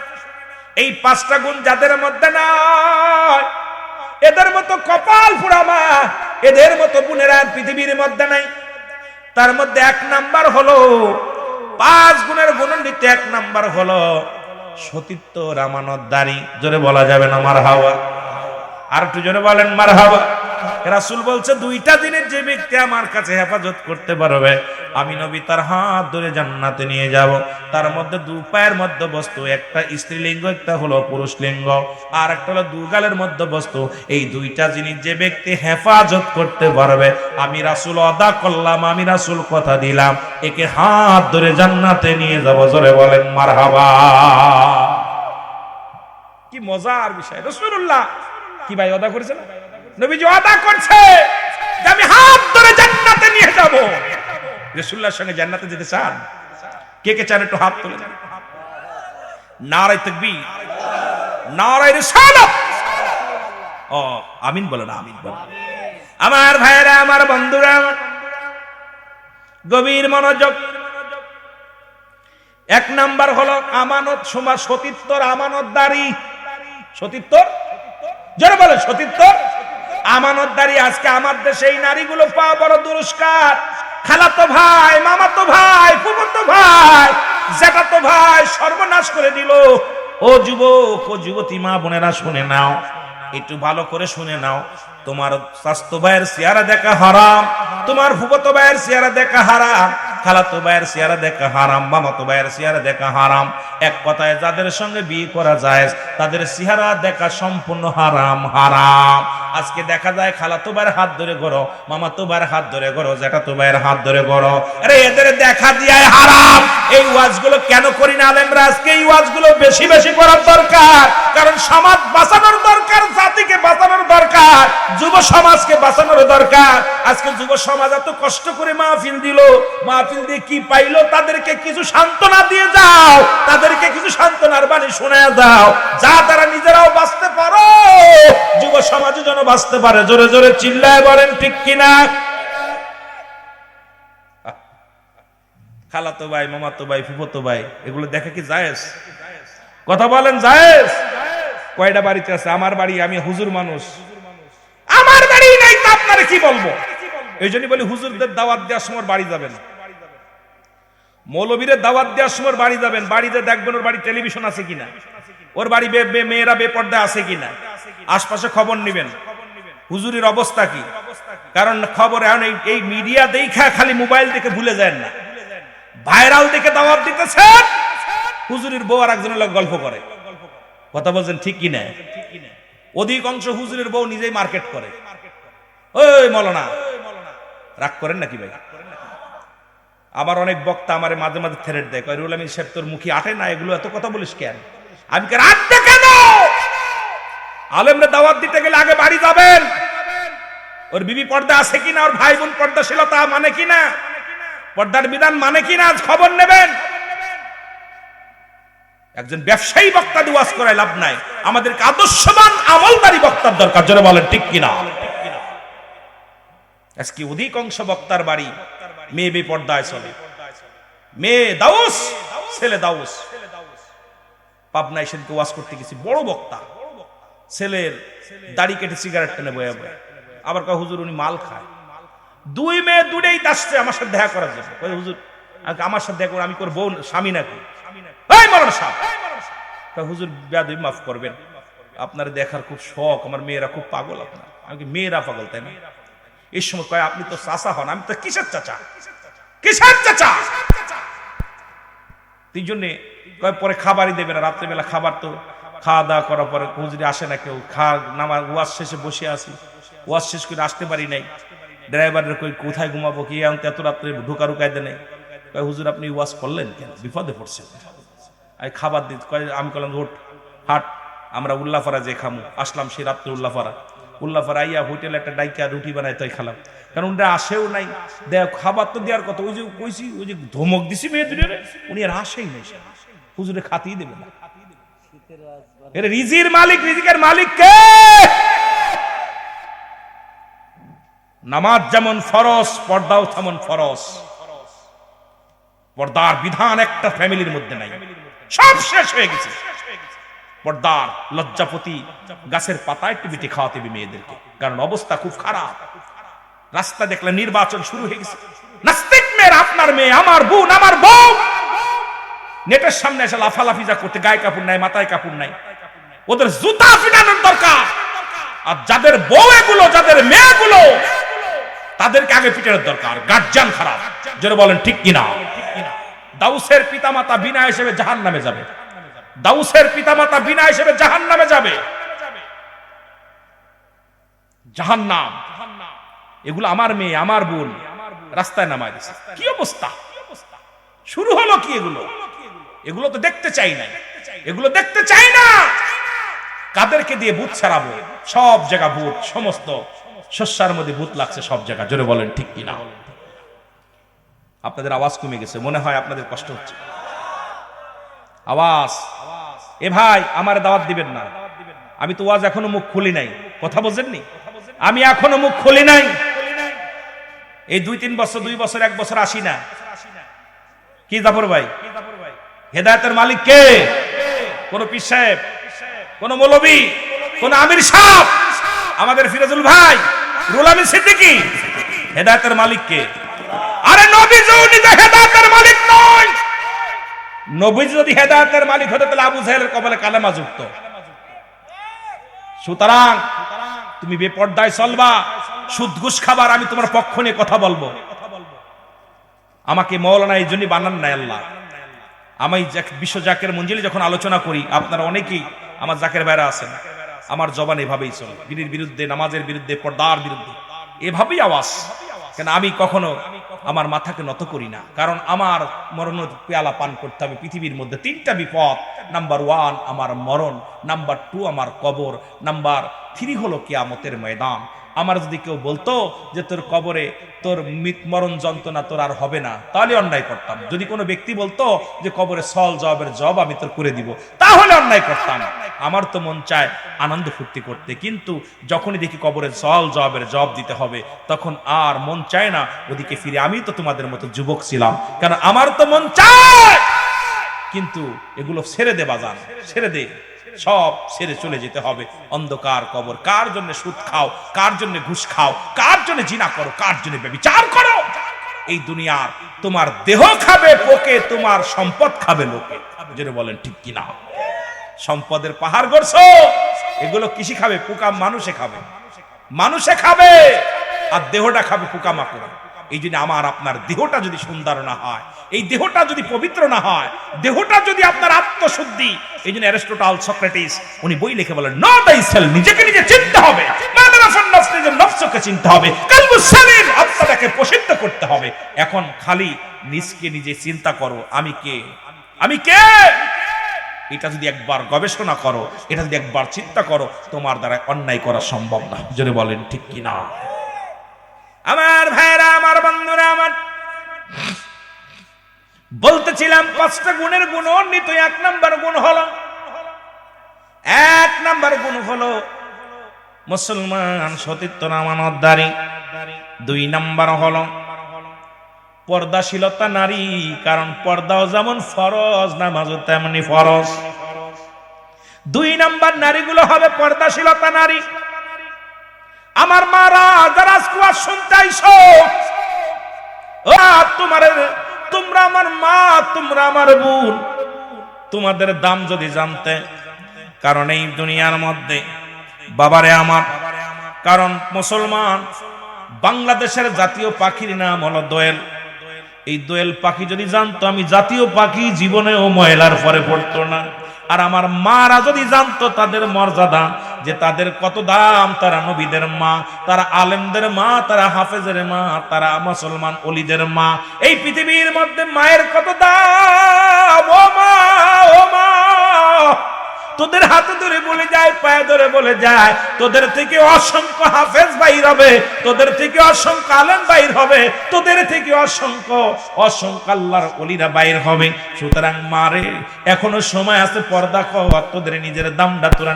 এই 5টা গুণ যাদের মধ্যে নাই, এদের মতো কপাল পোড়া মা, এদের মতো বোনেরা পৃথিবীর মধ্যে নাই। তার মধ্যে 1 নাম্বার হলো, 5 গুণের গুণান্বিত 1 নাম্বার হলো সতীত্ব, আমানতদারি। জোরে বলা যাবে না মারহাবা? আর একটু জোরে বলেন মারহাবা। রাসূল বলছে, 2টা দিনের যে ব্যক্তি আমার কাছে হেফাজত করতে পারবে, আমি নবী তার হাত ধরে জান্নাতে নিয়ে যাব। তার মধ্যে 2 পায়ের মধ্যে বস্তু, একটা স্ত্রীলিঙ্গ, একটা হলো পুরুষ লিঙ্গ, আর একটা হলো 2 গালের মধ্যে বস্তু। এই 2টা জিনিস যে ব্যক্তি হেফাজত করতে পারবে, আমি রাসূল ওয়াদা করলাম, আমি রাসূল কথা দিলাম, একে হাত ধরে জান্নাতে নিয়ে যাব। জোরে বলেন মারহাবা। কি মজার বিষয়! রাসূলুল্লাহ কি ভাই ওয়াদা করেছেন? নবীজি ওয়াদা করছে যে আমি হাত ধরে জান্নাতে নিয়ে যাব। রাসূলুল্লাহর সঙ্গে জান্নাতে যেতে চান? কে কে চান একটু হাত তুলে দেন। নারে তাকবীর, নারে রিসালাত। ও আমিন বলেন, আমিন বলেন। আমার ভাইরা, আমার বন্ধুরা, গভীর মনোযোগ। 1 নাম্বার হলো আমানত, সতীত্বর আমানতদারি। সতীত্ব, যারা বলে সতীত্ব আমানতদারি। আজকে আমার দেশে এই নারীগুলো পাওয়া বড় দুরস্কার। খালাতো ভাই, মামাতো ভাই, ফুফাতো ভাই, জ্যাঠাতো ভাই সর্বনাশ করে দিল। ও যুবক, ও যুবতী মা বোনেরা শুনে নাও, একটু ভালো করে শুনে নাও। তোমার স্বাস্থ্য ভাইয়ের চেহারা দেখা হারাম, তোমার ফুফাতো ভাইয়ের চেহারা দেখা হারাম, খালাতো ভাইয়ের চেহারা দেখা হারাম, মামাতো ভাইয়ের চেহারা দেখা হারাম। এক কথায় যাদের সঙ্গে বিয়ে করা যায় তাদের চেহারা দেখা সম্পূর্ণ হারাম, হারাম। আজকে দেখা যায় খালাতো ভাইয়ের হাত ধরে গড়ো, মামাতো ভাইয়ের হাত ধরে গড়ো, জ্যাঠাতো ভাইয়ের হাত ধরে গড়ো। আরে এদের দেখা দিয়াই হারাম। এই ওয়াজগুলো কেন করি না আলেমরা? আজকে এই ওয়াজগুলো বেশি বেশি করার দরকার, কারণ সমাজ বাঁচানোর দরকার, জাতিকে বাঁচানোর দরকার, যুব সমাজকে বাঁচানোর দরকার। আজকে যুব সমাজ এত কষ্ট করে মাহফিল দিল, মাহফিল দিয়ে কি পাইলো? তাদেরকে কিছু সান্ত্বনা দিয়ে যাও, তাদেরকে কিছু সান্ত্বনার বাণী শোনায় দাও, যা তারা নিজেরাও বাঁচতে পারো, যুব সমাজও যেন বাঁচতে পারে। জোরে জোরে চিল্লায় বলেন ঠিক কিনা? খালাতো ভাই, মামাতো ভাই, ফুফাতো ভাই এগুলো দেখা কি জায়েজ? কথা বলেন জায়েজ? কয়টা বাড়িতে আছে? আমার বাড়ি, আমি হুজুর মানুষ, আমার বাড়ি নাই তা আপনারা কি বলবো? এই জন্য বলি হুজুরদের দাওয়াত দেওয়ার সময় বাড়ি যাবেন, মৌলবীরের দাওয়াত দেওয়ার সময় বাড়ি যাবেন, বাড়িতে দেখবেন ওর বাড়ি টেলিভিশন আছে কিনা, ওর বাড়ি মেয়েরা বেপর্দা আছে কিনা, আশপাশে খবর নেবেন হুজুরের অবস্থা কি। কারণ খবর এখন এই মিডিয়া দেখা খালি মোবাইল দেখে ভুলে যায় না, ভাইরাল দেখে দাওয়াত দিতেছেন, হুজুরের বউ আর একজনের লোক গল্প করে। কথা বলছেন ঠিক কিনা? অধিকাংশ হুজুরের বউ নিজেই মার্কেট করে। ওই মৌলানা রাগ করেন নাকি ভাই? আমার অনেক বক্তা আমারে মাঝে মাঝে থ্রেট দেয়, কয় রুহুল আমিন সাহেব তোর মুখে আটে না, এগুলো এত কথা বলিস কেন? আমি কে রাখতে কেন? আলেমরা দাওয়াত দিতে গেলে আগে বাড়ি যাবেন, ওর বিবি পর্দা আছে কিনা, ওর ভাই বোন পর্দাশীলতা মানে কিনা, পর্দার বিধান মানে কিনা খবর নেবেন। একজন ব্যবসায়ী বক্তা দিয়ে ওয়াজ করায় লাভ নাই, আমাদেরকে আদর্শবান আমলদারি বক্তার দরকার। জোরে বলেন ঠিক কিনা? আজকে অধিকাংশ বক্তার বাড়ি মেয়ে বেপর্দায় চলে, মেয়ে দাউস, ছেলে দাউস। পাবনায় সেদিকে ওয়াজ করতে গেছি, বড় বক্তা, ছেলের দাড়ি কেটে সিগারেট টেনে বয়ে বয়ে, আবার কয় হুজুর উনি মাল খায়। দুই মেয়ে দুটেই আসছে আমার সাথে দেখা করার জন্য। হুজুর আমার সাথে দেখা করে, আমি করবো স্বামী নাকি? হুজুর বেয়াদবি মাফ করবেন, আপনার দেখার খুব শখ, আমার মেয়েরা খুব পাগল। আপনার আমি মেয়েরা পাগল তাই না? এই সময় কয় আপনি তো চাচা হন। আমি তো কিসের চাচা, কিসের চাচা? এই জন্যে কয় পরে খাবারই দেবে না, রাত্রেবেলা খাবার তো খাওয়া দাওয়া করার পরে হুজুরে আসে না কেউ, নামাজ ওয়াজ শেষে বসে আসি, ওয়াজ শেষ করে আসতে পারি নাই, ড্রাইভারের কই কোথায় ঘুমাবো, কি এত রাত্রে ঢোকা রুকায় দেয় নাই। কয় হুজুর আপনি ওয়াজ করলেন কেন? বিপদে পড়ছেন। আমি খাবার দিই, কয় আমি বললাম ওঠ হাট, আমরা উল্লাফারা যে খামু। আসলাম সেই রাত্রে উল্লাফারা আইয়া হোটেল একটা ডাইকা রুটি বানায় তাই খেলাম, কারণ উনি আসেও নাই। দেখ খাবার তো দেওয়ার কথা, ওই যে কইছি, ওই যে ধমক দিছি মেয়ে দুজনে, উনি আর আসেই নাই, হুজুরে খাতেই দেবে না। এর রিজির মালিক, রিজিকের মালিক কে? নামাজ যেমন ফরজ, পর্দাও তেমন ফরজ। পর্দার বিধান একটা ফ্যামিলির মধ্যে নাই, সব শেষ হয়ে গেছে। পর্দার লজ্জাপতি গাছের পাতায় টিবিটি খাওয়াতে হবে মেয়েদেরকে, কারণ অবস্থা খুব খারাপ। রাস্তা দেখলে নির্বাচন শুরু হয়ে গেছে, নাস্তিক মেয়ের, আপনার মেয়ে, আমার বোন, আমার বউ নেটের সামনে এসে লাফালাফি যা করতে, গায়ে কাপড় নাই, মাথায় কাপড় নাই, ওদের জুতা ফিটানোর দরকার। আর যাদের বউ এগুলো, যাদের মেয়েগুলো, তাদেরকে আগে পিটানোর দরকার। গার্জিয়ান খারাপ। যারা বলেন ঠিক কিনা? দাউসের পিতামাতা বিনা হিসেবে জাহান্নামে যাবে, দাউসের পিতামাতা বিনা হিসেবে জাহান্নামে যাবে। জাহান্নাম। এগুলো আমার মেয়ে, আমার বোন রাস্তায় নামায় দিচ্ছে, কি অবস্থা শুরু হলো? কি এগুলো? এগুলো তো দেখতে চাই না, এগুলো দেখতে চাই না। কাদেরকে দিয়ে ভূত ছাড়াবো? সব জায়গা ভূত, সমস্ত শস্যার মধ্যে ভূত লাগছে সব জায়গা। জোরে বলেন ঠিক কিনা? আপনাদের আওয়াজ কমে গেছে, মনে হয় আপনাদের কষ্ট হচ্ছে আওয়াজ। এ ভাই আমার দাওয়াত দিবেন না, আমি তো ওয়াজ এখনো মুখ খুলি নাই। কথা বলছেননি? আমি এখনো মুখ খুলি নাই। এই 2-3 বছর, 2 বছর, 1 বছর আসি না। কি জাফর ভাই? হেদায়েতের মালিক কে? কোন পীর সাহেব, কোন মৌলবী, কোন আমির সাহেব, আমাদের ফিরোজুল ভাই, রুহুল আমিন সিদ্দিকী? হেদায়েতের মালিক কে? আরে নবীও নিজে হেদায়েতের মালিক নয়। নবী যদি হেদায়েতের মালিক হতো তাহলে আবু জাহেলের কপালে কালেমা যুক্ত। সুতরাং তুমি বেপরদায় চলবা, সুদ ঘুষ খাবার, আমি তোমার পক্ষ নিয়ে কথা বলবো। আমাকে মৌলানা এই জন্যই বানান নাই আল্লাহ। আমি বিশ্ব জাকের মঞ্জিলে যখন আলোচনা করি, আপনারা অনেকেই আমার জাকের বাইরে আছেন, আমার জবান এভাবেই চলে, বিড়ির বিরুদ্ধে, নামাজের বিরুদ্ধে, পর্দার বিরুদ্ধে, এভাবেই আওয়াজ। কেন আমি কখনো আমার মাথাকে নত করি না, কারণ আমার মরণ পেয়ালা পান করতে হবে। পৃথিবীর মধ্যে তিনটা বিপদ, নাম্বার 1 আমার মরণ, নাম্বার 2 আমার কবর, নাম্বার 3 হলো কিয়ামতের ময়দান। আমার যদি কেউ বলতো যে তোর কবরে তোর মরণ যন্ত্রণা তোর আর হবে না, তাহলে অন্যায় করতাম। যদি কোনো ব্যক্তি বলতো যে কবরে সল জবাবের জব আমি তোর করে দিব, তাহলে অন্যায় করতাম। আমার তো মন চায় আনন্দ ফুর্তি করতে, কিন্তু যখনই দেখি কবরে সল জবাবের জব দিতে হবে, তখন আর মন চায় না ওদিকে ফিরে। আমি তো তোমাদের মতো যুবক ছিলাম, কারণ আমার তো মন চায়, কিন্তু এগুলো ছেড়ে দে বাজান, ছেড়ে দে, সব ছেড়ে চলে যেতে হবে। অন্ধকার কবর, কার জন্য সুদ খাও, কার জন্য ঘুষ খাও, কার জন্য জিনা করো, কার জন্য ব্যভিচার করো। এই দুনিয়ার তোমার দেহ খাবে পোকে, তোমার সম্পদ খাবে লোকে। যেটা বলেন ঠিক কিনা? সম্পদের পাহাড় গড়ছো, এগুলো কৃষি খাবে, পোকা মানুষে খাবে, মানুষে খাবে, আর দেহটা খাবে পোকামাকড়। এই জন্য আমার আপনার দেহটা যদি সুন্দর না হয়, এই দেহটা যদি পবিত্র না হয়, দেহটা যদি আপনার আত্মশুদ্ধি, এই জন্য অ্যারিস্টটল, সক্রেটিস উনি বই লিখে বলেন, নো দাইসেলফ, নিজেকে নিজে চিনতে হবে, নিজের নফসকে চিনতে হবে, কলবুস সালিম, আত্মাটাকে প্রসিদ্ধ করতে হবে। এখন খালি নিজকে নিজে চিন্তা করো, আমি কে, আমি কে, এটা যদি একবার গবেষণা করো, এটা যদি একবার চিন্তা করো, তোমার দ্বারা অন্যায় করা সম্ভব না। জোরে বলেন ঠিক কিনা? আমার ভাইরা, আমার বন্ধুরা, আমার বলতেছিলাম 5টা গুণের গুণ অন্বিত। 1 নাম্বার গুণ হলো, 1 নাম্বার গুণ হলো মুসলমান সতীত্ব আমানতদারি। 2 নাম্বার হলো পর্দাশীলতা নারী, কারণ পর্দাও যেমন ফরজ, নামাজও তেমনি ফরজ। 2 নাম্বার নারীগুলো হবে পর্দাশীলতা নারী। আমার মারা যারা আজকে শুনতে আইছো, তোমরা আমার মা, তোমরা আমার বোন, তোমাদের দাম যদি জানতে। কারণ এই দুনিয়ার মধ্যে বাবারে আমার, কারণ মুসলমান, বাংলাদেশের জাতীয় পাখির নাম হলো দোয়েল। এই দোয়েল পাখি যদি জানতো আমি জাতীয় পাখি, জীবনেও ময়লার পরে পড়তো না। আর আমার মারা যদি জানতো তাদের মর্যাদা, যে তাদের কত দাম, তারা নবীদের মা, তারা আলেমদের মা, তারা হাফেজের মা, তারা মুসলমান ওলিদের মা, এই পৃথিবীর মধ্যে মায়ের কত দাম। ও মা, ও মা, তোদের হাতে ধরে বলে যায়, পায়ে ধরে বলে যায়, তোদের থেকে অসংখ্য হাফেজ বাইর হবে, তোদের থেকে অসংখ্য আলেম বাইর হবে, তোদের থেকে অসংখ্য আল্লাহর ওলিরা বাইর হবে। সুতরাং মারে, এখনো সময় আছে, পর্দা কর, তোদের নিজের দামটা তোরা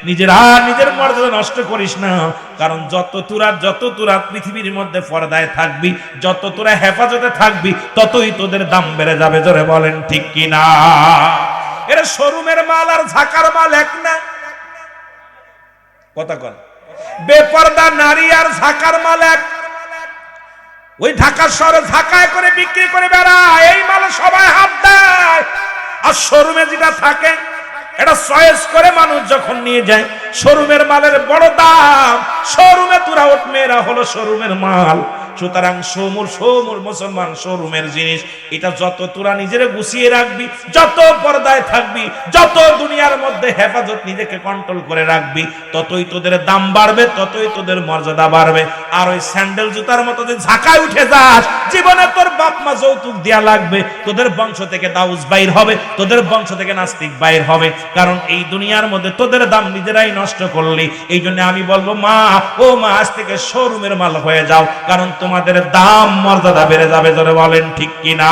নিজের মর্যাদা নষ্ট করিস না। কারণ যত তোরা পৃথিবীর মধ্যে পর্দায় থাকবি, যত তোরা হেফাজতে থাকবি, ততই তোদের দাম বেড়ে যাবে। জোরে বলেন ঠিক কিনা? এরা শোরুমের মাল আর ঝাকার মাল এক না, কথা কন। বেপর্দা নারী আর ঝাকার মাল এক। ওই ঢাকা শহরে ঝাকায় করে বিক্রি করে বেড়ায়, এই মাল সবাই হাত দেয়। আর শোরুমে যেটা থাকে, এটা চয়েস করে মানুষ যখন নিয়ে যায়। শোরুমের মালের বড় দাম, শোরুমে তোরা ওঠ, মেয়েরা হলো শোরুমের মাল। সুতরাং সমুর মুসলমান শোরুমের জিনিস। এটা যত তোরা নিজেরে গুছিয়ে রাখবি, যত পর্দায় থাকবি, যত দুনিয়ার মধ্যে হেফাজত নিজেকে কন্ট্রোল করে রাখবি, ততই তোদের দাম বাড়বে, ততই তোদের মর্যাদা বাড়বে। আর ওই স্যান্ডেল জুতার মতো যে ঝাঁকায় উঠে যাস, জীবনে তোর বাপ মা যৌতুক দেয়া লাগবে, তোদের বংশ থেকে দাউস বাইর হবে, তোদের বংশ থেকে নাস্তিক বাইর হবে। কারণ এই দুনিয়ার মধ্যে তোদের দাম নিজেরাই নষ্ট করলি। এই জন্য আমি বলবো, মা, ও মা, আজ থেকে শোরুমের মাল হয়ে যাও, কারণ তোমাদের দাম মর্যাদা বেড়ে যাবে। জোরে বলেন ঠিক কিনা?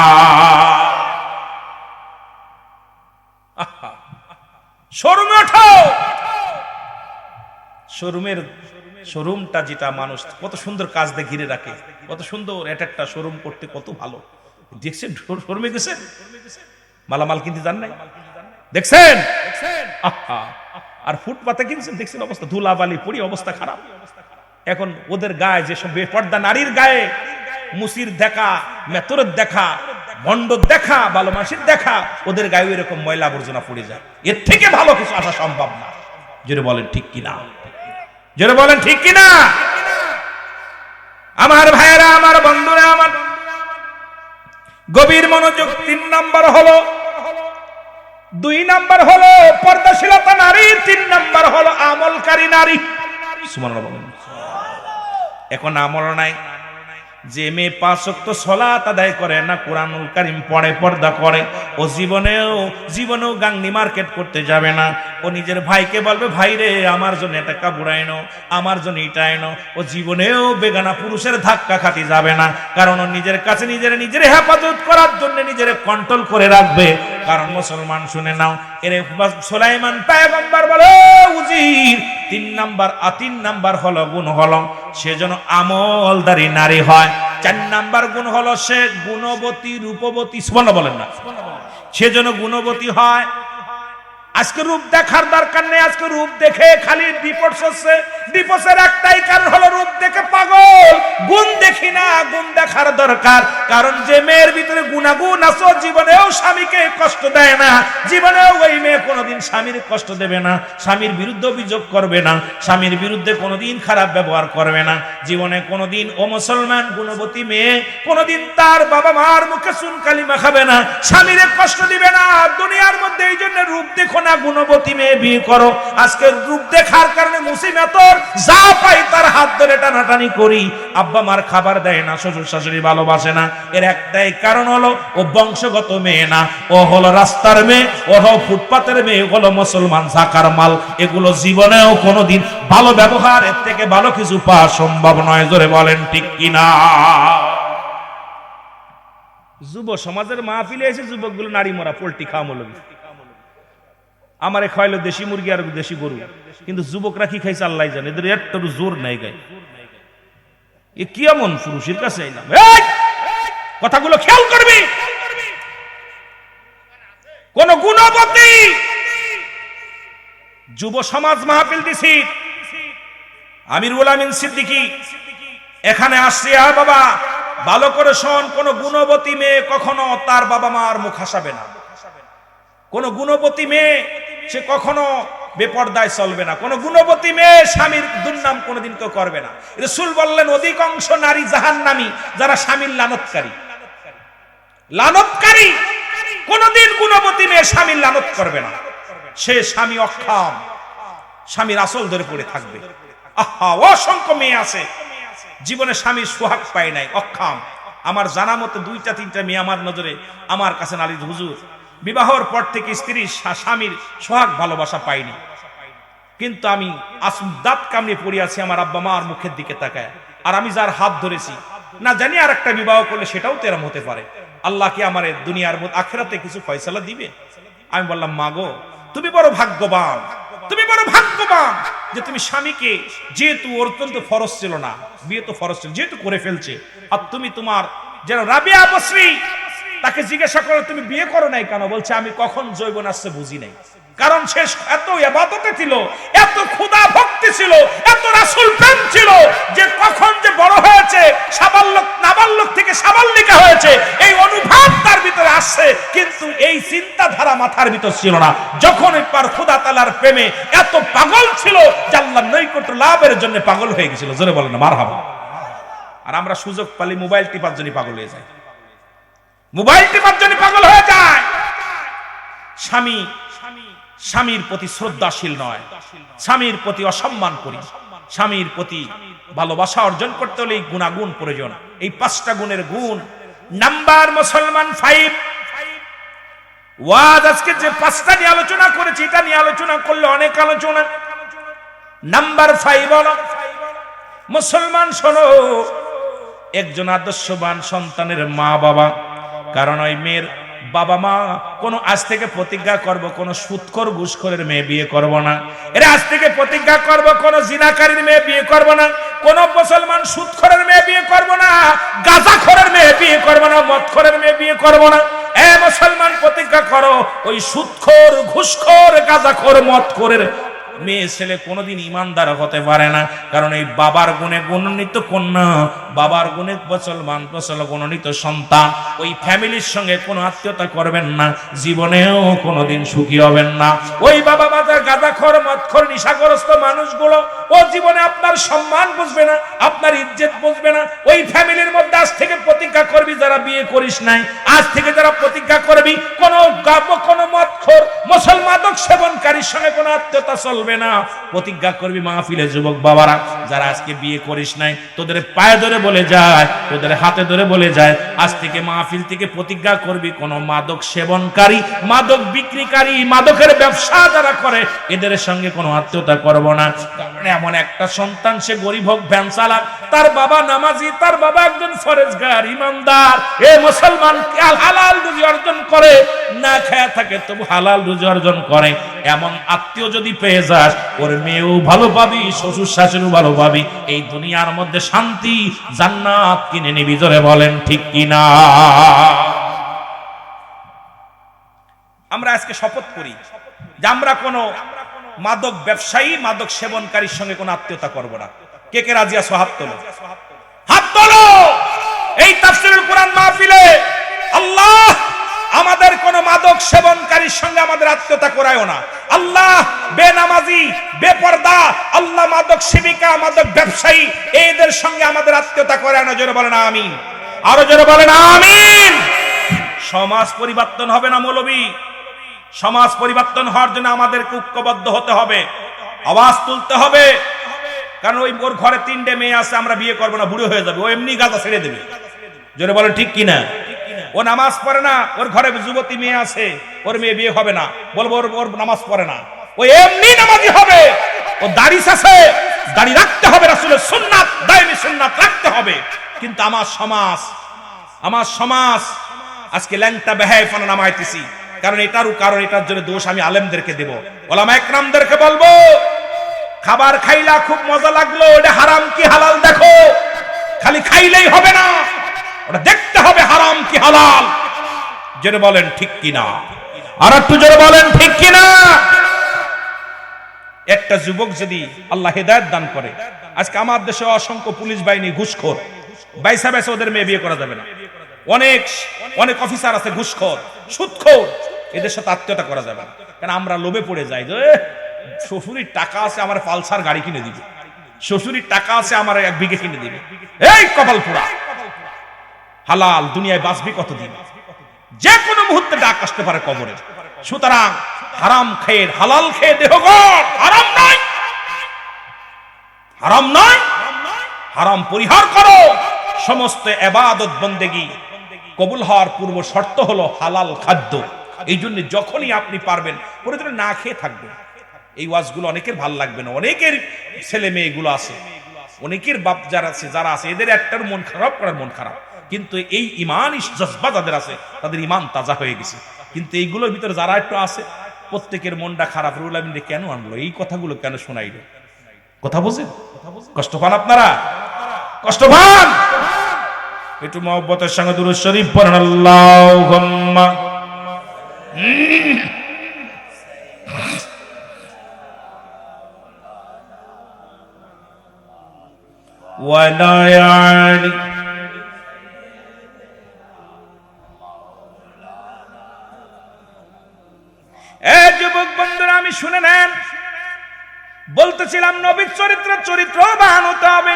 শোরুমে ওঠো। শোরুমটা যেটা মানুষ কত সুন্দর কাজ দিয়ে ঘিরে রাখে, কত সুন্দর, এটা একটা শোরুম করতে কত ভালো। দেখছেন শোরুমে গেছেন, মালামাল কিনতে যান নাই, দেখছেন? আর ফুটপাতে কিনছেন, দেখছেন অবস্থা, ধুলাবালি পড়ি অবস্থা খারাপ। এখন ওদের গায়ে, যেসব বেপর্দা নারীর গায়ে মুসির দেখা, মেতরের দেখা, ভণ্ডর দেখা, ভালো মানুষের দেখা, ওদের গায়ে এরকম ময়লা আবর্জনা পড়ে যায়। এর থেকে ভালো কিছু আসা সম্ভব না। জোরে বলেন ঠিক কিনা? জোরে বলেন ঠিক কিনা? আমার ভাইয়েরা, আমার বন্ধুরা, আমার গভীর মনোযোগ। 3 নাম্বার হলো, 2 নাম্বার হলো পর্দাশীলতা নারী, 3 নাম্বার হলো আমলকারী নারী। সুবহানাল্লাহ বলেন। এখন আমল নাই। যে মেয়ে 5 ওয়াক্ত সালাত আদায় করে না, কোরআনুল কারীম পড়ে, পর্দা করে, ও জীবনেও গাংনি মার্কেট করতে যাবে না। ও নিজের ভাইকে বলবে, ভাই রে আমার জন্য এটা কাপড় আইনো, আমার জন্য এটা আইনো। ও জীবনেও বেগানা পুরুষের ধাক্কা খাতি যাবে না, কারণ ও নিজের কাছে নিজের হেফাজত করার জন্য নিজের কন্ট্রোল করে রাখবে। কারণ মুসলমান শুনে নাও, এর সুলাইমান পয়গম্বর বলে, উজির 3 নাম্বার হলো গুণ হলো সেজন্য আমলদারী নারী হয়। 4 নাম্বার গুণ হলো সে গুণবতী, রূপবতী। সুবহানাল্লাহ বলেন না? সেজন্য গুণবতী হয়। আজকে রূপ দেখার দরকার নেই। আজকে রূপ দেখে খালি ডিপোর্স হচ্ছে। ডিপোর্সের একটাই কারণ হলো রূপ দেখে পাগল। গুণ দেখি না, গুণ দেখার দরকার। কারণ যে মেয়ের ভিতরে গুণাগুণ আছে, জীবনেও স্বামীকে কষ্ট দেয় না, জীবনেও ওই মেয়ে কোনোদিন স্বামীর কষ্ট দেবে না, স্বামীর বিরুদ্ধে অভিযোগ করবে না, স্বামীর বিরুদ্ধে কোনোদিন খারাপ ব্যবহার করবে না। জীবনে কোনোদিন ও মুসলমান গুণবতী মেয়ে কোনোদিন তার বাবা মার মুখে চুন কালিমা খাবে না, স্বামীরে কষ্ট দিবে না। দুনিয়ার মধ্যে এই জন্য রূপ দেখো না, গুণবতী মেয়ে বিয়ে করো। আজকে রূপ দেখার কারণে মুসিবতর যা পাই তার হাত ধরে টানাটানি করি, আব্বা মার খাবার দেয় না, শ্বশুর শাশুড়ি ভালোবাসে না। এর একটাই কারণ হলো ও বংশগত মেয়ে না, ও হলো রাস্তার মেয়ে, ও হলো ফুটপাতের মেয়ে, হলো মুসলমান জাকার মাল। এগুলো জীবনেও কোনোদিন ভালো ব্যবহার, এর থেকে ভালো কিছু পাওয়া সম্ভব নয়। জোরে বলেন ঠিক কিনা? যুব সমাজের মাহফিলে এসে যুবকগুলো নারী মরা পোল্ট্রি খাওয়া মৌলবি। আমারে খাইলো দেশি মুরগি আর দেশি গরু, কিন্তু যুবকরা কি খাইছে আল্লাহ জানে। এদের একটু জোর নাই গায়ে। এ কি এমন পুরুষের কাছে আইলাম? কথাগুলো খেয়াল করবি। কোন গুণবতী যুব সমাজ মাহফিল দিছি, আমিরুল আমিন সিদ্দিকী এখানে আসছে। আর বাবা ভালো করে শোন, কোন গুণবতী মেয়ে কখনো তার বাবা মার মুখ হাসাবে না। কোন গুণবতী মেয়ে সে কখনো বেপরদায় চলবে না। কোন গুণবতী মেয়ে স্বামীর দুর্নাম কোনোদিন কেউ করবে না। রাসূল বললেন, অধিকাংশ নারী জাহান্নামী যারা স্বামীর লানতকারী। কোনদিন গুণবতী মেয়ে স্বামীর লানত করবে না। সে স্বামী অক্ষম, স্বামীর আসল ধরে পড়ে থাকবে। আহা, অসংখ্য মেয়ে আছে জীবনে স্বামীর সোহাগ পায় নাই, অক্ষম। আমার জানা মতে 2-3টা মেয়ে আমার নজরে আমার কাছে নালিশ, হুজুর বিবাহর পর থেকে স্ত্রীর স্বামীর সোহাগ ভালোবাসা পাইনি, কিন্তু আমি দাঁত কামড়ে পড়ে আছি আমার আব্বা মার মুখের দিকে তাকায়, আর আমি যার হাত ধরেছি না জানি আর একটা বিবাহ করলে সেটাও তো এরম হতে পারে। আল্লাহ কি আমার দুনিয়ার মধ্যে আখিরাতে কিছু ফয়সালা দিবে? আমি বললাম, মাগো তুমি বড় ভাগ্যবান, তুমি বড় ভাগ্যবান যে তুমি স্বামীকে, যেহেতু ওর তো ফরজ ছিল না, বিয়ে তো ফরজ ছিল, যেহেতু করে ফেলছে, আর তুমি তোমার যেন রাবিয়া বসরি, তাকে জিজ্ঞাসা করো তুমি বিয়ে করো নাই কেন? বলছে, আমি কখন যৌবন আসছে বুঝি নাই। কারণ শেষ এত ইবাদতে ছিল, এত খোদা ভক্তি ছিল, এত রাসূল প্রেম ছিল, যে কখন যে বড় হয়েছে, সাবালক নাবালক থেকে সাবালিকা হয়েছে, এই অনুভব তার ভিতরে আসছে, কিন্তু এই চিন্তাধারা মাথার ভিতর ছিল না। যখন একবার খোদা তাআলার প্রেমে এত পাগল ছিল যে আল্লাহর নৈকট্য লাভের জন্য পাগল হয়ে গেছিল। জোরে বলেন না মারহাবা। আর আমরা সুযোগ পালি মোবাইল টিপার জন্য পাগল হয়ে যাই, মোবাইল টিপার জন্য পাগল হয়ে যায়। স্বামীর প্রতি শ্রদ্ধাশীল নয়, স্বামীর প্রতি অসম্মান করি। স্বামীর প্রতি ভালোবাসা অর্জন করতে হলে এই গুণাগুণ প্রয়োজন। এই 5টা গুণের গুণ নাম্বার মুসলমান 5। ওয়াজ আজকে যে 5টা নিয়ে আলোচনা করেছি, এটা নিয়ে আলোচনা করলে অনেক আলোচনা। নাম্বার 5 হলো, মুসলমান শোনো, একজন আদর্শবান সন্তানের মা বাবা। কারণ ওই মেয়ের বাবা মা কোন আজ থেকে প্রতিজ্ঞা করব কোন সুদখোর ঘুষখোরের মেয়ে বিয়ে করব না। এরা আজ থেকে প্রতিজ্ঞা করব কোন জিনাকারীর মেয়ে বিয়ে করব না, কোন মুসলমান সুদখোরের মেয়ে বিয়ে করব না, গাঁজাখোরের মেয়ে বিয়ে করব না, মদখোরের মেয়ে বিয়ে করব না। এ মুসলমান প্রতিজ্ঞা করো, ওই সুদখোর ঘুষখোর গাঁজাখোর মদখোরের মেয়ে ছেলে কোনোদিন ইমানদার হতে পারে না, কারণ এই বাবার গুণে গুণান্বিত কন্যা, বাবার গুণে মুসলমান গুণান্বিত সন্তান, ওই ফ্যামিলির সঙ্গে কোনো আত্মীয়তা করবেন না, জীবনেও কোনোদিন সুখী হবেন না। ওই বাবা মাতার গাঁজাখোর মদখোর নিশাগ্রস্ত মানুষগুলো ও জীবনে আপনার সম্মান বুঝবে না, আপনার ইজ্জত বুঝবে না। ওই ফ্যামিলির মধ্যে আজ থেকে প্রতিজ্ঞা করবি, যারা বিয়ে করিস নাই আজ থেকে যারা প্রতিজ্ঞা করবি কোন মদখোর মুসলমানক সেবনকারীর সঙ্গে কোনো আত্মীয়তা চলবে না। প্রতিজ্ঞা করবি মাহফিলে যুবক বাবারা যারা আজকে বিয়ে করিস নাই, তোদের পায়ে ধরে বলে যায়, তোদের হাতে ধরে বলে যায়, আজ থেকে মাহফিল থেকে প্রতিজ্ঞা করবি কোন মাদক সেবনকারী, মাদক বিক্রিকারী, মাদকের ব্যবসা যারা করে এদের সঙ্গে কোনো আত্মীয়তা করব না। কারণ এমন একটা সন্তান, সে গরিব হোক, ভ্যান চালাক, তার বাবা নামাজি, তার বাবা একজন ফরেজগার ইমানদার, এ মুসলমান হালাল রুজি অর্জন করে, না খায়া থাকে তবু হালাল রুজি অর্জন করে, এমন আত্মীয় যদি পেয়ে যাস, ওর মেয়েও ভালো পাবি, শ্বশুর শাশুড়িও ভালো পাবি, এই দুনিয়ার মধ্যে শান্তি জান্নাত কিনে নিবি। জোরে বলেন ঠিক কিনা? আমরা আজকে শপথ করি যে আমরা কোনো মাদক ব্যবসায়ী, মাদক সেবনকারীর সঙ্গে কোনো আত্মীয়তা করব না। কে কে রাজি আছো? হাত তোলো, হাত তোলো। এই তাফসীরুল কুরআন মাহফিলে আল্লাহ আমাদের কোন মাদক সেবনকারীর সঙ্গে আমাদের আত্মীয়তা করায়ও না। আল্লাহ বেনামাজি, বেপরদা, আল্লাহ মাদক সেবিকা, মাদক ব্যবসায়ী এদের সঙ্গে আমাদের আত্মীয়তা করায় না। জোরে বলেন আমিন, আরো জোরে বলেন আমিন। সমাজ পরিবর্তন হবে না মৌলবী, সমাজ পরিবর্তন হওয়ার জন্য আমাদেরকে ঐক্যবদ্ধ হতে হবে, আওয়াজ তুলতে হবে। কারণ ওর ঘরে 3টে মেয়ে আছে, আমরা বিয়ে করবো না, বুড়ো হয়ে যাবে, ও এমনি গাঁজা ছেড়ে দেবে। জোরে বলেন ঠিক কিনা? ও নামাজ পড়ে না, ওর ঘরে যুবতী মেয়ে আছে, ওর মেয়ে বিয়ে হবে না, বলবো ওর নামাজ পড়ে না, ও এমনি নামাজি হবে। ও দাড়ি আছে, দাড়ি রাখতে হবে, রাসূলের সুন্নাত, দায়মি সুন্নাত রাখতে হবে। কিন্তু আমার সমাজ আজকে ল্যাংটা বেহায়াপনা নামাইতেছি। কারণ এটার জন্য দোষ আমি আলেমদেরকে দেব, ওলামা ইকরামদেরকে বলবো, খাবার খাইলা খুব মজা লাগলো, এটা হারাম কি হালাল দেখো। খালি খাইলেই হবে না, ওটা দেখতে হবে হারাম কি হালাল। জোরে বলেন ঠিক কিনা? আর একটু জোরে বলেন ঠিক কিনা? একটা যুবক যদি আল্লাহ হেদায়েত দান করে, আজকে আমার দেশে অসংখ্য পুলিশ বাহিনী ঘুষখোর, বাইসা ওদের মেয়ে বিয়ে করা যাবে না। অনেক অফিসার আছে ঘুষখোর, সুদখোর, এদের সাথে আত্মীয়তা করা যাবে না। কারণ আমরা লোভে পড়ে যাই যে শ্বশুরের টাকা আছে, আমার পালসার গাড়ি কিনে দিবে, শ্বশুরের টাকা আছে, আমার 1 বিঘে কিনে দিবে। এই কপাল পোড়া, হালাল দুনিয়ায় বাঁচবি কতদিন? যে কোনো মুহূর্তে ডাক আসতে পারে কবরে। সুতরাং হারাম খেয়ে, হালাল খেয়ে দেহ গড়, হারাম নয়, হারাম নয়, হারাম পরিহার করো। সমস্ত ইবাদত বন্দেগী কবুল হওয়ার পূর্ব শর্ত হলো হালাল খাদ্য। এই জন্য যখনই আপনি পারবেন প্রয়োজনে না খেয়ে থাকবেন। এই ওয়াজগুলো অনেকের ভাল লাগবে না, অনেকের ছেলে মেয়েগুলো আছে, অনেকের বাপ যারা আছে এদের একটার মন খারাপ করার মন খারাপ, কিন্তু এই ঈমান জজবা যাদের আছে তাদের ঈমান তাজা হয়ে গেছে। কিন্তু এইগুলোর ভিতরে যারা একটু আছে প্রত্যেকের মনটা খারাপ, রুহুল আমিন কেন আনলো, এই কথাগুলো কেন শোনাইলো? কথা বুঝেন? কষ্ট পান আপনারা? কষ্ট পান? একটু মহব্বতের সঙ্গে দুরূদ শরীফ পড়েন। আল্লাহুম্মা ওয়ালা আলি যুবক বন্ধুরা আমি শুনে নেন, বলতেছিলাম নবীর চরিত্রবান হতে হবে।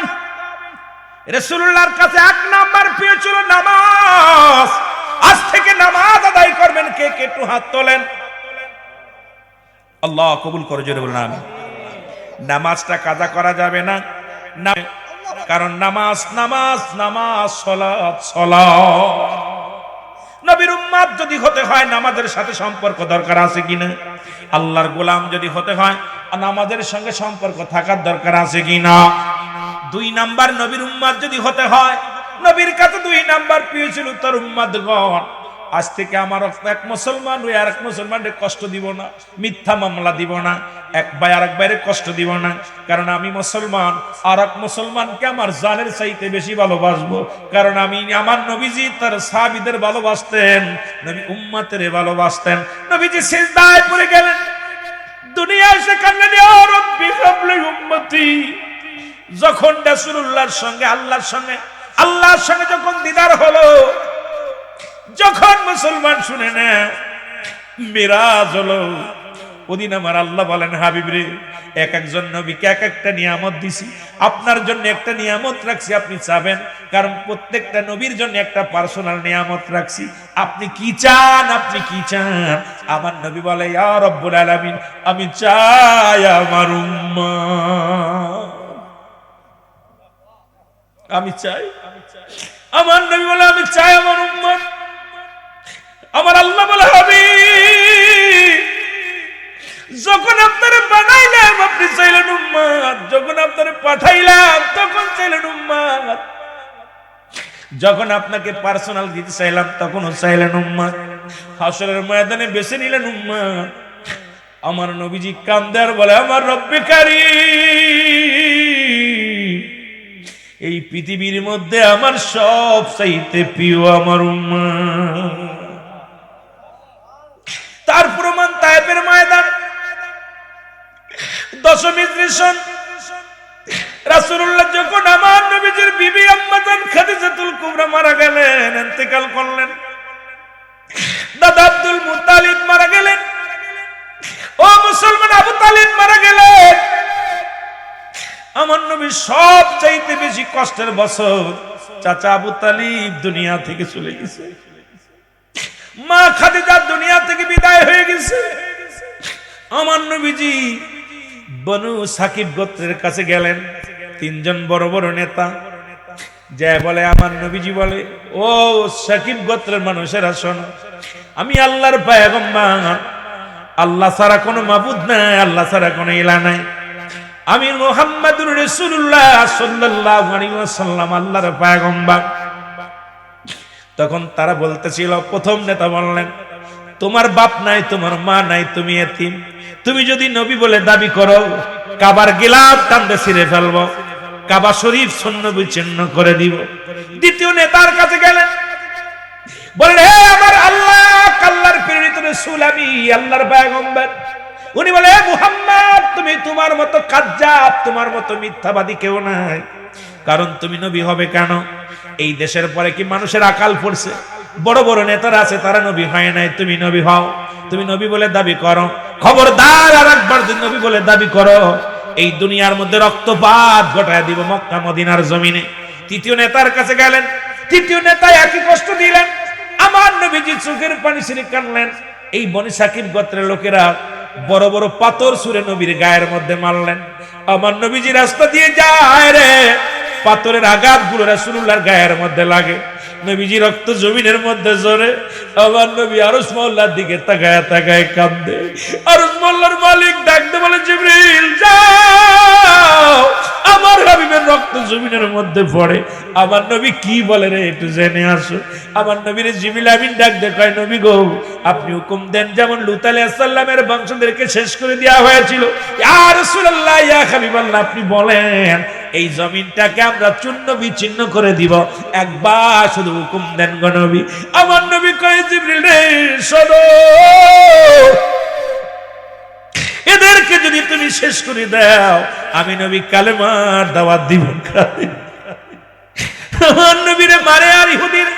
রাসূলুল্লাহর কাছে 1 নাম্বার প্রিয় ছিল নামাজ। আজ থেকে নামাজ আদায় করবেন কে কে? একটু হাত তোলেন। আল্লাহ কবুল করে, জোরে বলেন আমিন। নামাজটা কাজা করা যাবে না, কারণ নামাজ সালাত। নবীর উম্মত যদি হতে হয় নামাজের সাথে সম্পর্ক দরকার আছে কিনা? আল্লাহর গোলাম যদি হতে হয় নামাজের সঙ্গে সম্পর্ক থাকার দরকার আছে কিনা? 2 নাম্বার নবীর উম্মত যদি হতে হয়, নবীর কাছে 2 নাম্বার প্রিয় ছিল তার উম্মতগণ। আজ থেকে আমার এক মুসলমান ওই আরেক মুসলমানকে কষ্ট দিব না, মিথ্যা মামলা দিব না, এক ভাই আরেক ভাইরে কষ্ট দিব না। কারণ আমি মুসলমান, আরেক মুসলমানকে আমার জানের চাইতে বেশি ভালোবাসবো। কারণ আমি আমার নবীজি তার সাহাবীদের ভালোবাসতেন, নবী উম্মতের ভালোবাসতেন। নবীজি সিজদায় পড়ে গেলেন, দুনিয়া এসে কান্না দিয়ে রব্বি হাবলি উম্মতি। যখন রাসূলুল্লাহর সঙ্গে আল্লাহর সঙ্গে যখন দিদার হলো, যখন মুসলমান শুনে না মিরাজ হলো, ওদিন আমার আল্লাহ বলেন হাবিব রে, এক একজন নবীকে এক একটা নিয়ামত দিছি, আপনার জন্য একটা নিয়ামত রাখছি, আপনি চাবেন, কারণ প্রত্যেকটা নবীর জন্য একটা পার্সোনাল নিয়ামত রাখছি, আপনি কি চান, আপনি কি চান? আমার নবী বলে ইয়া রব্বুল আলামিন, আমি চাই আমার উম্মত, আমি চাই। আমার নবী বলে আমি চাই আমার উম্মত। আমার আল্লাহ বলে হাবিব, যখন আপনারা বানাইলাম আপনি চাইলেন উম্মত, যখন আপনারা পাঠাইলাম তখন চাইলেন উম্মত, যখন আপনাকে পার্সোনাল দিতে চাইলাম তখনও চাইলেন উম্মত, হাসরের ময়দানে বেছে নিলেন উম্মত। আমার নবীজি কান্দে আর বলে আমার রব্বে কারীম, এই পৃথিবীর মধ্যে আমার সব চাইতে প্রিয় আমার উম্মত। তার প্রমাণ তায়েফের ময়দান, দশম হিজরি, রাসূলুল্লাহ যখন আমার নবীজির বিবি আম্মা জান খাদিজাতুল কুবরা মারা গেলেন, ইন্তেকাল করলেন, দাদা আব্দুল মুত্তালিব মারা গেলেন, ও মুসলমান আবু তালিব মারা গেলেন। আমার নবী সব চাইতে বেশি কষ্টের বছর, চাচা আবু তালিব দুনিয়া থেকে চলে গেছে, মা খাদিজা দুনিয়া থেকে বিদায় হয়ে গেছে। আমার নবীজি বনু সাকিব গোত্রের কাছে গেলেন, তিনজন বড় বড় নেতা যা বলে, আমার নবীজি বলে ও সাকিব গোত্রের মানুষেরা শোনো, আমি আল্লাহর পয়গম্বর, আল্লাহ ছাড়া কোনো মাবুদ নাই, আল্লাহ ছাড়া কোনো ইলাহ নাই, আমি মুহাম্মাদুর রাসূলুল্লাহ সাল্লাল্লাহু আলাইহি ওয়াসাল্লাম আল্লাহর পয়গম্বর। তখন তারা বলতেছিল, প্রথম নেতা বললেন, তোমার বাপ নাই, তোমার মা নাই, তুমি এতিম, তুমি যদি নবী বলে দাবি করো কাবার গিলাফ টানতে ছিঁড়ে ফেলবো, কাবা শরীফ ছিন্ন বিচ্ছিন্ন করে দিব। দ্বিতীয় নেতার কাছে গেলেন, বলেন হে আমার আল্লাহ, আল্লাহর প্রেরিত রাসূল, আমি আল্লাহর পয়গম্বর। উনি বলে হে মুহাম্মদ, তুমি তোমার মতো কাজ্জাব, তোমার মতো মিথ্যাবাদী কেউ নাই, কারণ তুমি নবী হবে কেন? এই দেশের পরে কি মানুষের আকাল পড়ছে? বড় বড় নেতারা আছে, তারা নবী হয় নাই, তুমি নবী হও, তুমি নবী বলে দাবি করো, খবরদার আর একবার যদি নবী বলে দাবি করো, এই দুনিয়ার মধ্যে রক্তপাত ঘটায় দিব মক্কা মদিনার জমিনে। তৃতীয় নেতার কাছে গেলেন, তৃতীয় নেতা একই কষ্ট দিলেন, আমার নবীজি চোখের পানি ছেড়ে কাঁদলেন। এই বনি সাকিব গোত্রের লোকেরা বড় বড় পাথর ছুঁড়ে নবীর গায়ের মধ্যে মারলেন। আমার নবীজি রাস্তা দিয়ে যায় রে, পাথরের আঘাতগুলো রাসূলুল্লাহর গায়ের মধ্যে লাগে, নবীজি রক্ত জমিনের মধ্যে ঝরে। আমার নবী আরশ মহল্লার দিকে তাকায় তাকায় কাঁদে। আরশ মহল্লার মালিক ডাকতে বলে, জিবরিল যাও, আমার হাবিবের রক্ত জমিনের মধ্যে পড়ে। আমার নবী কি বলে রে, একটু জেনে আসো। আমার নবীর জিবরিল আমিন ডাক দেখায়, নবী গো আপনি হুকুম দেন, যেমন লূত আলাইহিস সালামের বংশধরকে শেষ করে দেওয়া হয়েছিল, ইয়া রাসূলুল্লাহ ইয়া হাবিবাল্লাহ, আপনি বলেন এই জমিনটাকে আমরা চূর্ণ বিচ্ছিন্ন করে দিব, একবার শুধু হুকুম দেন গো নবী। আমার নবী কয়, জিবরিল রে শোনো, এদেরকে যদি তুমি শেষ করে দাও, আমি নবী কালেমার দাওয়াত দিব। আমার নবীরে মারে আর ইহুদির,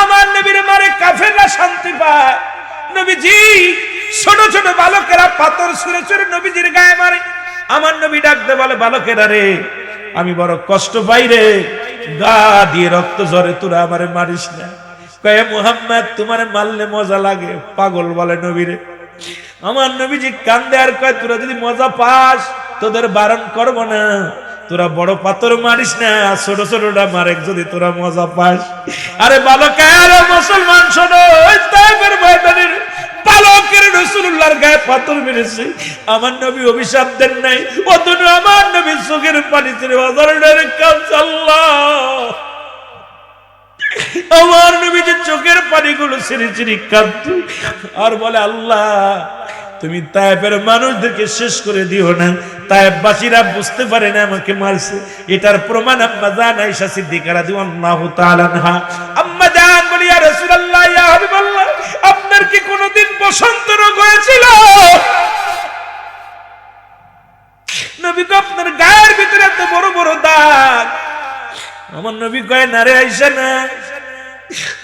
আমার নবীরে মারে কাফেররা শান্তি পায়। নবীজি ছোট ছোট বালকেরা পাথর ছুঁড়ে ছুঁড়ে নবীজির গায়ে মারে। আমার নবী ডাকতে বলে, বালকেরা রে, আমি বড় কষ্ট পাই রে, গা দিয়ে রক্ত ঝরে, তোরা আমারে মারিস না। কয়ে মুহাম্মদ তোমারে মারলে মজা লাগে, পাগল বলে নবীরে। আমার নবীজি কান্দে আর কয়, তোরা যদি মজা পাস তোদের বারণ করবো না, তোরা বড় পাথর মারিস না, ছোট ছোটটা মারে যদি তোরা মজা পাস। আরে বালকের মুসলমান শোনো, তায়েফের ময়দানের বালকের রাসূলুল্লাহর গায়ে পাথর মেরেছে, আমার নবী অভিশাপ দেন নাই, অথচ আমার নবী চোখের পানি ছেড়ে বাজারে কাঁদছে। আল্লাহ, আমার নবী যে চোখের পানিগুলো ছেড়ে ছেড়ে কাঁদতো আর বলে, আল্লাহ তুমি তায়েফের মানুষদেরকে শেষ করে দিও না, তায়েফবাসীরা বুঝতে পারে না আমাকে মারছে। এটার প্রমাণ আম্মা জান আয়েশা সিদ্দিকা রাদিয়াল্লাহু তাআলা আনহা, আম্মা জান বলি, ইয়া রাসূলুল্লাহ ইয়া হাবিবাল্লাহ, আপনার কি কোনদিন বসন্ত রোগ হয়েছিল? নবী গো আপনার গায়ের ভিতরে এত বড় বড় দাগ। আমার নবী কয় না রে আয়েশা না,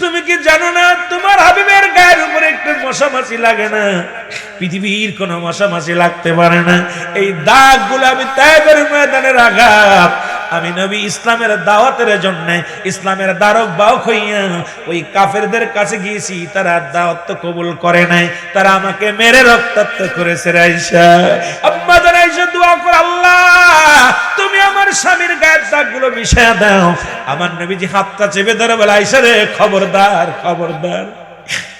তুমি কি জানো না তোমার হাবিবের গায়ের উপরে একটু মশা মাছি লাগে না? পৃথিবীর কোন মশা মাছি লাগতে পারে না। এই দাগগুলো আমি তায়েফের ময়দানের আঘাত। আমি নবী ইসলামের দাওয়াতের জন্য ইসলামের দ্বারক বাহক হইয়া ওই কাফেরদের কাছে গিয়েছি, তারা দাওয়াত তো কবুল করে নাই, তারা আমাকে মেরে রক্তাক্ত করেছে। আয়েশা, আম্মা জান আয়েশা দোয়া করে, আল্লাহ তুমি আমার স্বামীর গায়ের দাগগুলো মিশিয়ে দাও। আমার নবীজি হাতটা চেপে ধরে বলে, আয়েশা রে খবরদার খবরদার,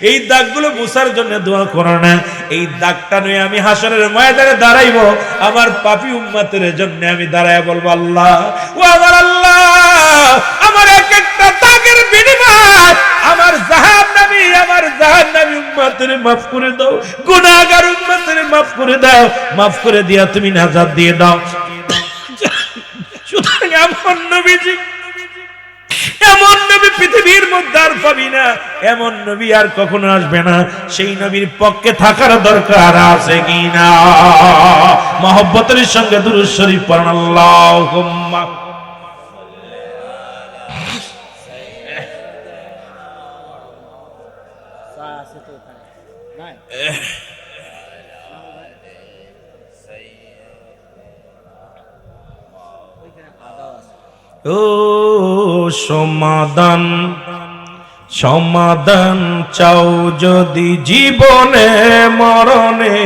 এই দাগগুলো মুছার জন্য দোয়া করো না। এই দাগটা নিয়ে আমি হাসরের ময়দানে দাঁড়াইবো, আমার পাপী উম্মতের জন্য আমি দাঁড়ায় বলবো, আল্লাহ ও আমার আল্লাহ, আমার এক একটা দাগের বিনিময়ে আমার জাহান্নামী উম্মতের মাফ করে দাও, গুনাহগার উম্মতের মাফ করে দাও, মাফ করে দিয়া তুমি নাজাত দিয়ে দাও। সুতরাং এমন নবীজি, এমন নবী পৃথিবীর মধ্যে আর পাবি না, এমন নবী আর কখনো আসবে না। সেই নবীর পক্ষে থাকার দরকার আছে কিনা? মহব্বতের সঙ্গে দুরূদ শরীফ পড়ুন, আল্লাহুম্মা ও সমাধান, সমাধান চাও যদি জীবনে মরণে,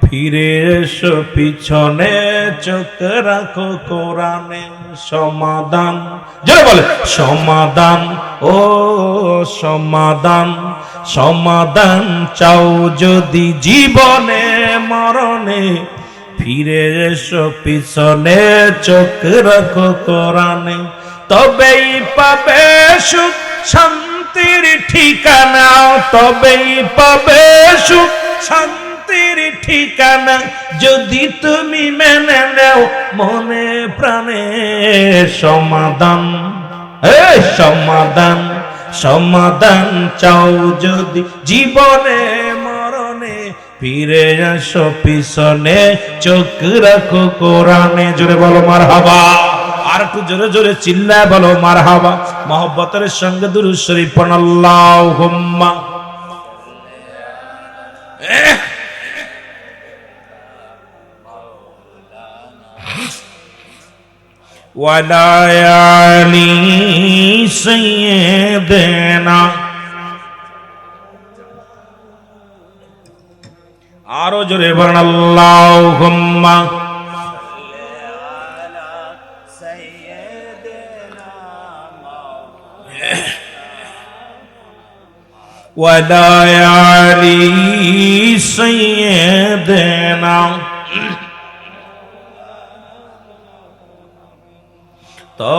ফিরে এসো পিছনে চোখ রাখো কোরআনে। সমাধান, জোরে বলে সমাধান, ও সমাধান, সমাধান চাও যদি জীবনে মরণে, ফিরে এসো পিছনে চোখ রাখো কোরআনে। তবেই পাবে সুখ শান্তির ঠিকানা, তবেই পাবে সুখ শান্তির ঠিকানা, যদি তুমি মেনে নাও মনে প্রাণে। সমাধান, সমাধান, সমাধান চাও যদি জীবনে মরণে, ফিরে আসো পিছনে চোখ রাখো কোরআনে। জোরে বলো মারহাবা, আর একটু জোরে জোরে চিল্লায় বলো মারহাবা। মহব্বতের সঙ্গে দুরূদ শরীফ পড়ুন, আল্লাহুম্মা ওয়ালা আলি সাইয়্যিদিনা। আরো জোরে বলেন, আল্লাহুম্মা ওয়ালা আলি সাইয়্যিদিনা। তো